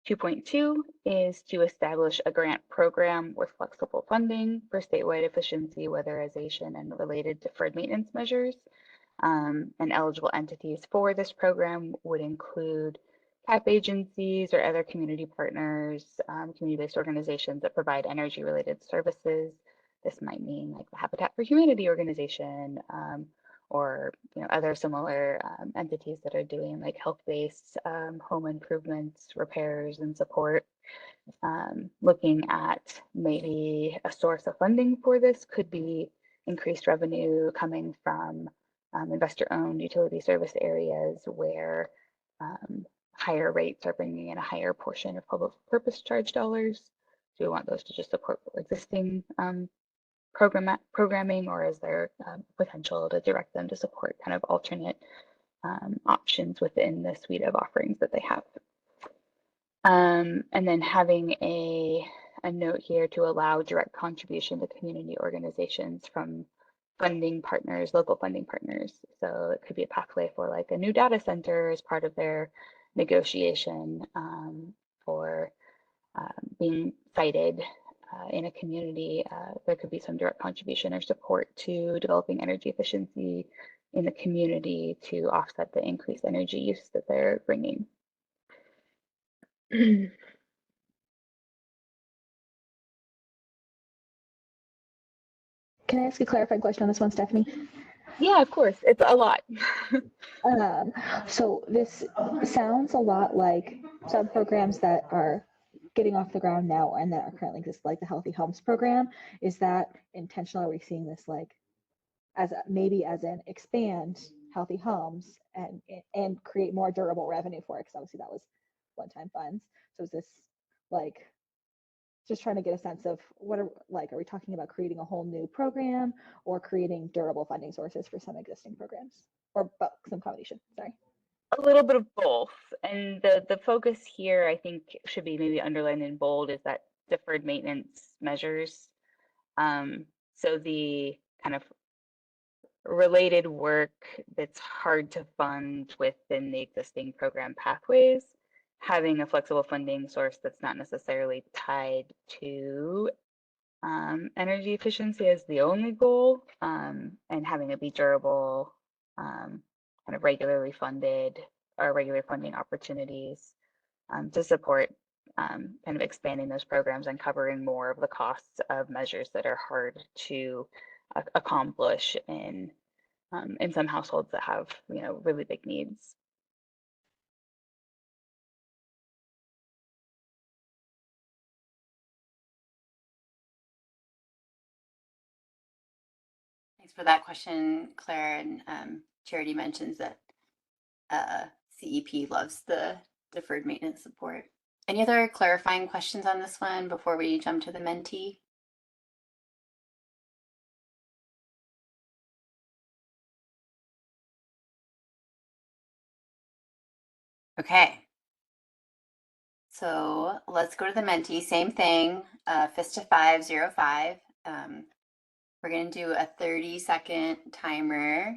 C: 2.2, is to establish a grant program with flexible funding for statewide efficiency, weatherization, and related deferred maintenance measures. And eligible entities for this program would include CAP agencies or other community partners, community-based organizations that provide energy-related services. This might mean like the Habitat for Humanity organization, or other similar entities that are doing like health-based home improvements, repairs, and support. Looking at maybe a source of funding for this could be increased revenue coming from investor-owned utility service areas where higher rates are bringing in a higher portion of public purpose charge dollars. Do we want those to just support existing programming, or is there potential to direct them to support kind of alternate options within the suite of offerings that they have? And then having a note here to allow direct contribution to community organizations from funding partners, local funding partners. So it could be a pathway for like a new data center as part of their negotiation for being sited in a community. There could be some direct contribution or support to developing energy efficiency in the community to offset the increased energy use that they're bringing.
F: Can I ask a clarifying question on this one, Stephanie?
C: Yeah, of course. It's a lot.
F: So this sounds a lot like some programs that are getting off the ground now and that are currently exist, like the Healthy Homes program. Is that intentional? Are we seeing this like as maybe as an expand Healthy Homes and create more durable revenue for it? Because obviously that was one-time funds. So is this like just trying to get a sense of what are we talking about creating a whole new program or creating durable funding sources for some existing programs, or some combination? Sorry.
C: A little bit of both. And the focus here, I think, should be maybe underlined in bold, is that deferred maintenance measures. So the kind of related work that's hard to fund within the existing program pathways, having a flexible funding source that's not necessarily tied to energy efficiency as the only goal, and having it be durable, kind of regularly funded or regular funding opportunities to support kind of expanding those programs and covering more of the costs of measures that are hard to accomplish in some households that have really big needs.
B: Thanks for that question, Claire. And Charity mentions that CEP loves the deferred maintenance support. Any other clarifying questions on this one before we jump to the mentee? Okay. So let's go to the mentee. Same thing, FISTA 505. We're going to do a 30-second timer.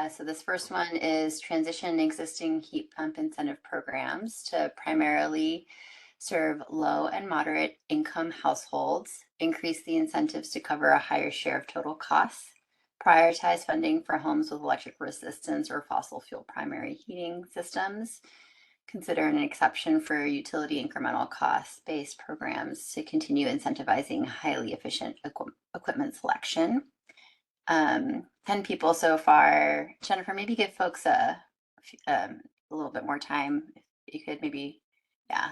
B: So this first one is transition existing heat pump incentive programs to primarily serve low and moderate income households, increase the incentives to cover a higher share of total costs, prioritize funding for homes with electric resistance or fossil fuel primary heating systems, consider an exception for utility incremental cost-based programs to continue incentivizing highly efficient equipment selection. 10 people so far. Jennifer, maybe give folks a little bit more time. If you could maybe, yeah.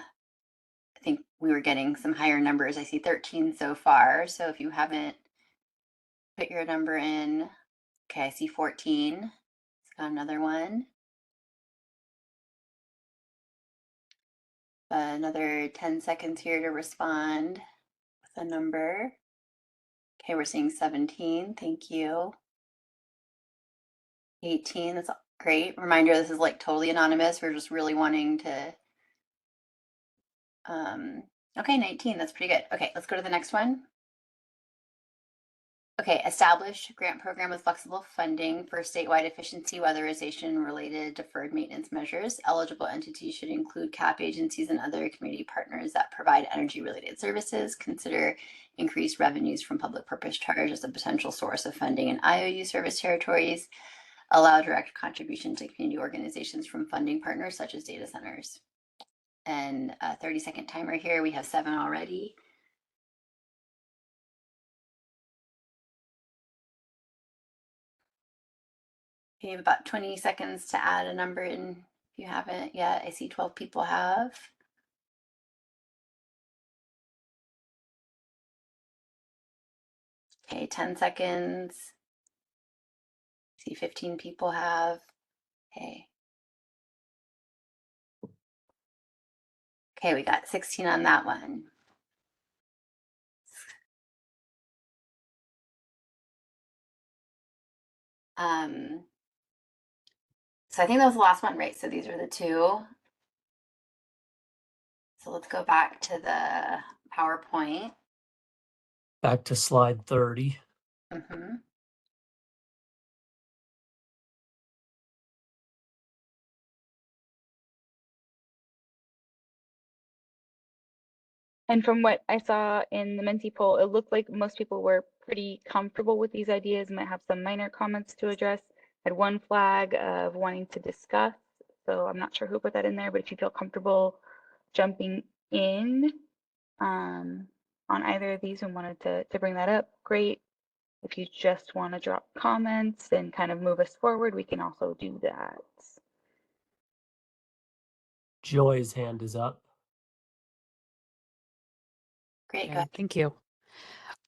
B: I think we were getting some higher numbers. I see 13 so far. So if you haven't put your number in, okay, I see 14. Let's got another one. Another 10 seconds here to respond with a number. Okay, we're seeing 17. Thank you. 18. That's great. Reminder, this is like totally anonymous. We're just really wanting to. Okay, 19. That's pretty good. Okay, let's go to the next one. Okay, establish grant program with flexible funding for statewide efficiency weatherization related deferred maintenance measures. Eligible entities should include CAP agencies and other community partners that provide energy related services. Consider increased revenues from public purpose charge as a potential source of funding in IOU service territories. Allow direct contribution to community organizations from funding partners such as data centers. And a 30-second timer here. We have 7 already. You have about 20 seconds to add a number in if you haven't yet. I see 12 people have. Okay, 10 seconds. See 15 people have. Okay. Okay, we got 16 on that one. So I think that was the last one, right? So these are the 2. So let's go back to the PowerPoint.
A: Back to slide 30.
B: Mm-hmm.
C: And from what I saw in the Menti poll, it looked like most people were pretty comfortable with these ideas, might have some minor comments to address, had one flag of wanting to discuss. So I'm not sure who put that in there, but if you feel comfortable jumping in on either of these and wanted to bring that up, great. If you just want to drop comments and kind of move us forward, we can also do that.
A: Joy's hand is up.
B: Great, go
G: Okay,
B: ahead.
G: thank you.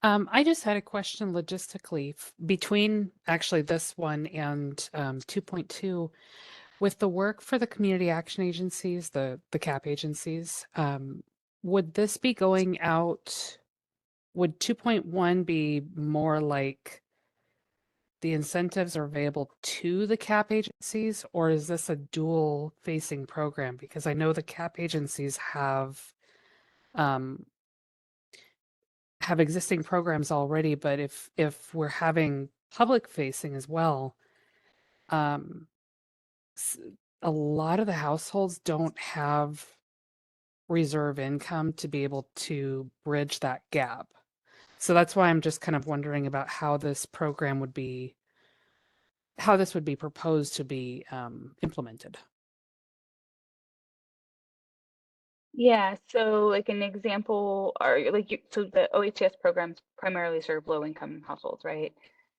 G: I just had a question logistically between actually this one and 2.2 with the work for the community action agencies, the CAP agencies. Would this be going out? Would 2.1 be more like the incentives are available to the CAP agencies, or is this a dual facing program? Because I know the CAP agencies have existing programs already, but if we're having public facing as well, a lot of the households don't have reserve income to be able to bridge that gap. So that's why I'm just kind of wondering about how this program would be, how this would be proposed to be implemented.
C: Yeah, so like an example are like so the OHS programs primarily serve low income households, right?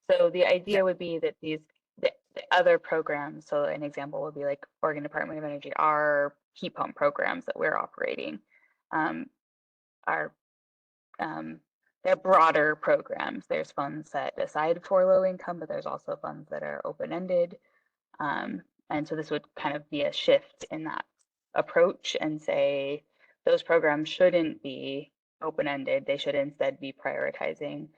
C: So the idea would be that the other programs, so an example would be like Oregon Department of Energy, our heat pump programs that we're operating, are they're broader programs. There's funds set aside for low income, but there's also funds that are open ended. And so this would kind of be a shift in that approach and say those programs shouldn't be open-ended. They should instead be prioritizing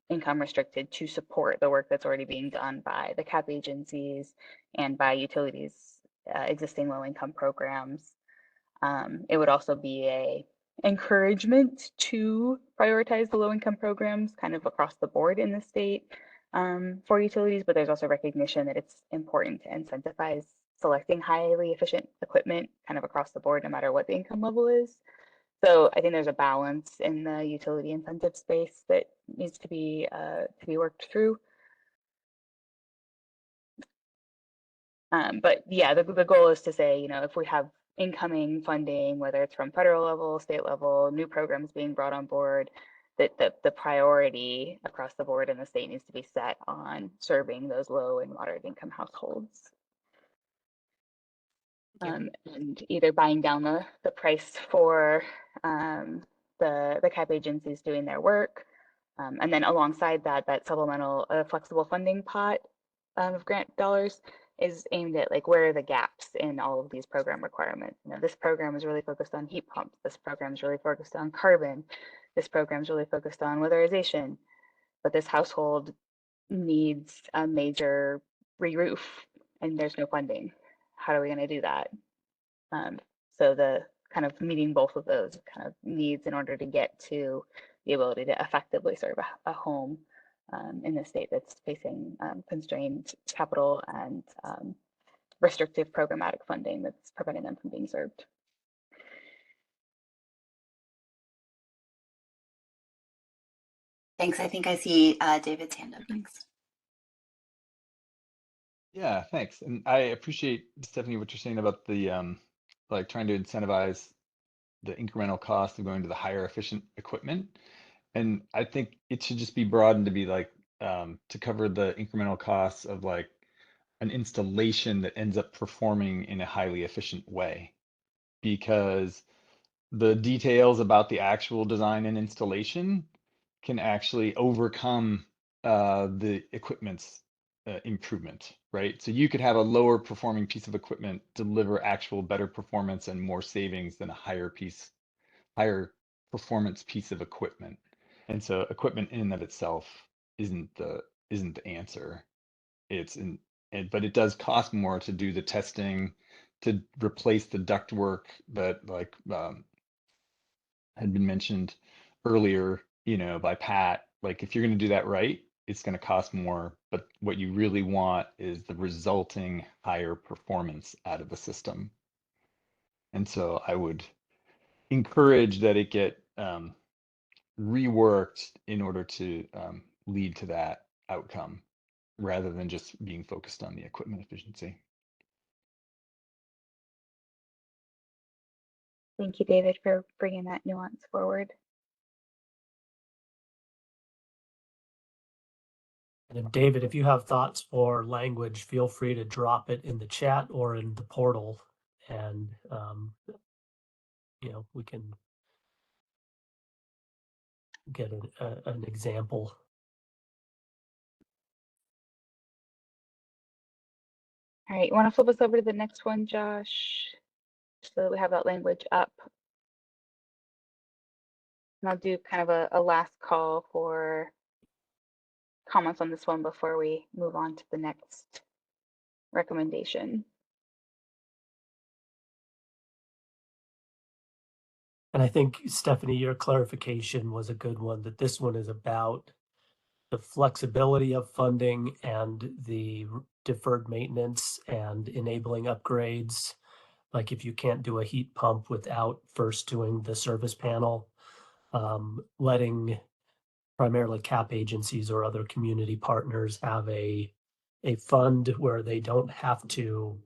C: income restricted to support the work that's already being done by the CAP agencies and by utilities, existing low-income programs. It would also be a encouragement to prioritize the low-income programs kind of across the board in the state for utilities, but there's also recognition that it's important to incentivize selecting highly efficient equipment kind of across the board, no matter what the income level is. So I think there's a balance in the utility incentive space that needs to be worked through. But yeah, the goal is to say, you know, if we have incoming funding, whether it's from federal level, state level, new programs being brought on board, that the priority across the board in the state needs to be set on serving those low and moderate income households. And either buying down the price for the CAP agencies doing their work, and then alongside that supplemental flexible funding pot of grant dollars is aimed at like where are the gaps in all of these program requirements. You know, this program is really focused on heat pumps. This program is really focused on carbon. This program is really focused on weatherization. But this household needs a major re-roof and there's no funding. How are we going to do that? So the kind of meeting both of those kind of needs in order to get to the ability to effectively serve a home in the state that's facing constrained capital and restrictive programmatic funding that's preventing them from being served.
B: Thanks. I think I see David's hand up next.
E: Yeah, thanks. And I appreciate, Stephanie, what you're saying about the like trying to incentivize the incremental cost of going to the higher efficient equipment. And I think it should just be broadened to be like to cover the incremental costs of like an installation that ends up performing in a highly efficient way. Because the details about the actual design and installation can actually overcome the equipment's improvement, right? So you could have a lower performing piece of equipment deliver actual better performance and more savings than a higher performance piece of equipment. And so equipment in and of itself isn't the answer. But it does cost more to do the testing, to replace the ductwork that like had been mentioned earlier, by Pat. Like if you're going to do that right, it's going to cost more, but what you really want is the resulting higher performance out of the system. And so I would encourage that it get reworked in order to lead to that outcome rather than just being focused on the equipment efficiency.
C: Thank you, David, for bringing that nuance forward.
A: And David, if you have thoughts for language, feel free to drop it in the chat or in the portal, and we can get an example.
C: All right, you want to flip us over to the next one, Josh, so that we have that language up. And I'll do kind of a last call for comments on this one before we move on to the next recommendation.
A: And I think, Stephanie, your clarification was a good one, that this one is about the flexibility of funding and the deferred maintenance and enabling upgrades. Like if you can't do a heat pump without first doing the service panel, letting primarily CAP agencies or other community partners have a fund where they don't have to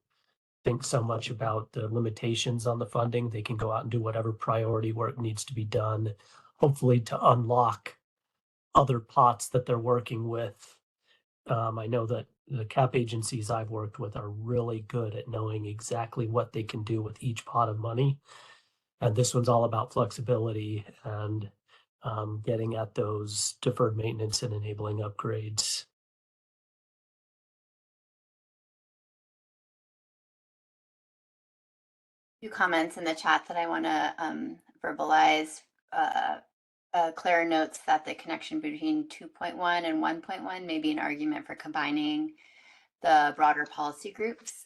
A: think so much about the limitations on the funding. They can go out and do whatever priority work needs to be done, hopefully to unlock other pots that they're working with. I know that the CAP agencies I've worked with are really good at knowing exactly what they can do with each pot of money. And this one's all about flexibility and getting at those deferred maintenance and enabling upgrades.
B: Few comments in the chat that I want to verbalize. Claire notes that the connection between 2.1 and 1.1 may be an argument for combining the broader policy groups,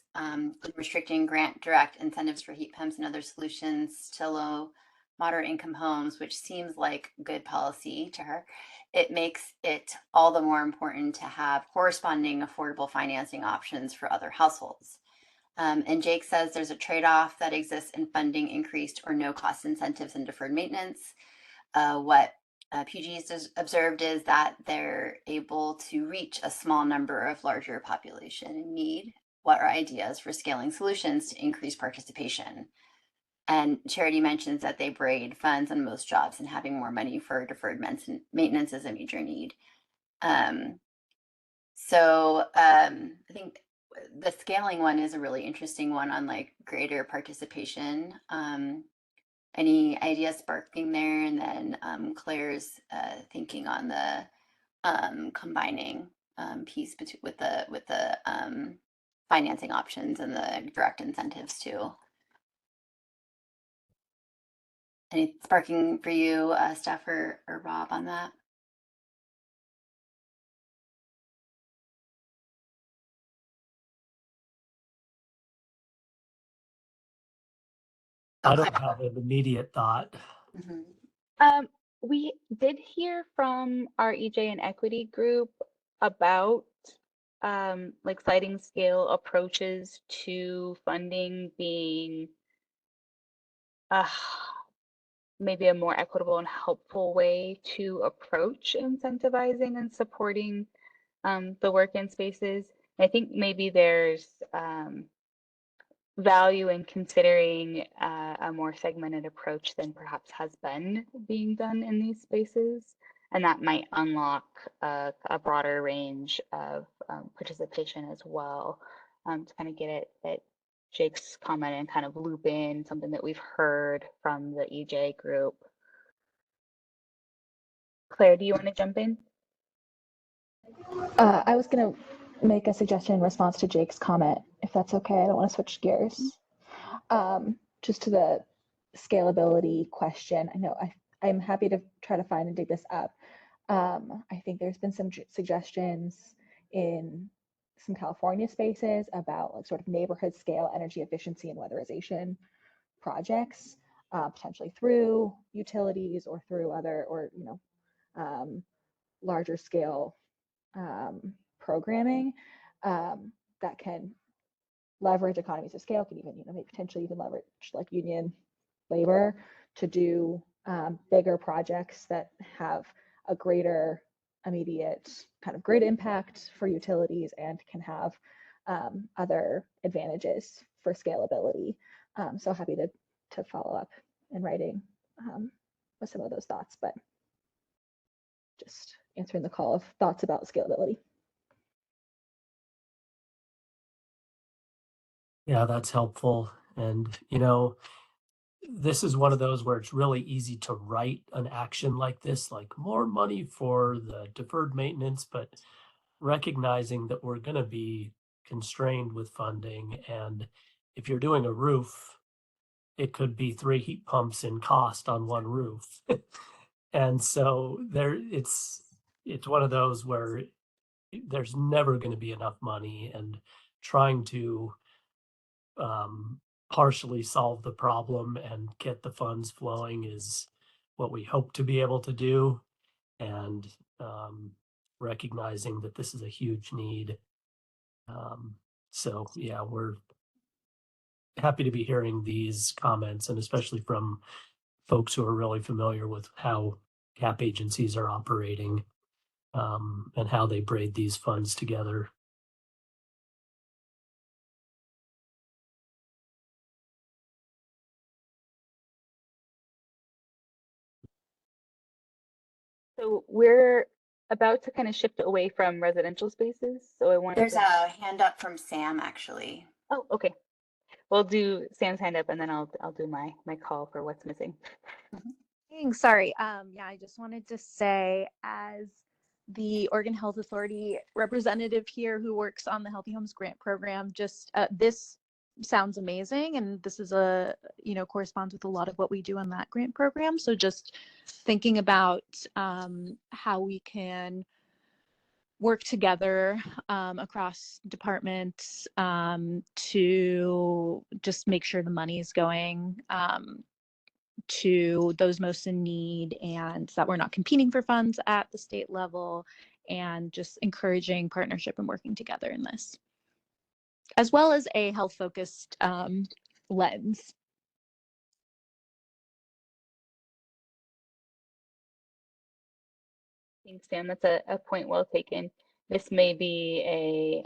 B: restricting grant direct incentives for heat pumps and other solutions to low, moderate income homes, which seems like good policy to her. It makes it all the more important to have corresponding affordable financing options for other households. And Jake says there's a trade-off that exists in funding increased or no cost incentives and deferred maintenance. What PG's observed is that they're able to reach a small number of larger population in need. What are ideas for scaling solutions to increase participation? And Charity mentions that they braid funds on most jobs, and having more money for deferred maintenance is a major need. So I think the scaling one is a really interesting one on like greater participation. Any ideas sparking there? And then Claire's thinking on the combining piece with the financing options and the direct incentives too. Any sparking for you, Steph or Rob, on that?
A: I don't have an immediate thought.
B: Mm-hmm.
C: We did hear from our EJ and equity group about like sliding scale approaches to funding being maybe a more equitable and helpful way to approach incentivizing and supporting the work-in spaces. I think maybe there's value in considering a more segmented approach than perhaps has been being done in these spaces. And that might unlock a broader range of participation as well, to kind of get at Jake's comment and kind of loop in something that we've heard from the EJ group. Claire, do you want to jump in?
F: I was going to make a suggestion in response to Jake's comment, if that's okay. I don't want to switch gears. Just to the scalability question. I know I'm happy to try to find and dig this up. I think there's been some suggestions in some California spaces about like sort of neighborhood scale energy efficiency and weatherization projects, potentially through utilities or through other, or larger scale programming that can leverage economies of scale, can even maybe potentially even leverage like union labor to do bigger projects that have a greater immediate kind of grid impact for utilities and can have other advantages for scalability. So happy to follow up in writing with some of those thoughts, but just answering the call of thoughts about scalability.
A: Yeah, that's helpful. And, this is one of those where it's really easy to write an action like this, like more money for the deferred maintenance, but recognizing that we're going to be constrained with funding. And if you're doing a roof, it could be 3 heat pumps in cost on one roof. And so it's one of those where there's never going to be enough money, and trying to partially solve the problem and get the funds flowing is what we hope to be able to do. And recognizing that this is a huge need. So yeah, we're happy to be hearing these comments, and especially from folks who are really familiar with how CAP agencies are operating and how they braid these funds together.
C: So we're about to kind of shift away from residential spaces. So I want
B: There's a hand up from Sam, actually.
C: Oh, okay. We'll do Sam's hand up and then I'll do my call for what's missing.
L: Thanks. Sorry. Yeah, I just wanted to say, as the Oregon Health Authority representative here who works on the Healthy Homes Grant Program, just this sounds amazing, and this is corresponds with a lot of what we do on that grant program. So just thinking about how we can work together across departments to just make sure the money is going to those most in need, and that we're not competing for funds at the state level, and just encouraging partnership and working together in this, as well as a health-focused lens.
C: Thanks, Sam. That's a point well taken. This may be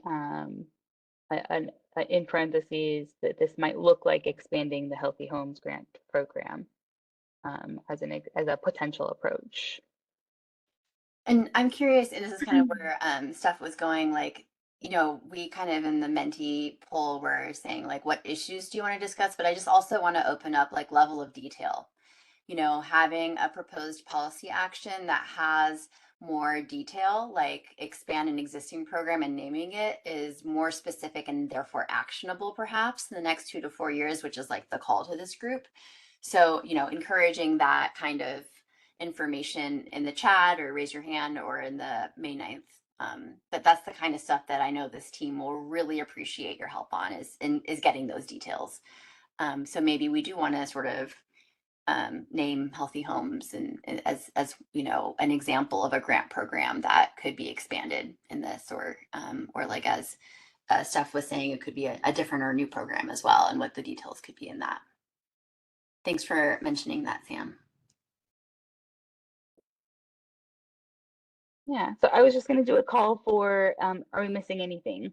C: in parentheses that this might look like expanding the Healthy Homes Grant Program as a potential approach.
B: And I'm curious, and this is kind of where stuff was going, like, we kind of in the Menti poll were saying, like, what issues do you want to discuss? But I just also want to open up, like, level of detail. Having a proposed policy action that has more detail, like expand an existing program and naming it, is more specific and therefore actionable perhaps in the next 2 to 4 years, which is like the call to this group. So, encouraging that kind of information in the chat or raise your hand or in the May 9th. But that's the kind of stuff that I know this team will really appreciate your help on, is getting those details. So maybe we do want to sort of name Healthy Homes and as you know, an example of a grant program that could be expanded in this, or like as Steph was saying, it could be a different or new program as well, and what the details could be in that. Thanks for mentioning that, Sam.
C: Yeah, so I was just going to do a call for, are we missing anything?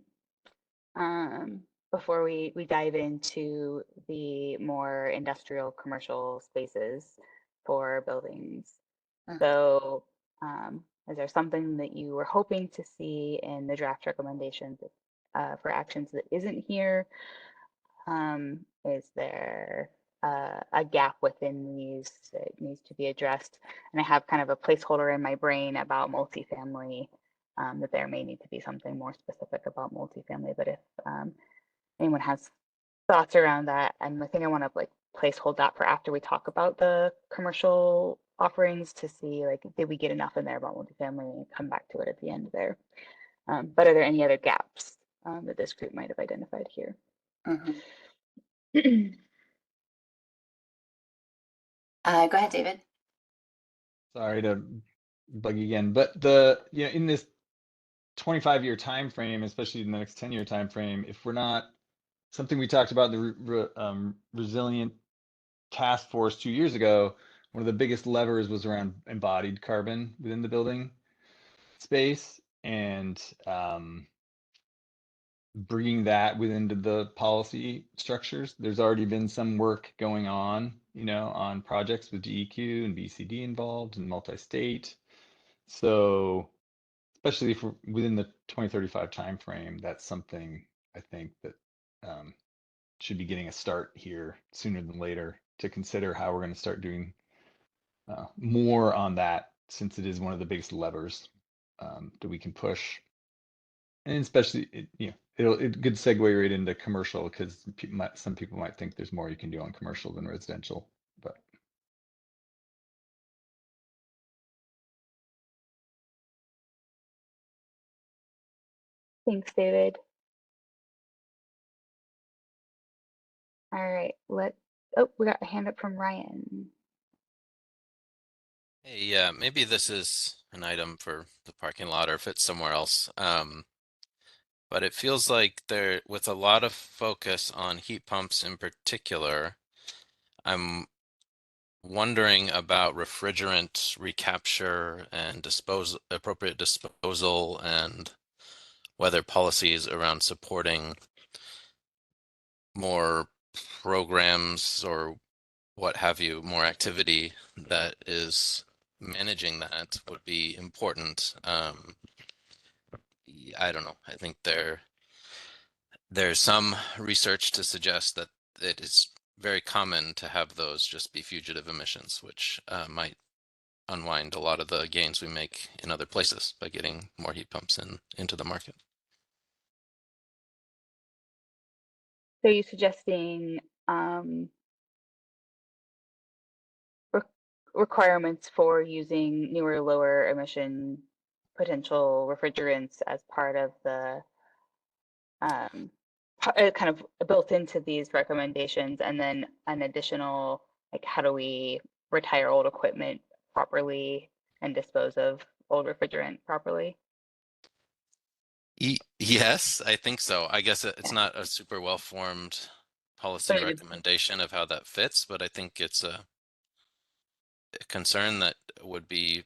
C: Before we dive into the more industrial commercial spaces for buildings. So is there something that you were hoping to see in the draft recommendations for actions that isn't here? Is there a gap within these that needs to be addressed? And I have kind of a placeholder in my brain about multifamily, that there may need to be something more specific about multifamily, but if anyone has thoughts around that, and I think I want to like placehold that for after we talk about the commercial offerings to see like, did we get enough in there about multifamily, and come back to it at the end there. But are there any other gaps that this group might have identified here?
B: Go ahead, David.
E: Sorry to bug you again, but in this 25-year time frame, especially in the next 10-year time frame, if we're not, something we talked about in the resilient task force 2 years ago, one of the biggest levers was around embodied carbon within the building space, and bringing that within the policy structures. There's already been some work going on, on projects with DEQ and BCD involved and multi-state. So especially if we're within the 2035 timeframe, that's something I think that should be getting a start here sooner than later, to consider how we're going to start doing more on that, since it is one of the biggest levers that we can push. And especially, it'll good segue right into commercial, because some people might think there's more you can do on commercial than residential, but.
C: Thanks, David. All right, we got a hand up from Ryan.
M: Hey, yeah, maybe this is an item for the parking lot, or if it's somewhere else. But it feels like there, with a lot of focus on heat pumps in particular, I'm wondering about refrigerant recapture and appropriate disposal, and whether policies around supporting more programs or what have you, more activity that is managing that would be important. I don't know. I think there's some research to suggest that it is very common to have those just be fugitive emissions, which might unwind a lot of the gains we make in other places by getting more heat pumps into the market.
C: So are you suggesting requirements for using newer, lower emission potential refrigerants as part of the kind of built into these recommendations, and then an additional, like, how do we retire old equipment properly and dispose of old refrigerant properly?
M: Yes, I think so. I guess it's not a super well-formed policy recommendation of how that fits, but I think it's a concern that would be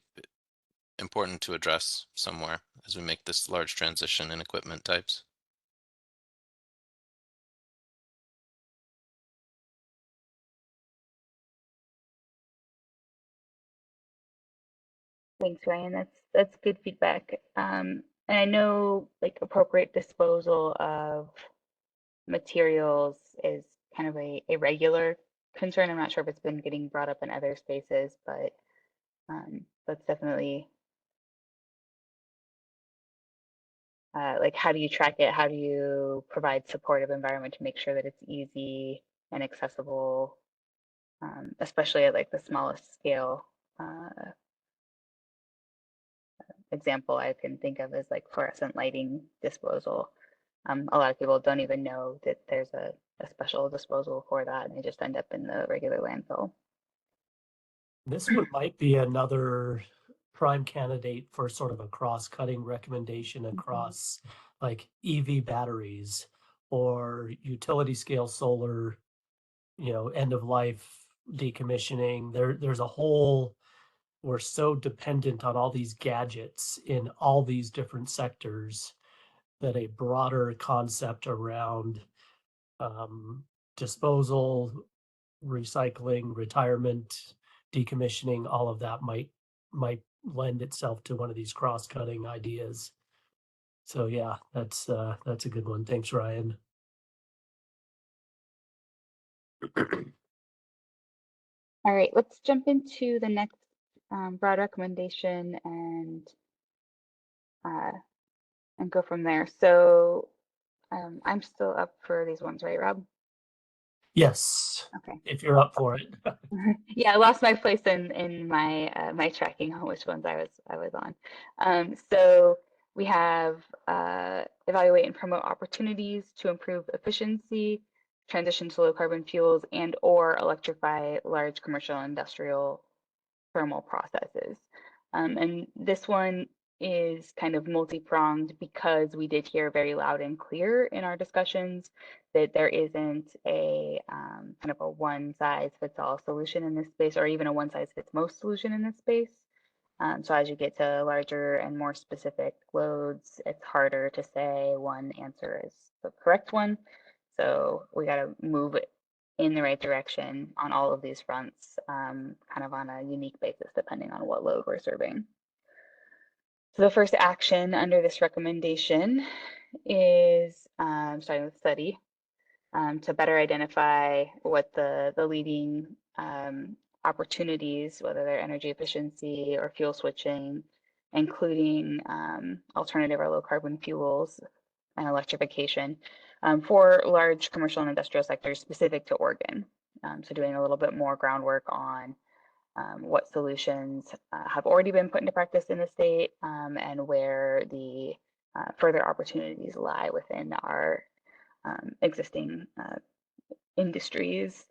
M: important to address somewhere as we make this large transition in equipment types.
C: Thanks, Ryan. That's good feedback. And I know, like, appropriate disposal of materials is kind of a regular concern. I'm not sure if it's been getting brought up in other spaces, but that's definitely like, how do you track it? How do you provide supportive environment to make sure that it's easy and accessible, especially at like the smallest scale? Example I can think of is like fluorescent lighting disposal. A lot of people don't even know that there's a special disposal for that, and they just end up in the regular landfill.
A: This one might be another prime candidate for sort of a cross-cutting recommendation across like EV batteries or utility scale solar, end of life decommissioning. There's a whole, we're so dependent on all these gadgets in all these different sectors that a broader concept around disposal, recycling, retirement, decommissioning, all of that might lend itself to one of these cross-cutting ideas. So yeah, that's a good one. Thanks, Ryan.
C: All right, let's jump into the next broad recommendation and go from there. So I'm still up for these ones, right, Rob?
A: Yes.
C: Okay.
A: If you're up for it.
C: Yeah, I lost my place in my my tracking on which ones I was on. So we have evaluate and promote opportunities to improve efficiency, transition to low carbon fuels, and or electrify large commercial and industrial thermal processes. And this one is kind of multi-pronged because we did hear very loud and clear in our discussions that there isn't a kind of a one size fits all solution in this space, or even a one size fits most solution in this space. So as you get to larger and more specific loads, it's harder to say one answer is the correct one. So we got to move it in the right direction on all of these fronts, kind of on a unique basis, depending on what load we're serving. So the first action under this recommendation is starting with study to better identify what the leading opportunities, whether they're energy efficiency or fuel switching, including alternative or low carbon fuels and electrification for large commercial and industrial sectors specific to Oregon. So doing a little bit more groundwork on what solutions have already been put into practice in the state and where the further opportunities lie within our existing industries.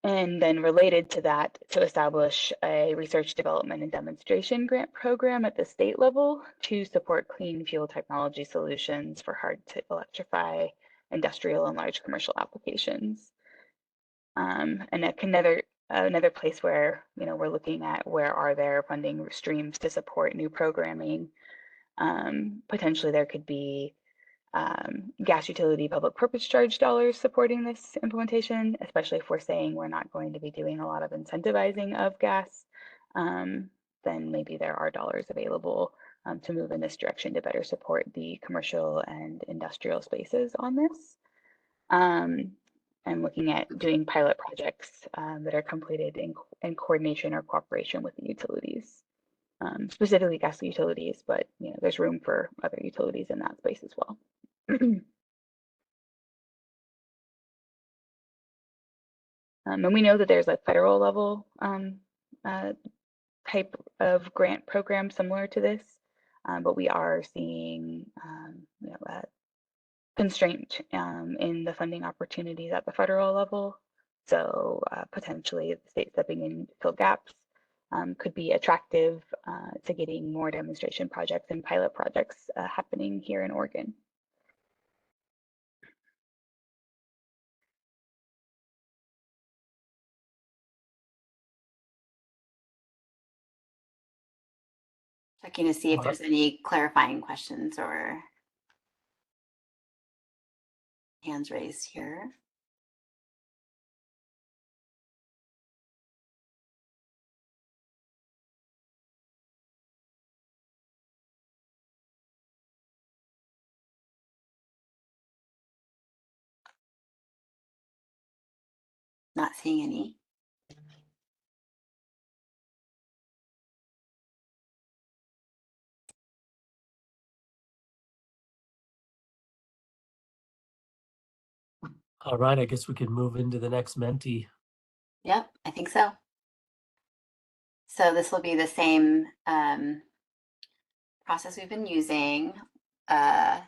C: And then related to that, to establish a research development and demonstration grant program at the state level to support clean fuel technology solutions for hard to electrify industrial and large commercial applications. And another place where we're looking at where are there funding streams to support new programming. Potentially there could be gas utility public purpose charge dollars supporting this implementation, especially if we're saying we're not going to be doing a lot of incentivizing of gas, then maybe there are dollars available to move in this direction to better support the commercial and industrial spaces on this. And looking at doing pilot projects that are completed in coordination or cooperation with the utilities. Specifically gas utilities, but there's room for other utilities in that space as well. And we know that there's a federal level type of grant program similar to this, but we are seeing a constraint in the funding opportunities at the federal level. So potentially the state stepping in to fill gaps could be attractive to getting more demonstration projects and pilot projects happening here in Oregon.
B: Checking to see if there's any clarifying questions or hands raised here. Not seeing any.
A: All right, I guess we can move into the next Menti.
B: Yep, I think so. So this will be the same process we've been using. I'm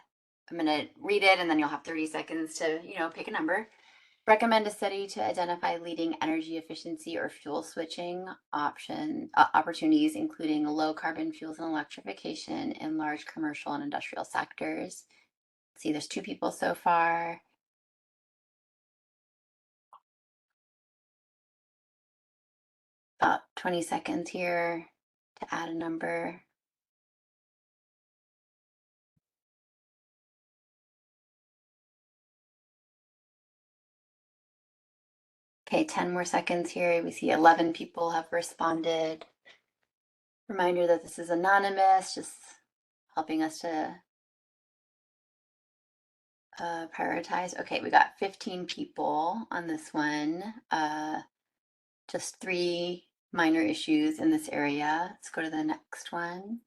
B: going to read it and then you'll have 30 seconds to, pick a number. Recommend a study to identify leading energy efficiency or fuel switching opportunities, including low carbon fuels and electrification in large commercial and industrial sectors. See, there's 2 people so far. About 20 seconds here to add a number. Okay, 10 more seconds here. We see 11 people have responded. Reminder that this is anonymous, just helping us to prioritize. Okay, we got 15 people on this one. Just 3 minor issues in this area. Let's go to the next one.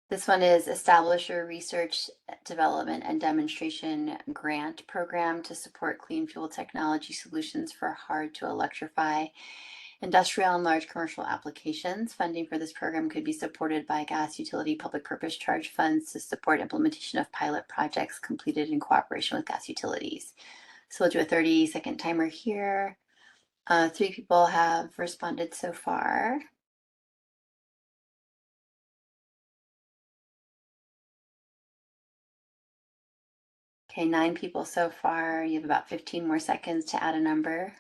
B: This one is establish a research, development, and demonstration grant program to support clean fuel technology solutions for hard to electrify industrial and large commercial applications. Funding for this program could be supported by gas utility public purpose charge funds to support implementation of pilot projects completed in cooperation with gas utilities. So we'll do a 30-second timer here. 3 people have responded so far. Okay, 9 people so far. You have about 15 more seconds to add a number.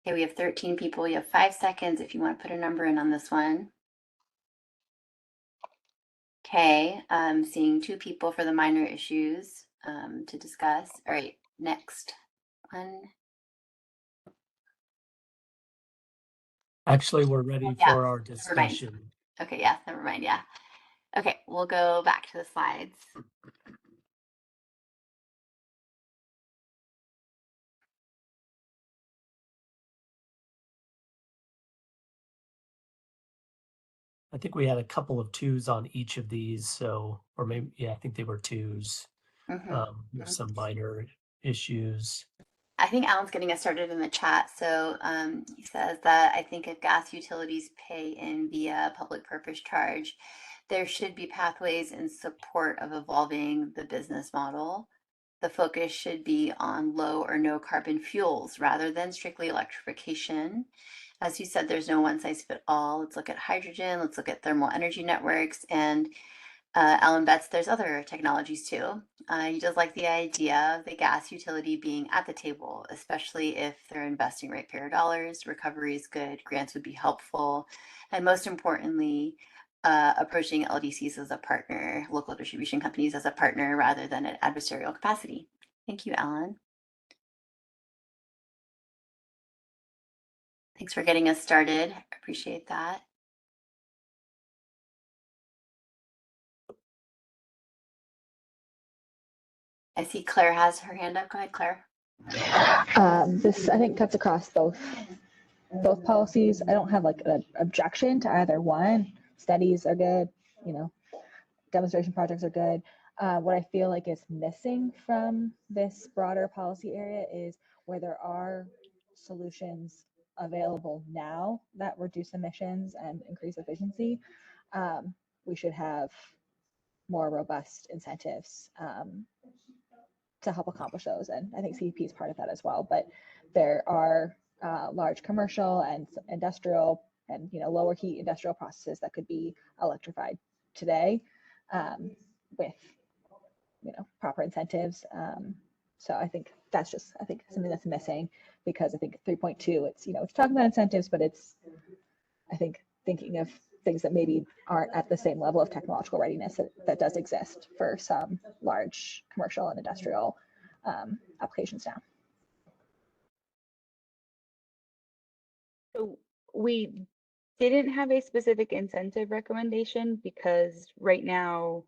B: Okay, we have 13 people. You have 5 seconds if you want to put a number in on this one. Okay, I'm seeing 2 people for the minor issues to discuss. All right, next one.
A: Actually, we're ready
B: Yeah,
A: for our
B: never mind.
A: discussion.
B: Okay, yeah, never mind. Yeah. Okay, we'll go back to the slides.
A: I think we had a couple of 2s on each of these, so, or maybe, yeah, I think they were 2s. With some minor issues.
B: I think Alan's getting us started in the chat. So he says that I think if gas utilities pay in via public purpose charge, there should be pathways in support of evolving the business model. The focus should be on low or no carbon fuels rather than strictly electrification. As you said, there's no one size fit all. Let's look at hydrogen, let's look at thermal energy networks, and Alan bets there's other technologies too. He does like the idea of the gas utility being at the table, especially if they're investing ratepayer dollars. Recovery is good, grants would be helpful, and most importantly, approaching LDCs as a partner, local distribution companies as a partner rather than an adversarial capacity. Thank you, Alan. Thanks for getting us started. Appreciate that. I see Claire has her hand up. Go ahead, Claire.
F: This, I think, cuts across both policies. I don't have like an objection to either one. Studies are good, you know, demonstration projects are good. What I feel like is missing from this broader policy area is where there are solutions available now that reduce emissions and increase efficiency. We should have more robust incentives to help accomplish those. And I think CEP is part of that as well. But there are large commercial and industrial and, you know, lower heat industrial processes that could be electrified today with, you know, proper incentives. So I think that's just, I think something that's missing, because I think 3.2, it's, you know, it's talking about incentives, but it's, I think, thinking of things that maybe aren't at the same level of technological readiness that does exist for some large commercial and industrial applications now.
C: So we didn't have a specific incentive recommendation because right now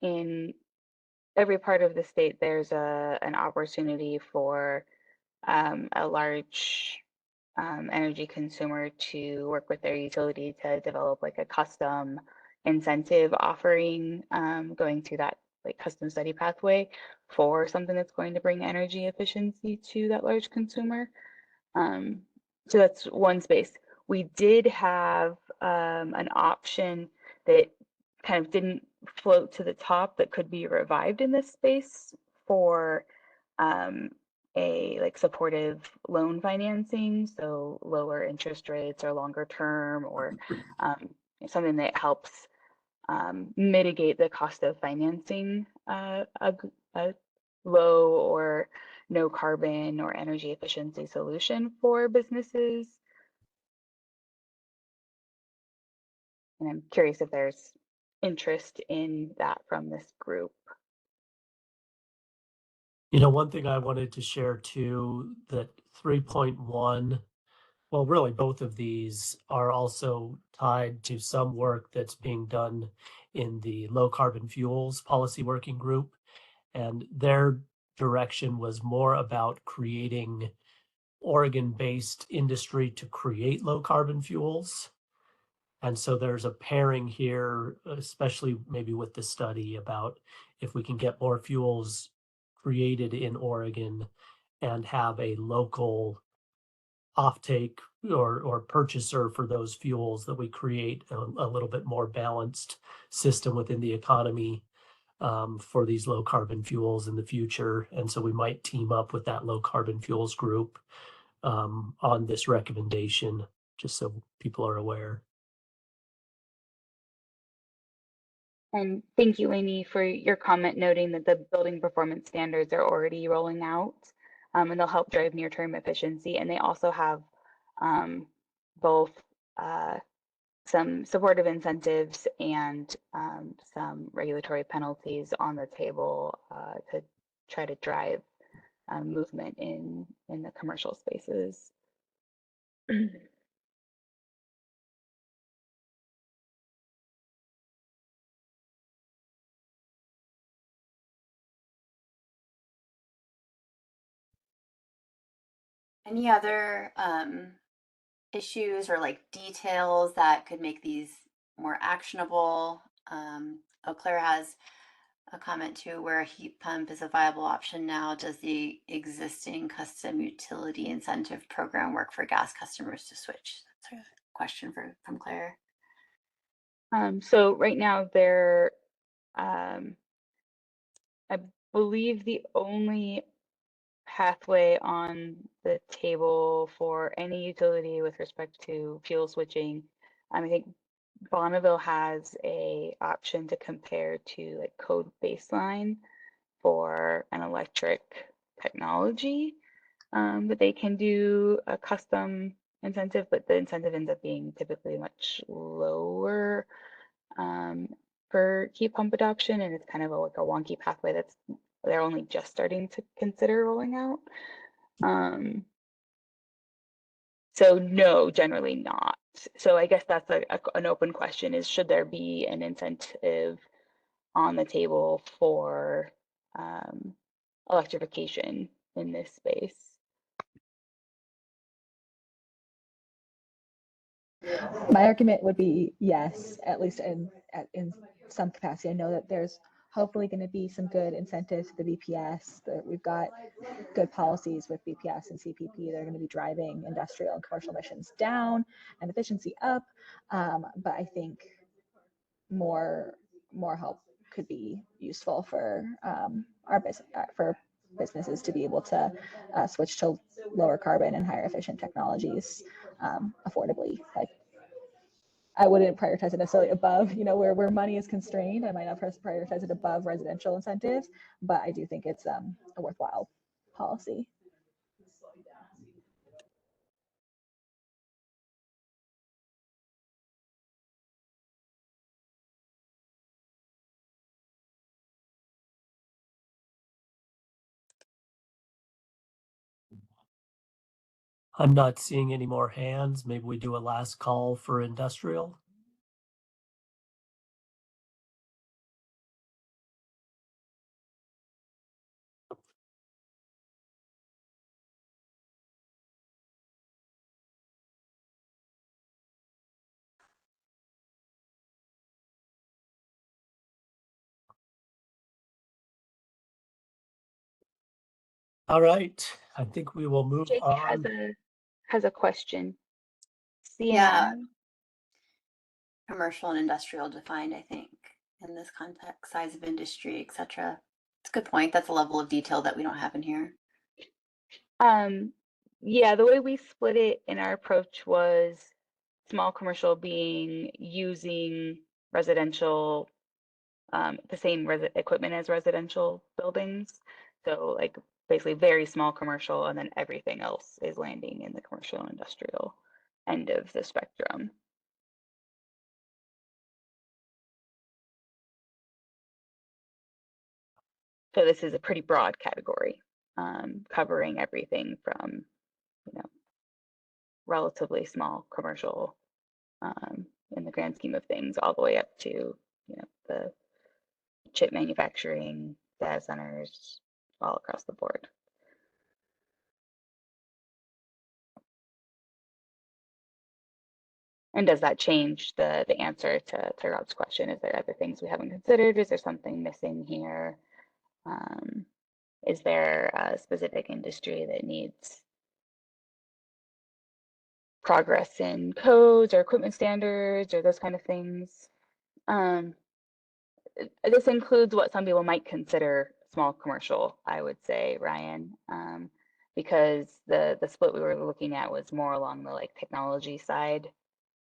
C: in every part of the state, there's an opportunity for a large energy consumer to work with their utility to develop like a custom incentive offering, going through that like custom study pathway for something that's going to bring energy efficiency to that large consumer. So that's one space. We did have an option that kind of didn't float to the top that could be revived in this space for a like supportive loan financing, so lower interest rates or longer term, or something that helps mitigate the cost of financing a low or no carbon or energy efficiency solution for businesses. And I'm curious if there's interest in that from this group.
A: You know, one thing I wanted to share too, that 3.1, well, really both of these are also tied to some work that's being done in the low carbon fuels policy working group. And their direction was more about creating Oregon-based industry to create low carbon fuels. And so there's a pairing here, especially maybe with the study about if we can get more fuels created in Oregon and have a local offtake or purchaser for those fuels, that we create a little bit more balanced system within the economy for these low carbon fuels in the future. And so we might team up with that low carbon fuels group on this recommendation, just so people are aware.
C: And thank you, Amy, for your comment noting that the building performance standards are already rolling out, and they'll help drive near-term efficiency. And they also have both some supportive incentives and some regulatory penalties on the table to try to drive movement in the commercial spaces.
B: Any other issues or like details that could make these more actionable? Oh, Claire has a comment too, where a heat pump is a viable option now. Does the existing custom utility incentive program work for gas customers to switch? That's a question from Claire.
C: So right now they're, I believe the only pathway on the table for any utility with respect to fuel switching, I think Bonneville has a option to compare to like code baseline for an electric technology, but they can do a custom incentive, but the incentive ends up being typically much lower for heat pump adoption, and it's kind of like a wonky pathway that's they're only just starting to consider rolling out. So no, generally not. So I guess that's an open question: is should there be an incentive on the table for electrification in this space?
F: My argument would be yes, at least in some capacity. I know that there's hopefully going to be some good incentives to the BPS. That we've got good policies with BPS and CPP. They're going to be driving industrial and commercial emissions down and efficiency up. But I think more help could be useful for our business, for businesses to be able to switch to lower carbon and higher efficient technologies affordably. Like, I wouldn't prioritize it necessarily above, where money is constrained. I might not prioritize it above residential incentives, but I do think it's a worthwhile policy.
A: I'm not seeing any more hands. Maybe we do a last call for industrial. All right, I think we will move
C: Jake
A: on.
C: has a question.
B: Yeah.
C: CNI.
B: Commercial and industrial defined, I think, in this context, size of industry, etc. It's a good point. That's a level of detail that we don't have in here.
C: Yeah, the way we split it in our approach was small commercial being using residential, the same equipment as residential buildings. So like basically very small commercial, and then everything else is landing in the commercial and industrial end of the spectrum. So this is a pretty broad category, covering everything from, relatively small commercial, in the grand scheme of things, all the way up to, the chip manufacturing, data centers, all across the board. And does that change the answer to Rob's question? Is there other things we haven't considered? Is there something missing here? Is there a specific industry that needs progress in codes or equipment standards or those kind of things? This includes what some people might consider small commercial, I would say, Ryan, because the split we were looking at was more along the like technology side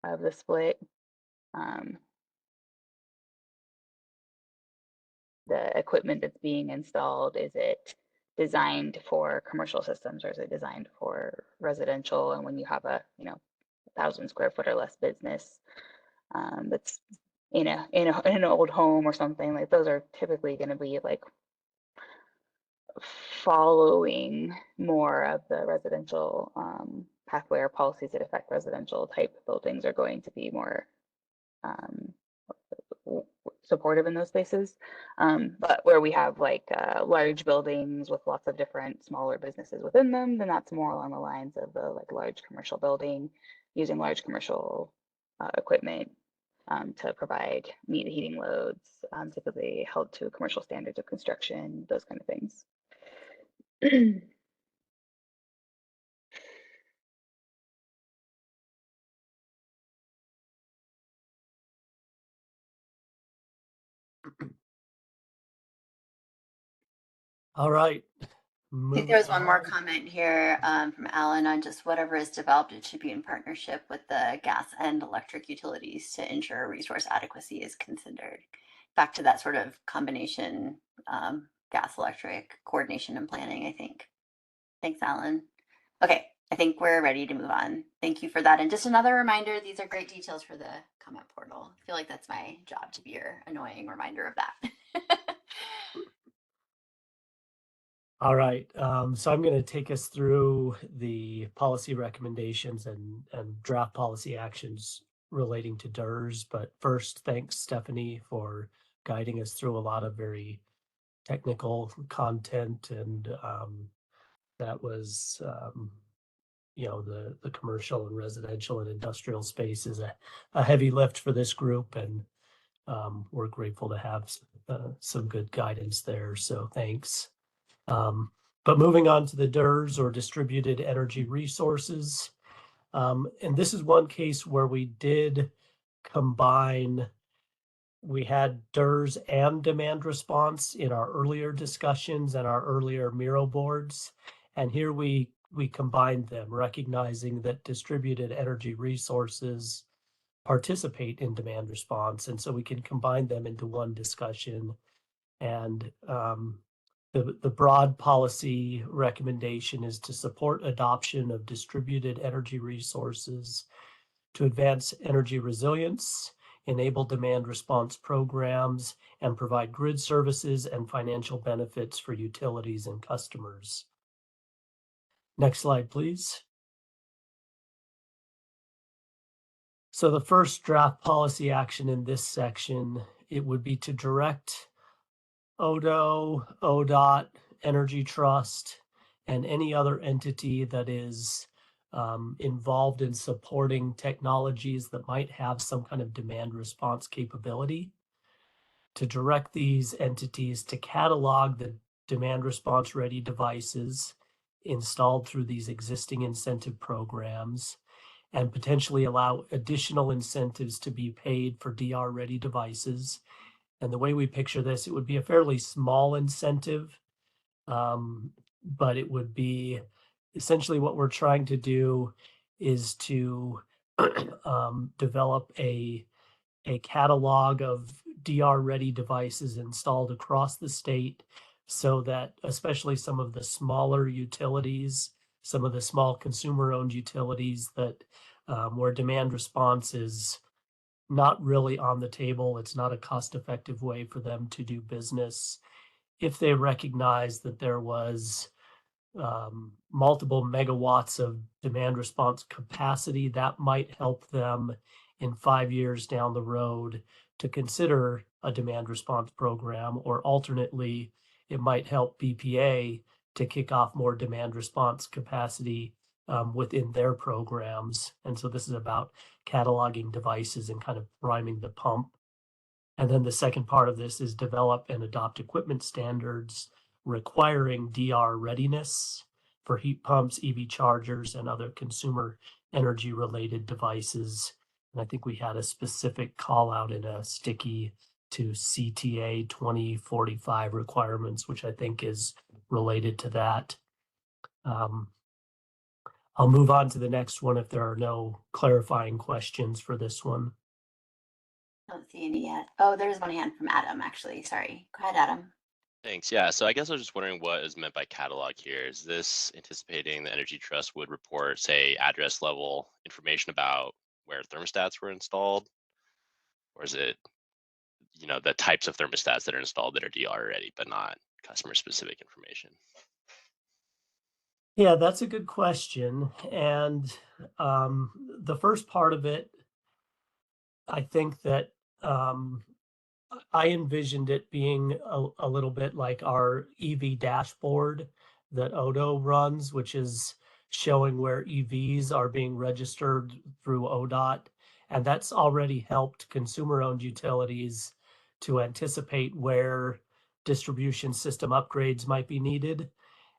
C: of the split. The equipment that's being installed, is it designed for commercial systems or is it designed for residential? And when you have a 1,000 square foot or less business that's in an old home or something, like those are typically going to be like following more of the residential pathway or policies that affect residential type buildings are going to be more supportive in those spaces. But where we have like large buildings with lots of different smaller businesses within them, then that's more along the lines of the like large commercial building using large commercial equipment to meet the heating loads, typically held to commercial standards of construction, those kind of things.
A: All right.
B: I think there was one more comment here from Alan on just whatever is developed, it should be in partnership with the gas and electric utilities to ensure resource adequacy is considered. Back to that sort of combination, gas, electric, coordination and planning, I think. Thanks, Alan. Okay, I think we're ready to move on. Thank you for that. And just another reminder, these are great details for the comment portal. I feel like that's my job to be your annoying reminder of that.
A: All right, so I'm going to take us through the policy recommendations and draft policy actions relating to DERS. But first, thanks, Stephanie, for guiding us through a lot of very technical content. And that was, the commercial and residential and industrial space is a heavy lift for this group. And we're grateful to have some good guidance there. So thanks. But moving on to the DERS, or distributed energy resources. And this is one case where we did combine, we had DERS and demand response in our earlier discussions and our earlier Miro boards. And here we combined them, recognizing that distributed energy resources participate in demand response. And so we can combine them into one discussion. And the broad policy recommendation is to support adoption of distributed energy resources to advance energy resilience, enable demand response programs, and provide grid services and financial benefits for utilities and customers. Next slide, please. So the first draft policy action in this section, it would be to direct ODO, ODOT, Energy Trust, and any other entity that is involved in supporting technologies that might have some kind of demand response capability, to direct these entities to catalog the demand response ready devices installed through these existing incentive programs, and potentially allow additional incentives to be paid for DR-ready devices. And the way we picture this, it would be a fairly small incentive, but it would be essentially what we're trying to do is to develop a catalog of DR-ready devices installed across the state so that especially some of the smaller utilities, some of the small consumer-owned utilities that where demand response is not really on the table, it's not a cost-effective way for them to do business. If they recognize that there was multiple megawatts of demand response capacity, that might help them in 5 years down the road to consider a demand response program, or alternately, it might help BPA to kick off more demand response capacity within their programs. And so this is about cataloging devices and kind of priming the pump. And then the second part of this is develop and adopt equipment standards requiring DR readiness for heat pumps, EV chargers, and other consumer energy related devices. And I think we had a specific call out in a sticky to CTA 2045 requirements, which I think is related to that. I'll move on to the next one if there are no clarifying questions for this one.
B: I don't see any yet. Oh, there's one hand from Adam, actually. Sorry. Go ahead, Adam.
N: Thanks. Yeah, so I guess I was just wondering what is meant by catalog here. Is this anticipating the Energy Trust would report, say, address level information about where thermostats were installed? Or is it, you know, the types of thermostats that are installed that are DR ready, but not customer specific information?
A: Yeah, that's a good question. And the first part of it, I think that I envisioned it being a little bit like our EV dashboard that Odo runs, which is showing where EVs are being registered through ODOT. And that's already helped consumer-owned utilities to anticipate where distribution system upgrades might be needed.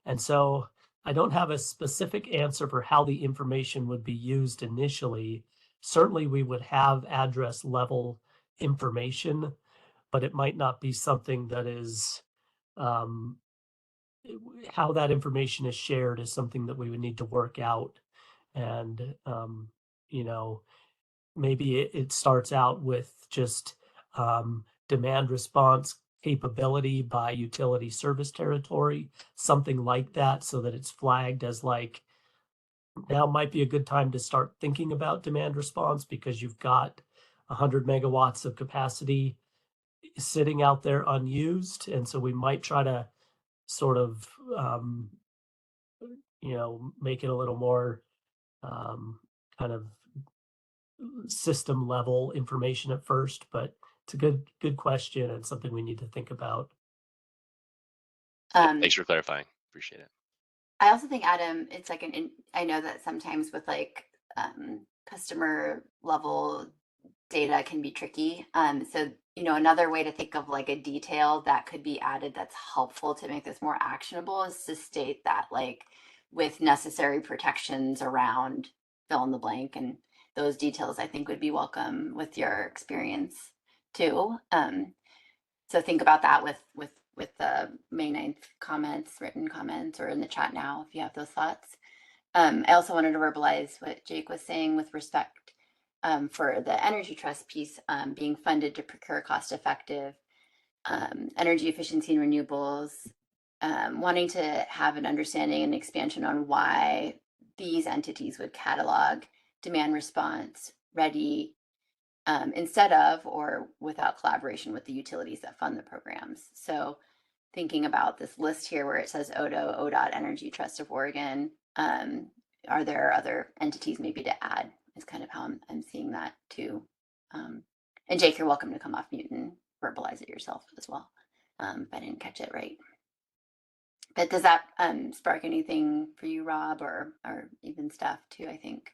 A: And so I don't have a specific answer for how the information would be used initially. Certainly, we would have address level information, but it might not be something that is how that information is shared is something that we would need to work out. And, you know, maybe it starts out with just demand response capability by utility service territory, something like that, so that it's flagged as like, now might be a good time to start thinking about demand response because you've got 100 megawatts of capacity sitting out there unused. And so we might try to sort of, you know, make it a little more kind of system level information at first, but it's a good question and something we need to think about.
N: Thanks for clarifying. Appreciate it.
B: I also think, Adam, it's like I know that sometimes with like customer level data can be tricky. So, you know, another way to think of like a detail that could be added that's helpful to make this more actionable is to state that like with necessary protections around fill in the blank, and those details I think would be welcome with your experience too. So think about that with the May 9th comments, written comments, or in the chat now if you have those thoughts. I also wanted to verbalize what Jake was saying with respect for the Energy Trust piece being funded to procure cost-effective energy efficiency and renewables, wanting to have an understanding and expansion on why these entities would catalog demand response ready instead of or without collaboration with the utilities that fund the programs. So thinking about this list here where it says ODO, ODOT, Energy Trust of Oregon, are there other entities maybe to add is kind of how I'm seeing that too. And Jake, you're welcome to come off mute and verbalize it yourself as well. If I didn't catch it right. But does that spark anything for you, Rob, or even Steph too, I think?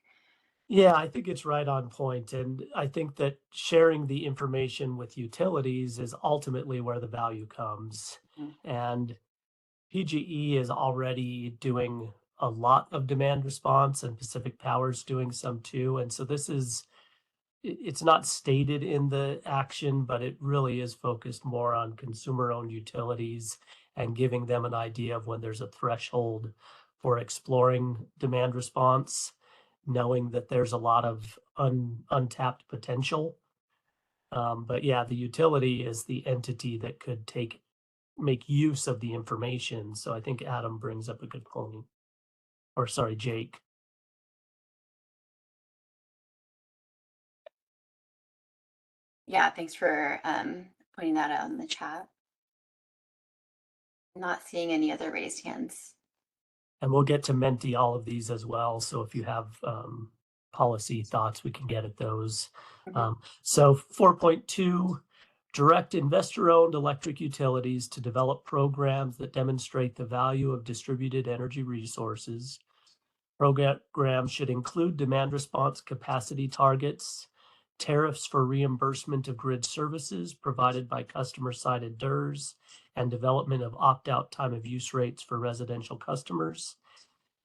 A: Yeah, I think it's right on point. And I think that sharing the information with utilities is ultimately where the value comes. And PGE is already doing a lot of demand response, and Pacific Power's doing some too. And so this is, it's not stated in the action, but it really is focused more on consumer-owned utilities and giving them an idea of when there's a threshold for exploring demand response, knowing that there's a lot of untapped potential. But yeah, the utility is the entity that could make use of the information. So I think Adam brings up a good point. Or sorry, Jake.
B: Yeah, thanks for pointing that out in the chat. Not seeing any other raised hands.
A: And we'll get to Menti all of these as well. So if you have policy thoughts, we can get at those. So 4.2, direct investor-owned electric utilities to develop programs that demonstrate the value of distributed energy resources. Programs should include demand response capacity targets, tariffs for reimbursement of grid services provided by customer-sided DERs, and development of opt-out time of use rates for residential customers.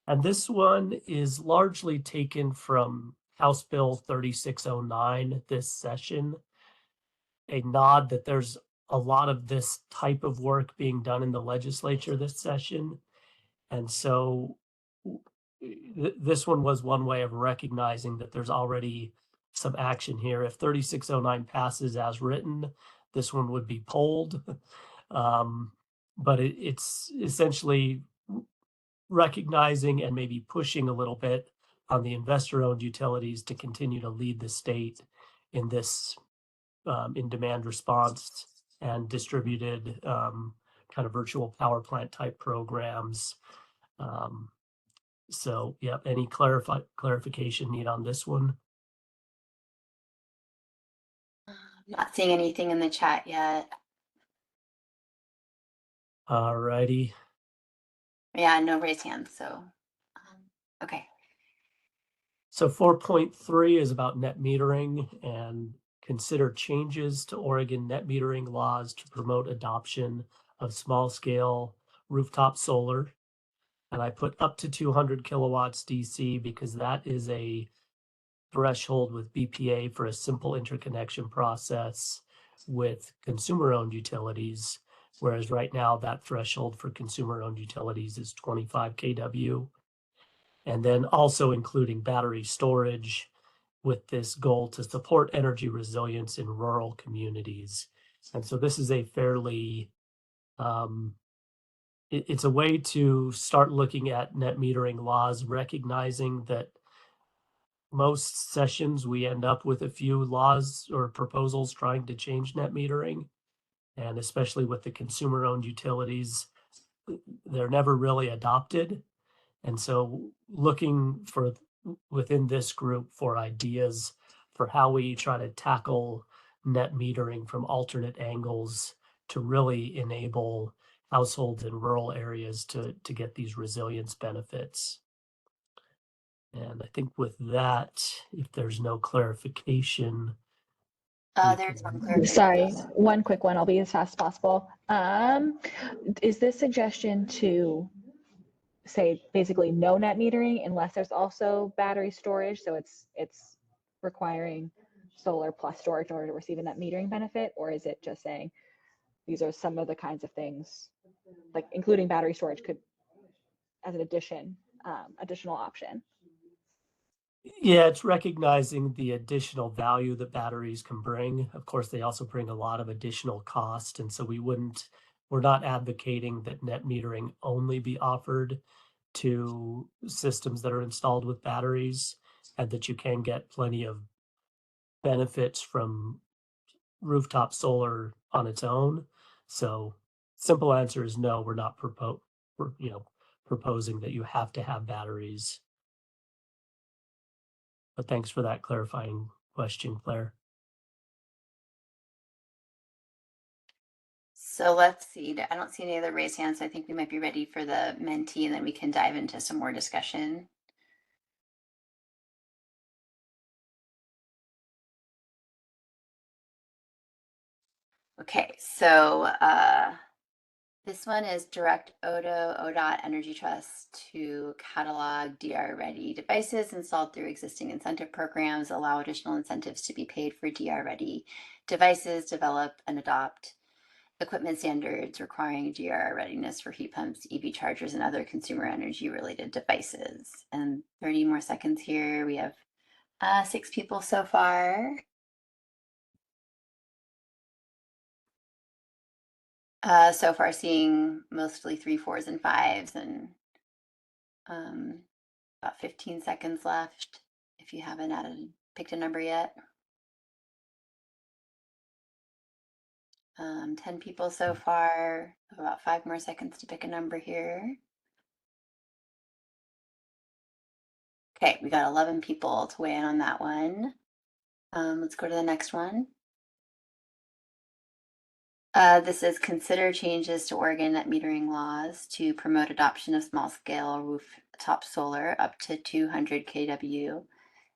A: And this one is largely taken from House Bill 3609 this session. A nod that there's a lot of this type of work being done in the legislature this session. And so this one was one way of recognizing that there's already some action here. If 3609 passes as written, this one would be pulled. But it's essentially recognizing and maybe pushing a little bit on the investor-owned utilities to continue to lead the state in this in demand response and distributed kind of virtual power plant type programs. So, yeah, any clarification need on this one?
B: Not seeing anything in the chat yet.
A: All righty.
B: Yeah, no raised hands. So, okay.
A: So 4.3 is about net metering and consider changes to Oregon net metering laws to promote adoption of small scale rooftop solar. And I put up to 200 kilowatts DC because that is a threshold with BPA for a simple interconnection process with consumer-owned utilities, whereas right now that threshold for consumer-owned utilities is 25 kW. And then also including battery storage with this goal to support energy resilience in rural communities. And so this is a fairly, it's a way to start looking at net metering laws, recognizing that most sessions we end up with a few laws or proposals trying to change net metering. And especially with the consumer-owned utilities, they're never really adopted. And so looking for within this group for ideas for how we try to tackle net metering from alternate angles to really enable households in rural areas to get these resilience benefits. And I think with that, if there's no clarification.
B: There's one clarification.
F: Sorry, one quick one. I'll be as fast as possible. Is this suggestion to say basically no net metering unless there's also battery storage? So it's requiring solar plus storage in order to receive a net metering benefit, or is it just saying these are some of the kinds of things, like including battery storage could as an additional option?
A: Yeah, it's recognizing the additional value that batteries can bring. Of course, they also bring a lot of additional cost. And so we're not advocating that net metering only be offered to systems that are installed with batteries, and that you can get plenty of benefits from rooftop solar on its own. So simple answer is no, we're not proposing that you have to have batteries. But thanks for that clarifying question, Claire.
B: So let's see. I don't see any other raised hands. So I think we might be ready for the Menti, and then we can dive into some more discussion. Okay, so This one is direct ODOT Energy Trust to catalog DR ready devices installed through existing incentive programs, allow additional incentives to be paid for DR ready devices, develop and adopt equipment standards requiring DR readiness for heat pumps, EV chargers, and other consumer energy related devices. And 30 more seconds here. We have 6 people so far. So far seeing mostly 3, 4s, and 5s, and about 15 seconds left if you haven't picked a number yet. 10 people so far, about 5 more seconds to pick a number here. Okay, we got 11 people to weigh in on that one. Let's go to the next one. This is consider changes to Oregon net metering laws to promote adoption of small scale rooftop solar up to 200 kW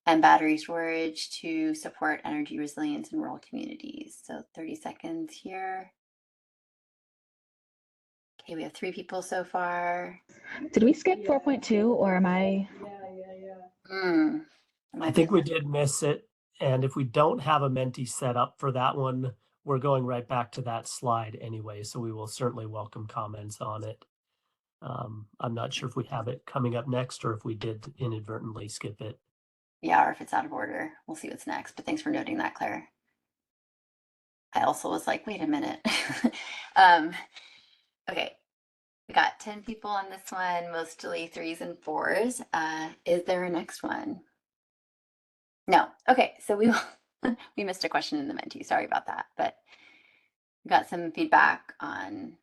B: and battery storage to support energy resilience in rural communities. So 30 seconds here. Okay, we have 3 people so far.
F: Did we skip 4.2 or am I?
A: I think we did miss it. And if we don't have a Menti set up for that one, we're going right back to that slide anyway. So we will certainly welcome comments on it. I'm not sure if we have it coming up next or if we did inadvertently skip it.
B: Yeah, or if it's out of order. We'll see what's next. But thanks for noting that, Claire. I also was like, wait a minute. Okay, we got 10 people on this one, mostly 3s and 4s. Is there a next one? No. Okay, so we missed a question in the Menti. Sorry about that, but we got some feedback on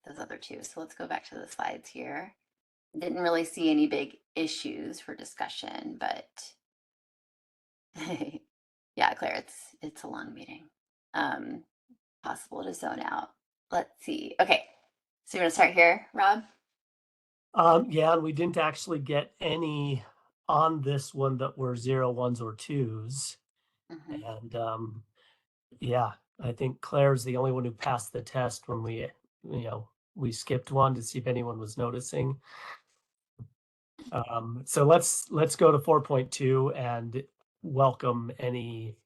B: those other 2. So let's go back to the slides here. Didn't really see any big issues for discussion, but yeah, Claire, it's a long meeting. Possible to zone out. Let's see. Okay, so you're gonna start here, Rob?
A: Yeah, and we didn't actually get any on this one that were 0, 1s, or 2s. And yeah, I think Claire's the only one who passed the test when we skipped one to see if anyone was noticing. So let's go to 4.2 and welcome any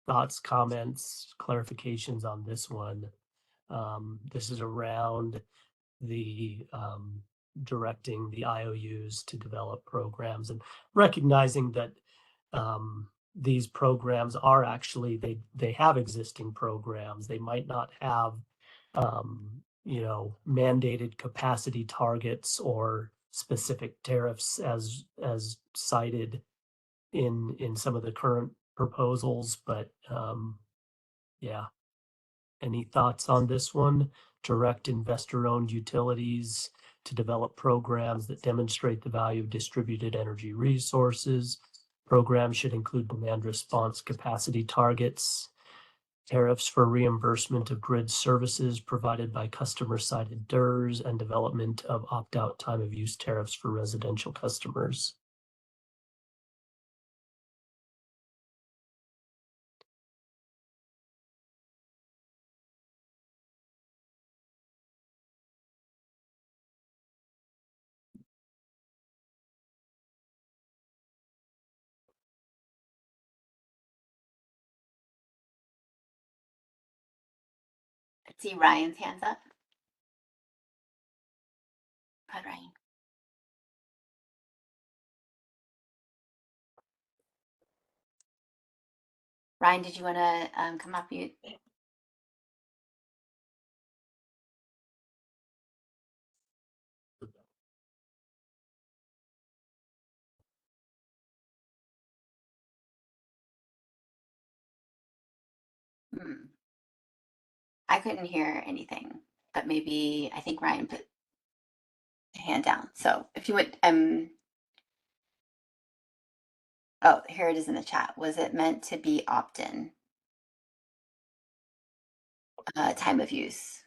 A: thoughts, comments, clarifications on this one. This is around the directing the IOUs to develop programs and recognizing that these programs are actually, they have existing programs. They might not have mandated capacity targets or specific tariffs as cited in some of the current proposals, but yeah. Any thoughts on this one? Direct investor-owned utilities to develop programs that demonstrate the value of distributed energy resources. Programs should include demand response capacity targets, tariffs for reimbursement of grid services provided by customer-sided DERs, and development of opt-out time of use tariffs for residential customers.
B: I see Ryan's hands up. Go ahead, Ryan. Ryan, did you want to come off mute? I couldn't hear anything, but maybe I think Ryan put a hand down. So if you would, oh, here it is in the chat. Was it meant to be opt-in? Time of use.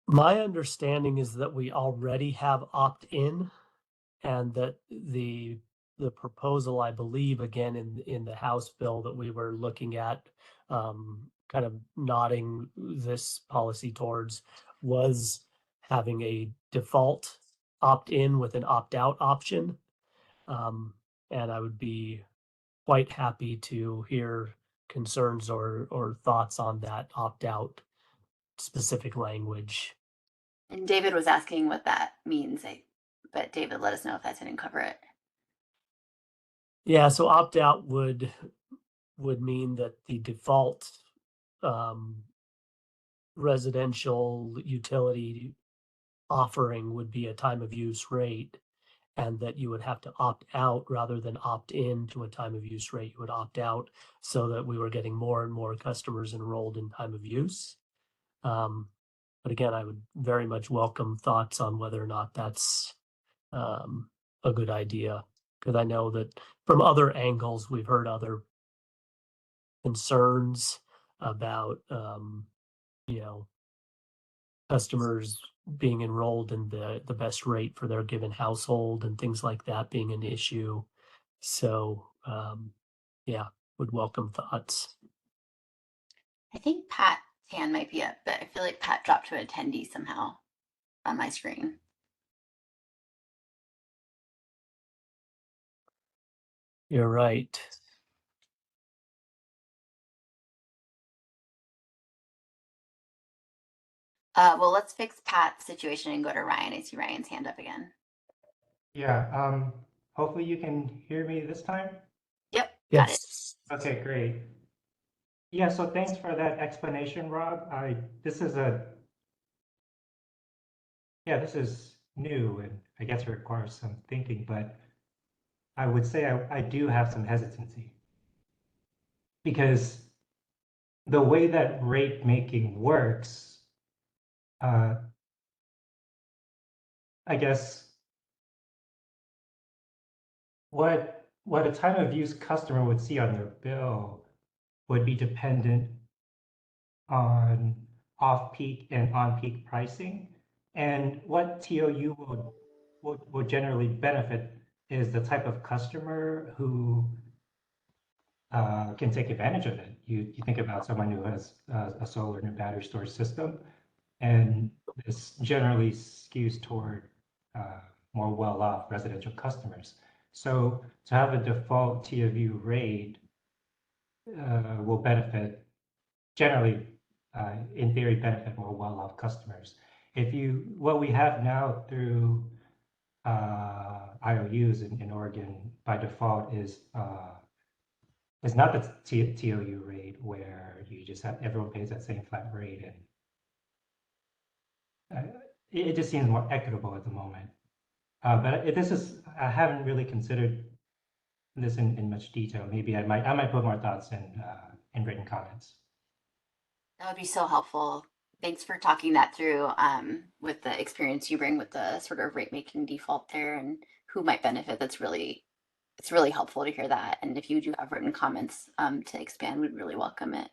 A: My understanding is that we already have opt-in, and that the proposal, I believe, again in the House bill that we were looking at, kind of nodding this policy towards was having a default opt-in with an opt-out option. And I would be quite happy to hear concerns or thoughts on that opt-out specific language.
B: And David was asking what that means, but David, let us know if that didn't cover it.
A: Yeah, so opt-out would mean that the default residential utility offering would be a time of use rate, and that you would have to opt out rather than opt in to a time of use rate. You would opt out so that we were getting more and more customers enrolled in time of use. But again, I would very much welcome thoughts on whether or not that's a good idea, because I know that from other angles, we've heard other concerns about, customers being enrolled in the best rate for their given household and things like that being an issue. So, yeah, would welcome thoughts.
B: I think Pat's hand might be up, but I feel like Pat dropped to attendee somehow on my screen.
A: You're right.
B: Well, let's fix Pat's situation and go to Ryan. I see Ryan's hand up again.
O: Yeah, hopefully you can hear me this time.
B: Yep, got it.
A: Yes.
O: Okay, great. Yeah, so thanks for that explanation, Rob. This is new, and I guess it requires some thinking, but I would say I do have some hesitancy, because the way that rate making works, I guess what a time of use customer would see on their bill would be dependent on off-peak and on-peak pricing. And what TOU would generally benefit is the type of customer who can take advantage of it. You think about someone who has a solar and a battery storage system, and this generally skews toward more well-off residential customers. So to have a default TOU rate will benefit, generally, in theory, benefit more well-off customers. What we have now through IOUs in Oregon by default is not the TOU rate where you just have everyone pays that same flat rate, and it just seems more equitable at the moment. But I haven't really considered this in much detail. Maybe I might put more thoughts in written comments.
B: That would be so helpful. Thanks for talking that through with the experience you bring with the sort of rate making default there and who might benefit. It's really helpful to hear that. And if you do have written comments to expand, we'd really welcome it.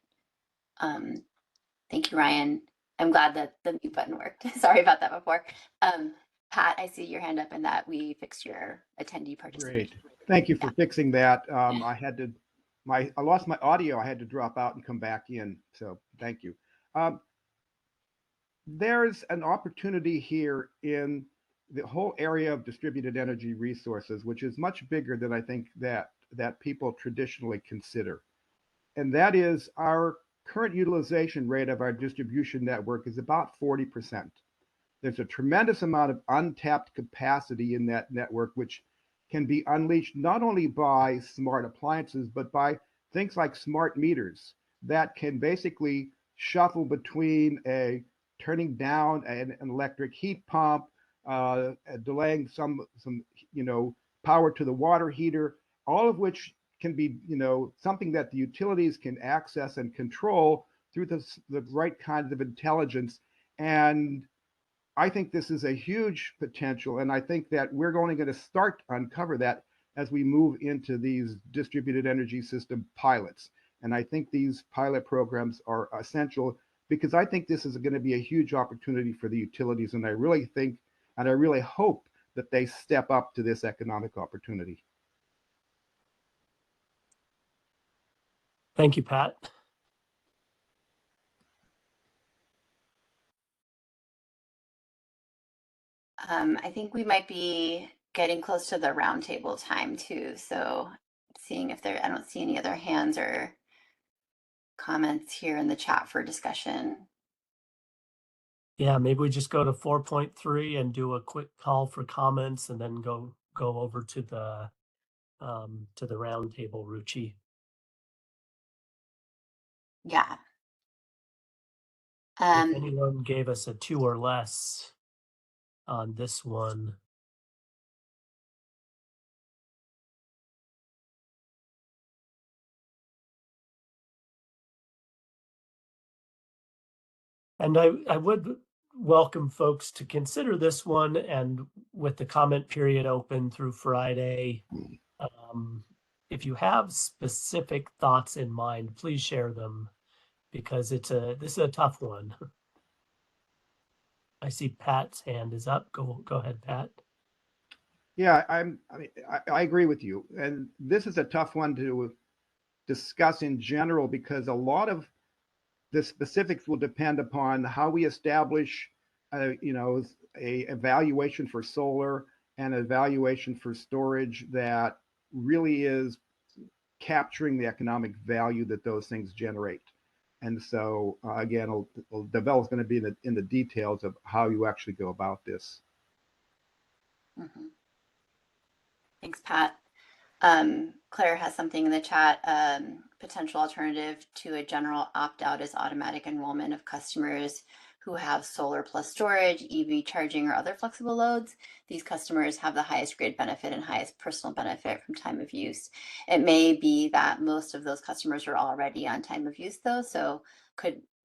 B: Thank you, Ryan. I'm glad that the mute button worked. Sorry about that before. Pat, I see your hand up and that we fixed your attendee participation.
J: Great. Thank you for fixing that. I lost my audio. I had to drop out and come back in. So thank you. There's an opportunity here in the whole area of distributed energy resources, which is much bigger than I think that people traditionally consider. And that is our current utilization rate of our distribution network is about 40%. There's a tremendous amount of untapped capacity in that network, which can be unleashed not only by smart appliances, but by things like smart meters that can basically shuffle between turning down an electric heat pump, delaying some power to the water heater, all of which can be something that the utilities can access and control through the right kinds of intelligence. And I think this is a huge potential, and I think that we're only going to start to uncover that as we move into these distributed energy system pilots. And I think these pilot programs are essential because I think this is going to be a huge opportunity for the utilities, and I really think and I really hope that they step up to this economic opportunity.
A: Thank you, Pat.
B: I think we might be getting close to the roundtable time too. So seeing if I don't see any other hands or comments here in the chat for discussion.
A: Yeah, maybe we just go to 4.3 and do a quick call for comments and then go over to the roundtable, Ruchi.
B: Yeah.
A: If anyone gave us a 2 or less on this one. And I would welcome folks to consider this one, and with the comment period open through Friday, if you have specific thoughts in mind, please share them, because this is a tough one. I see Pat's hand is up. Go ahead, Pat.
J: Yeah, I agree with you. And this is a tough one to discuss in general because a lot of the specifics will depend upon how we establish, a evaluation for solar and evaluation for storage that really is capturing the economic value that those things generate. And so again, develop's going to be in the details of how you actually go about this.
B: Mm-hmm. Thanks, Pat. Claire has something in the chat. Potential alternative to a general opt-out is automatic enrollment of customers who have solar plus storage, EV charging, or other flexible loads. These customers have the highest grid benefit and highest personal benefit from time of use. It may be that most of those customers are already on time of use though, so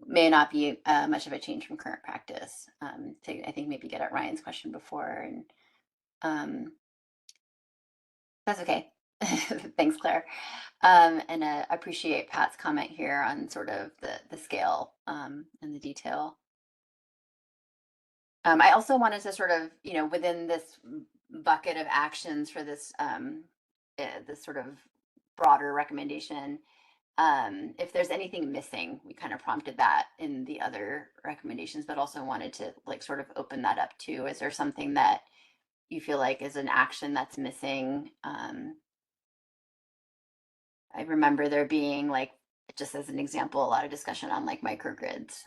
B: may not be much of a change from current practice. To, I think maybe get at Ryan's question before, and that's okay. Thanks, Claire. And appreciate Pat's comment here on sort of the scale and the detail. I also wanted to sort of, within this bucket of actions for this this sort of broader recommendation, if there's anything missing, we kind of prompted that in the other recommendations, but also wanted to like sort of open that up too. Is there something that you feel like is an action that's missing? I remember there being, like, just as an example, a lot of discussion on like microgrids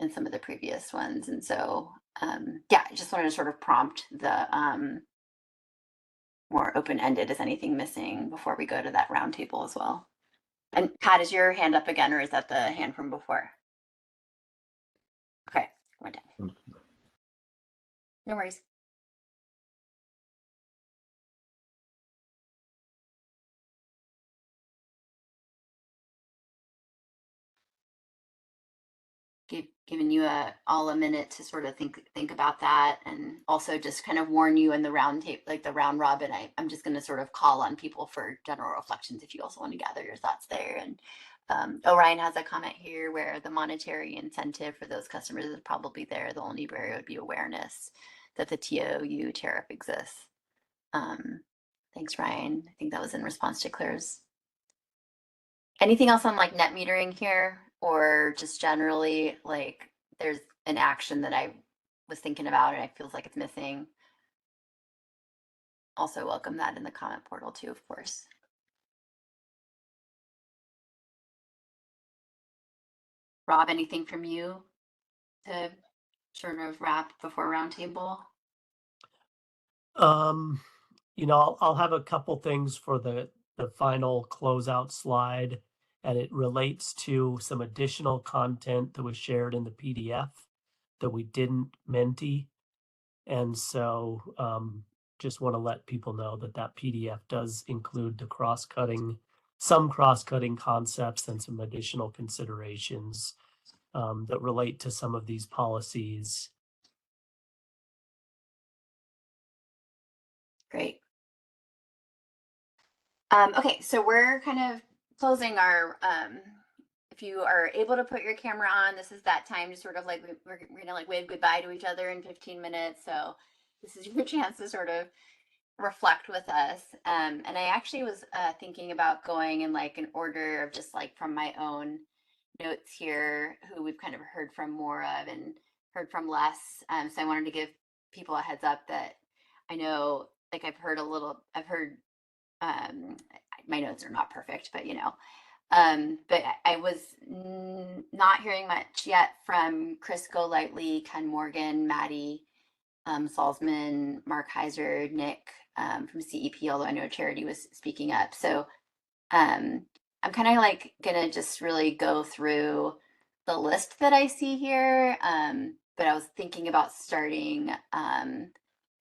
B: in some of the previous ones. And so, yeah, I just wanted to sort of prompt the more open-ended, is anything missing, before we go to that roundtable as well. And Pat, is your hand up again, or is that the hand from before? Okay, went down. No worries. Giving you all a minute to sort of think about that, and also just kind of warn you in the round tape, like the round robin. I'm just going to sort of call on people for general reflections if you also want to gather your thoughts there. And Orion has a comment here where the monetary incentive for those customers is probably there. The only barrier would be awareness that the TOU tariff exists. Thanks, Ryan. I think that was in response to Claire's. Anything else on like net metering here, or just generally like there's an action that I was thinking about and I feels like it's missing? Also welcome that in the comment portal too, of course. Rob, anything from you to sort of wrap before roundtable?
A: I'll have a couple things for the final closeout slide, and it relates to some additional content that was shared in the PDF that we didn't menti. And so just want to let people know that that PDF does include the some cross-cutting concepts and some additional considerations that relate to some of these policies.
B: Great. Okay, so we're kind of closing our, if you are able to put your camera on, this is that time to sort of like, we're gonna like wave goodbye to each other in 15 minutes. So this is your chance to sort of reflect with us. And I actually was thinking about going in like an order of just like from my own notes here, who we've kind of heard from more of and heard from less. So I wanted to give people a heads up that I know, like I've heard my notes are not perfect, but but I was not hearing much yet from Chris Golightly, Ken Morgan, Maddie Salzman, Mark Heiser, Nick from CEP, although I know Charity was speaking up. So I'm kind of like gonna just really go through the list that I see here. But I was thinking about starting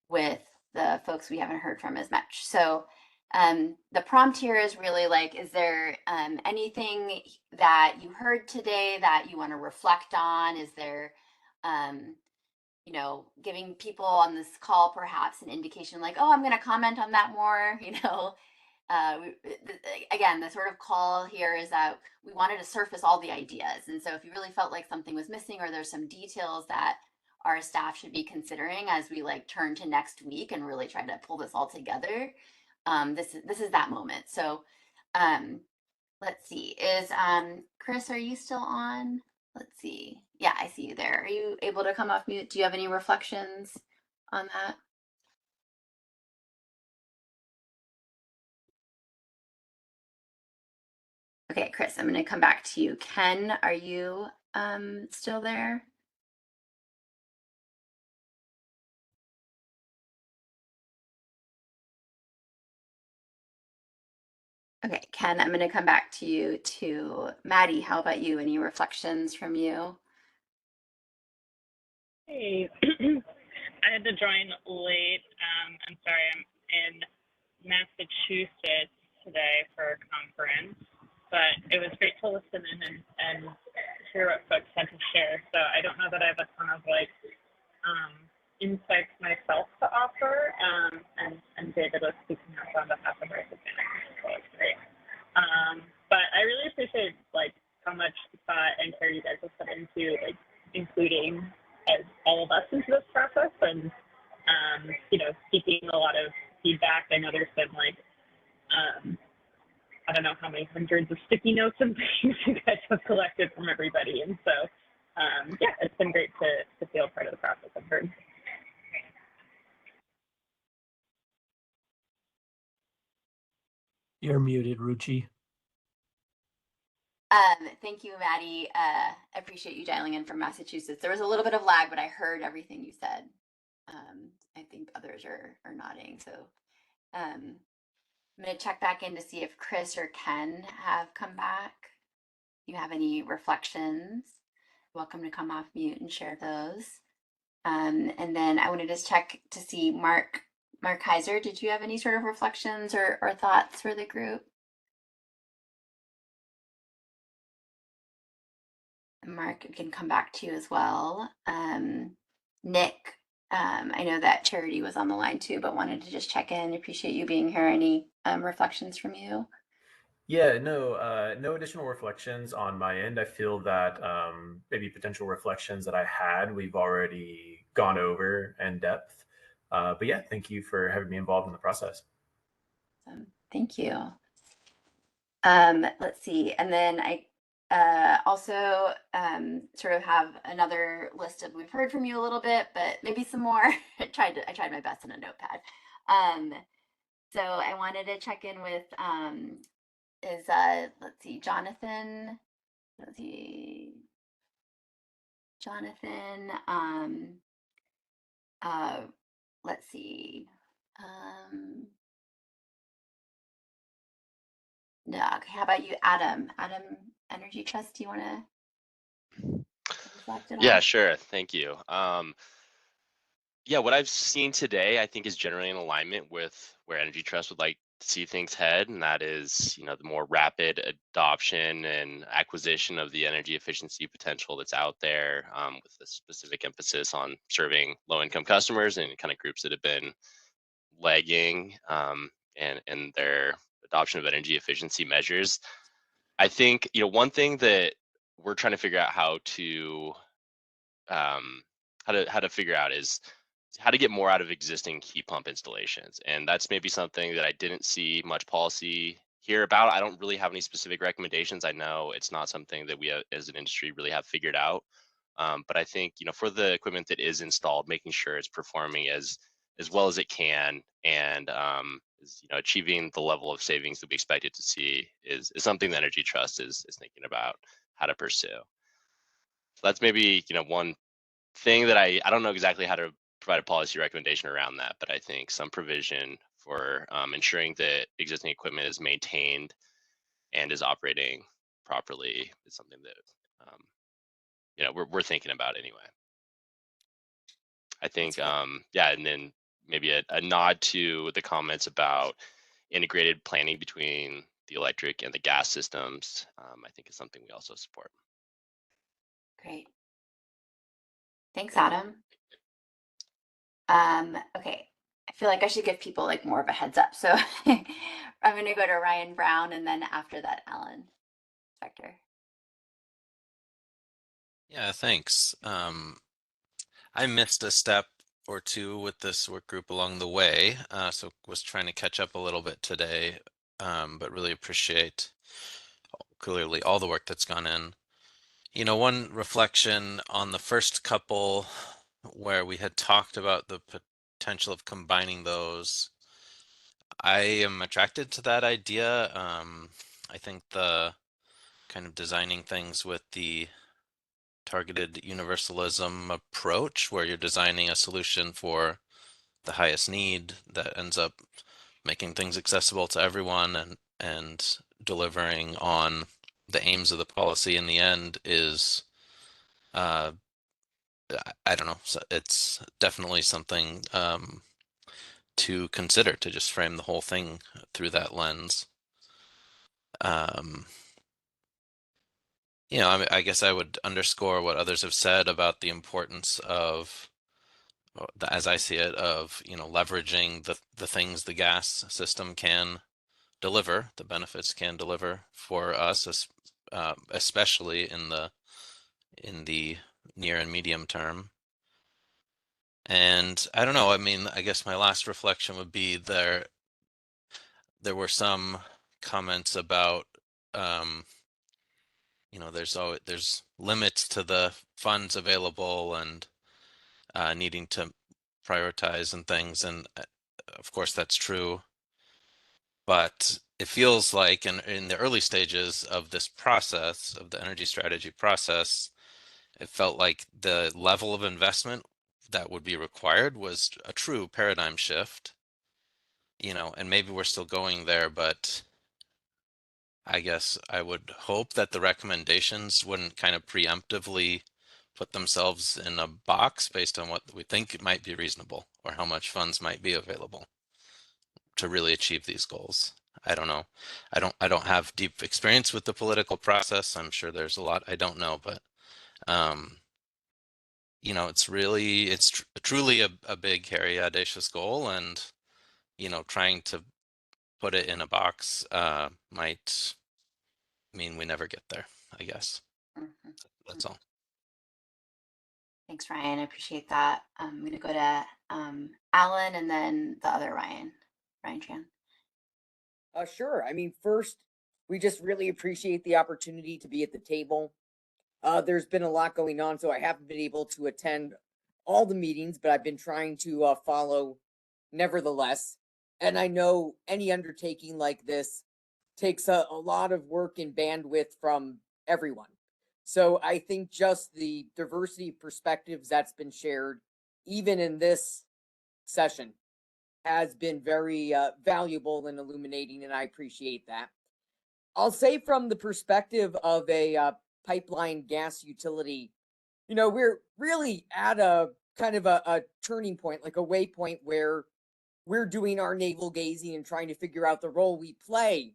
B: with the folks we haven't heard from as much. So the prompt here is really like, is there anything that you heard today that you want to reflect on? Is there, giving people on this call perhaps an indication like, oh, I'm going to comment on that more, again, the sort of call here is that we wanted to surface all the ideas. And so if you really felt like something was missing or there's some details that our staff should be considering as we like turn to next week and really try to pull this all together, this is that moment. So let's see, is Chris, are you still on? Let's see. Yeah, I see you there. Are you able to come off mute? Do you have any reflections on that? Okay, Chris, I'm going to come back to you. Ken, are you still there? Okay, Ken, I'm going to come back to you too. Maddie, how about you? Any reflections from you?
P: Hey, I had to join late. I'm sorry, I'm in Massachusetts today for a conference, but it was great to listen in and hear what folks had to share. So I don't know that I have a ton of insights myself to offer. And David was speaking up on behalf of our advantage, so it's great. But I really appreciate how much thought and care you guys have put into including all of us into this process and seeking a lot of feedback. I know there's been I don't know how many hundreds of sticky notes and things you guys have collected from everybody, and so yeah, it's been great to feel part of the process. I've heard.
A: You're muted, Ruchi.
B: Thank you, Maddie. I appreciate you dialing in from Massachusetts. There was a little bit of lag, but I heard everything you said. I think others are nodding. So I'm going to check back in to see if Chris or Ken have come back. If you have any reflections, welcome to come off mute and share those. And then I want to just check to see Mark Heiser, did you have any sort of reflections or thoughts for the group? Mark can come back to you as well. Nick, I know that Charity was on the line too, but wanted to just check in. Appreciate you being here. Any reflections from you?
Q: Yeah, no additional reflections on my end. I feel that maybe potential reflections that I had, we've already gone over in depth. But yeah, thank you for having me involved in the process.
B: Thank you. Let's see. And then I also sort of have another list of, we've heard from you a little bit, but maybe some more. I tried my best in a notepad. So I wanted to check in with let's see, Jonathan. Let's see, Jonathan. Let's see. No, okay, how about you, Adam? Adam Energy Trust, do you want to reflect at all?
N: Yeah, sure. Thank you. Yeah, what I've seen today, I think, is generally in alignment with where Energy Trust would like to see things head, and that is, the more rapid adoption and acquisition of the energy efficiency potential that's out there, with a specific emphasis on serving low-income customers and kind of groups that have been lagging, and their adoption of energy efficiency measures. I think, one thing that we're trying to figure out how to figure out is how to get more out of existing heat pump installations. And that's maybe something that I didn't see much policy here about. I don't really have any specific recommendations. I know it's not something that we as an industry really have figured out. But I think, for the equipment that is installed, making sure it's performing as well as it can, and achieving the level of savings that we expect it to see is something the Energy Trust is thinking about how to pursue. So that's maybe one thing that I don't know exactly how to provide a policy recommendation around that, but I think some provision for ensuring that existing equipment is maintained and is operating properly is something that we're thinking about anyway. I think yeah, and then maybe a nod to the comments about integrated planning between the electric and the gas systems, I think is something we also support.
B: Great. Thanks, Adam. Okay, I feel like I should give people like more of a heads up. So I'm going to go to Ryan Brown, and then after that, Alan Spector.
M: Yeah, thanks. I missed a step or two with this work group along the way, so was trying to catch up a little bit today, but really appreciate clearly all the work that's gone in. One reflection on the first couple where we had talked about the potential of combining those. I am attracted to that idea. I think the kind of designing things with the targeted universalism approach, where you're designing a solution for the highest need that ends up making things accessible to everyone and delivering on the aims of the policy in the end is I don't know. So it's definitely something to consider, to just frame the whole thing through that lens. I guess I would underscore what others have said about the importance of, as I see it, of leveraging the things the gas system can deliver, the benefits can deliver for us, especially in the near and medium term. And I don't know, I mean, I guess my last reflection would be there were some comments about there's limits to the funds available and needing to prioritize and things, and of course that's true, but it feels like in the early stages of this process, of the energy strategy process, it felt like the level of investment that would be required was a true paradigm shift, and maybe we're still going there, but I guess I would hope that the recommendations wouldn't kind of preemptively put themselves in a box based on what we think might be reasonable or how much funds might be available to really achieve these goals. I don't know. I don't have deep experience with the political process. I'm sure there's a lot I don't know, but it's truly a big, hairy, audacious goal, and trying to put it in a box might mean we never get there, I guess. That's all.
B: Thanks, Ryan. I appreciate that. I'm going to go to Alan, and then the other Ryan Chan.
I: Sure. I mean, first, we just really appreciate the opportunity to be at the table. There's been a lot going on, so I haven't been able to attend all the meetings, but I've been trying to follow nevertheless. And I know any undertaking like this takes a lot of work and bandwidth from everyone. So I think just the diversity of perspectives that's been shared, even in this session, has been very valuable and illuminating, and I appreciate that. I'll say from the perspective of a pipeline gas utility, we're really at a kind of a turning point, like a waypoint where we're doing our navel gazing and trying to figure out the role we play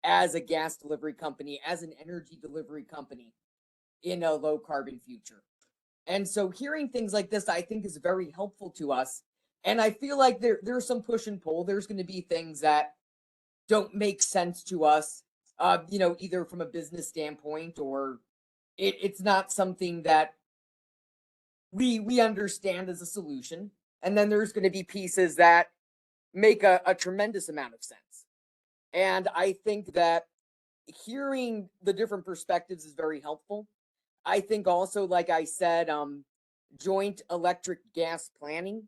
I: as a gas delivery company, as an energy delivery company in a low carbon future. And so hearing things like this, I think, is very helpful to us. And I feel like there's some push and pull. There's going to be things that don't make sense to us, either from a business standpoint or it's not something that we understand as a solution. And then there's going to be pieces that make a tremendous amount of sense. And I think that hearing the different perspectives is very helpful. I think also, like I said, joint electric gas planning,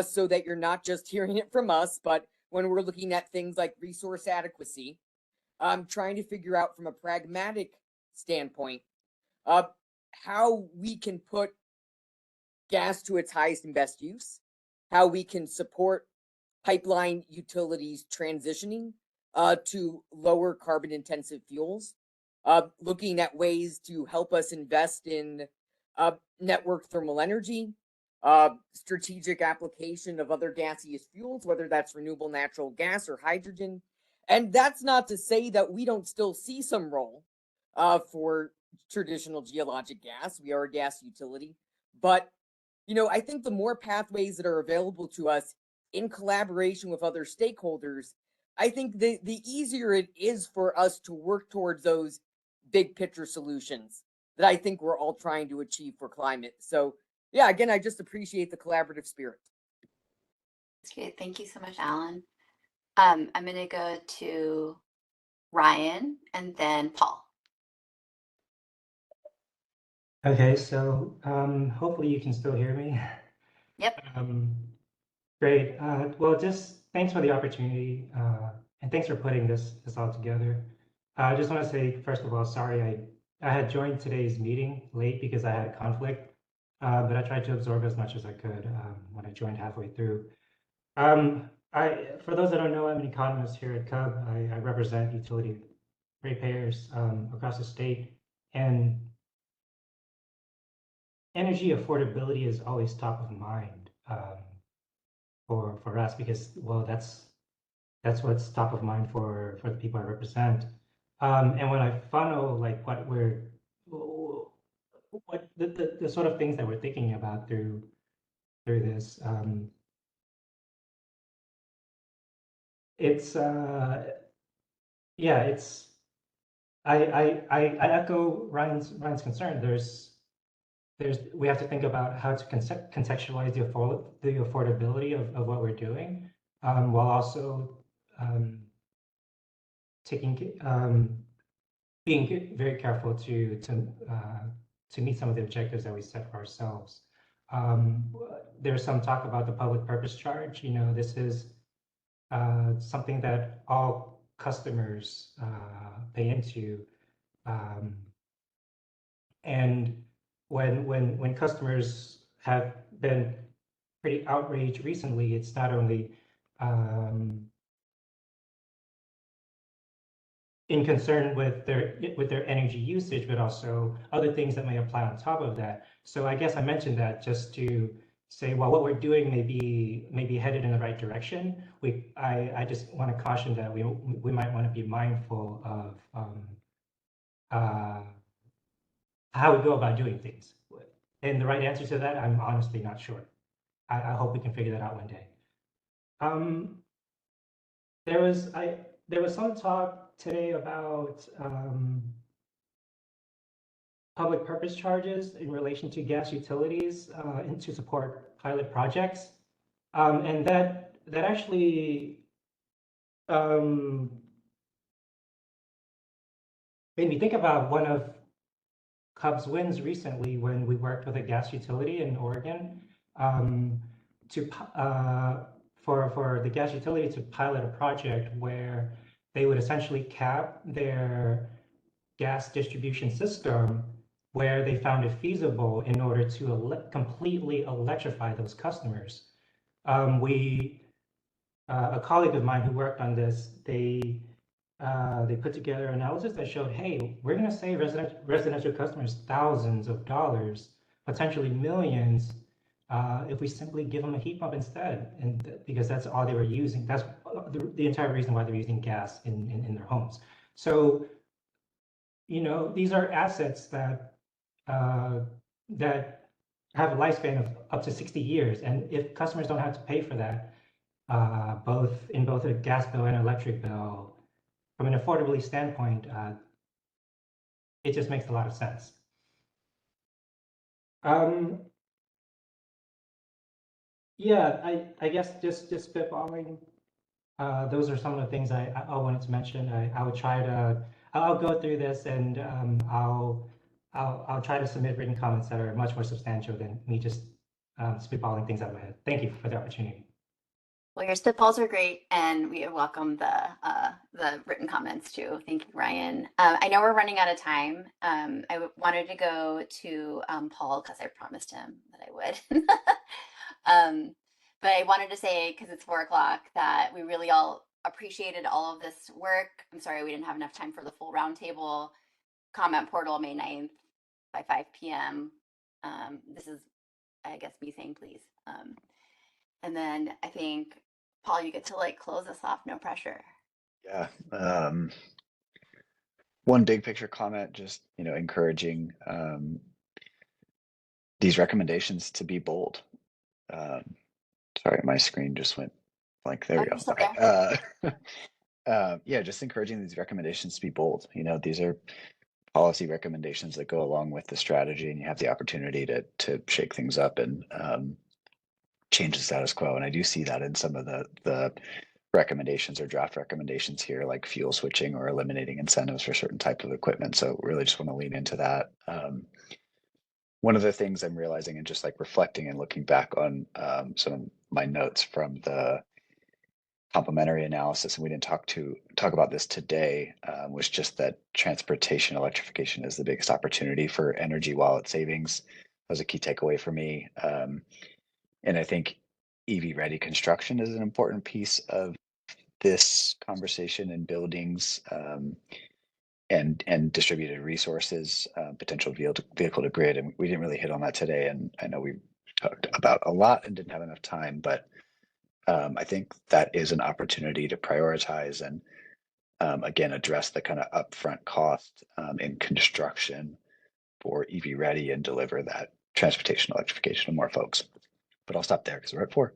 I: so that you're not just hearing it from us, but when we're looking at things like resource adequacy, trying to figure out from a pragmatic standpoint, how we can put gas to its highest and best use, how we can support pipeline utilities transitioning to lower carbon intensive fuels, looking at ways to help us invest in network thermal energy, strategic application of other gaseous fuels, whether that's renewable natural gas or hydrogen. And that's not to say that we don't still see some role for traditional geologic gas. We are a gas utility. But, I think the more pathways that are available to us in collaboration with other stakeholders, I think the easier it is for us to work towards those big picture solutions that I think we're all trying to achieve for climate. So yeah, again, I just appreciate the collaborative spirit.
B: That's great. Thank you so much, Alan. I'm going to go to Ryan and then Paul.
O: Okay, so hopefully you can still hear me.
B: Yep.
O: Great. Well, just thanks for the opportunity, and thanks for putting this all together. I just want to say, first of all, sorry I had joined today's meeting late because I had a conflict, but I tried to absorb as much as I could when I joined halfway through. For those that don't know, I'm an economist here at CUB. I represent utility ratepayers across the state, and energy affordability is always top of mind for us because, well, that's what's top of mind for the people I represent. And when I funnel like what the sort of things that we're thinking about through this, it's yeah, it's I echo Ryan's concern. We have to think about how to contextualize the affordability of what we're doing, while also being very careful to meet some of the objectives that we set for ourselves. There's some talk about the public purpose charge. This is something that all customers pay into, and when customers have been pretty outraged recently, it's not only in concern with their energy usage, but also other things that may apply on top of that. So I guess I mentioned that just to say, well, what we're doing may be headed in the right direction. I just want to caution that we might want to be mindful of how we go about doing things. And the right answer to that, I'm honestly not sure. I hope we can figure that out one day. There was some talk today about public purpose charges in relation to gas utilities and to support pilot projects, and that actually made me think about one of CUB's wins recently when we worked with a gas utility in Oregon for the gas utility to pilot a project where they would essentially cap their gas distribution system where they found it feasible in order to completely electrify those customers. A colleague of mine who worked on this, they put together analysis that showed, hey, we're going to save residential customers thousands of dollars, potentially millions, if we simply give them a heat pump instead, and because that's all they were using. That's the entire reason why they're using gas in their homes. So, these are assets that that have a lifespan of up to 60 years, and if customers don't have to pay for that, both a gas bill and electric bill, from an affordability standpoint, it just makes a lot of sense. Yeah, I guess just spitballing. Those are some of the things I wanted to mention. I'll go through this, and I'll I'll try to submit written comments that are much more substantial than me just spitballing things out of my head. Thank you for the opportunity.
B: Well, your spitballs are great, and we welcome the written comments too. Thank you, Ryan. I know we're running out of time. I wanted to go to Paul because I promised him that I would. But I wanted to say, because it's 4 o'clock, that we really all appreciated all of this work. I'm sorry we didn't have enough time for the full roundtable. Comment portal May 9th by 5 p.m. This is, I guess, me saying please. And then I think, Paul, you get to like close us off, no pressure.
K: Yeah. One big picture comment, just, encouraging these recommendations to be bold. Sorry, my screen just went blank. There we go. Okay. Yeah, just encouraging these recommendations to be bold. These are policy recommendations that go along with the strategy, and you have the opportunity to shake things up and change the status quo. And I do see that in some of the recommendations or draft recommendations here, like fuel switching or eliminating incentives for certain type of equipment. So really just want to lean into that. One of the things I'm realizing and just like reflecting and looking back on some of my notes from the complementary analysis, and we didn't talk about this today, was just that transportation electrification is the biggest opportunity for energy wallet savings. That was a key takeaway for me. And I think EV ready construction is an important piece of this conversation in buildings and distributed resources, potential vehicle to grid. And we didn't really hit on that today. And I know we talked about a lot and didn't have enough time, but I think that is an opportunity to prioritize and again, address the kind of upfront cost in construction for EV ready and deliver that transportation electrification to more folks. But I'll stop there because we're at 4.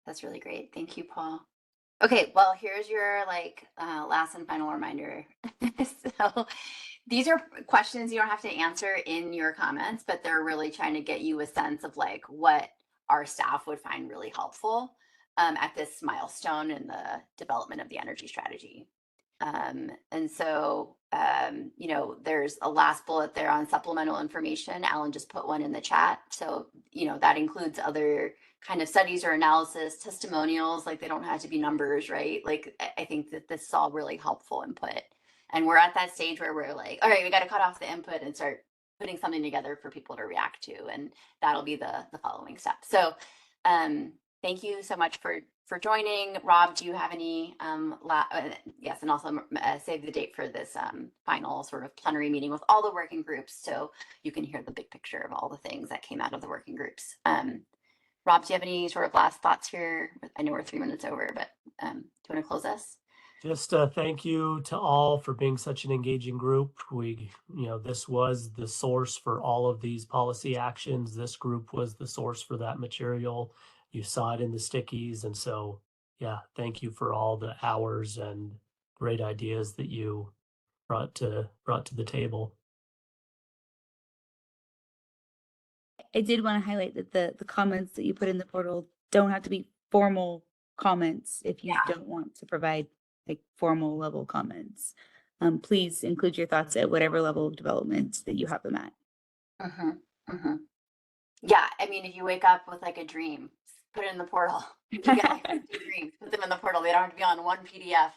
B: That's really great. Thank you, Paul. Okay, well, here's your last and final reminder. So these are questions you don't have to answer in your comments, but they're really trying to get you a sense of like what our staff would find really helpful at this milestone in the development of the energy strategy. And so, there's a last bullet there on supplemental information. Alan just put one in the chat. So, that includes other kind of studies or analysis, testimonials, like they don't have to be numbers, right? Like, I think that this is all really helpful input. And we're at that stage where we're like, all right, we got to cut off the input and start putting something together for people to react to. And that'll be the following step. So, thank you so much for joining. Rob, do you have any, yes, and also save the date for this final sort of plenary meeting with all the working groups so you can hear the big picture of all the things that came out of the working groups. Rob, do you have any sort of last thoughts here? I know we're 3 minutes over, but do you want to close us?
A: Just thank you to all for being such an engaging group. This was the source for all of these policy actions. This group was the source for that material. You saw it in the stickies. And so, yeah, thank you for all the hours and great ideas that you brought to the table.
C: I did want to highlight that the comments that you put in the portal don't have to be formal comments if you don't want to provide like formal level comments. Please include your thoughts at whatever level of development that you have them at.
B: Yeah, I mean, if you wake up with like a dream, put it in the portal. You get like 50 dreams, put them in the portal. They don't have to be on one PDF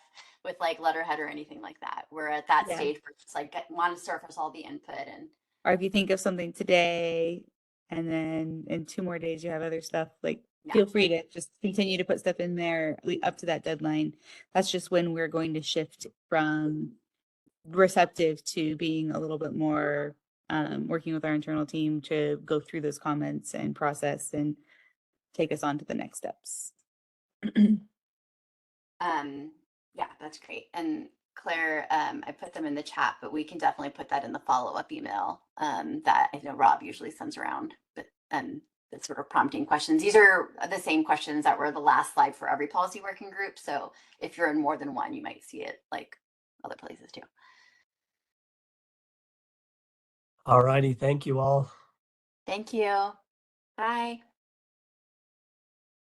B: with like letterhead or anything like that. We're at that stage where it's like want to surface all the input and.
C: Or if you think of something today, and then in 2 more days you have other stuff, like feel free to just continue to put stuff in there up to that deadline. That's just when we're going to shift from receptive to being a little bit more working with our internal team to go through those comments and process and take us on to the next steps.
B: Yeah, that's great. And Claire, I put them in the chat, but we can definitely put that in the follow-up email that I know Rob usually sends around, but that's sort of prompting questions. These are the same questions that were the last slide for every policy working group. So if you're in more than one, you might see it like other places too.
A: All righty. Thank you all.
B: Thank you. Bye.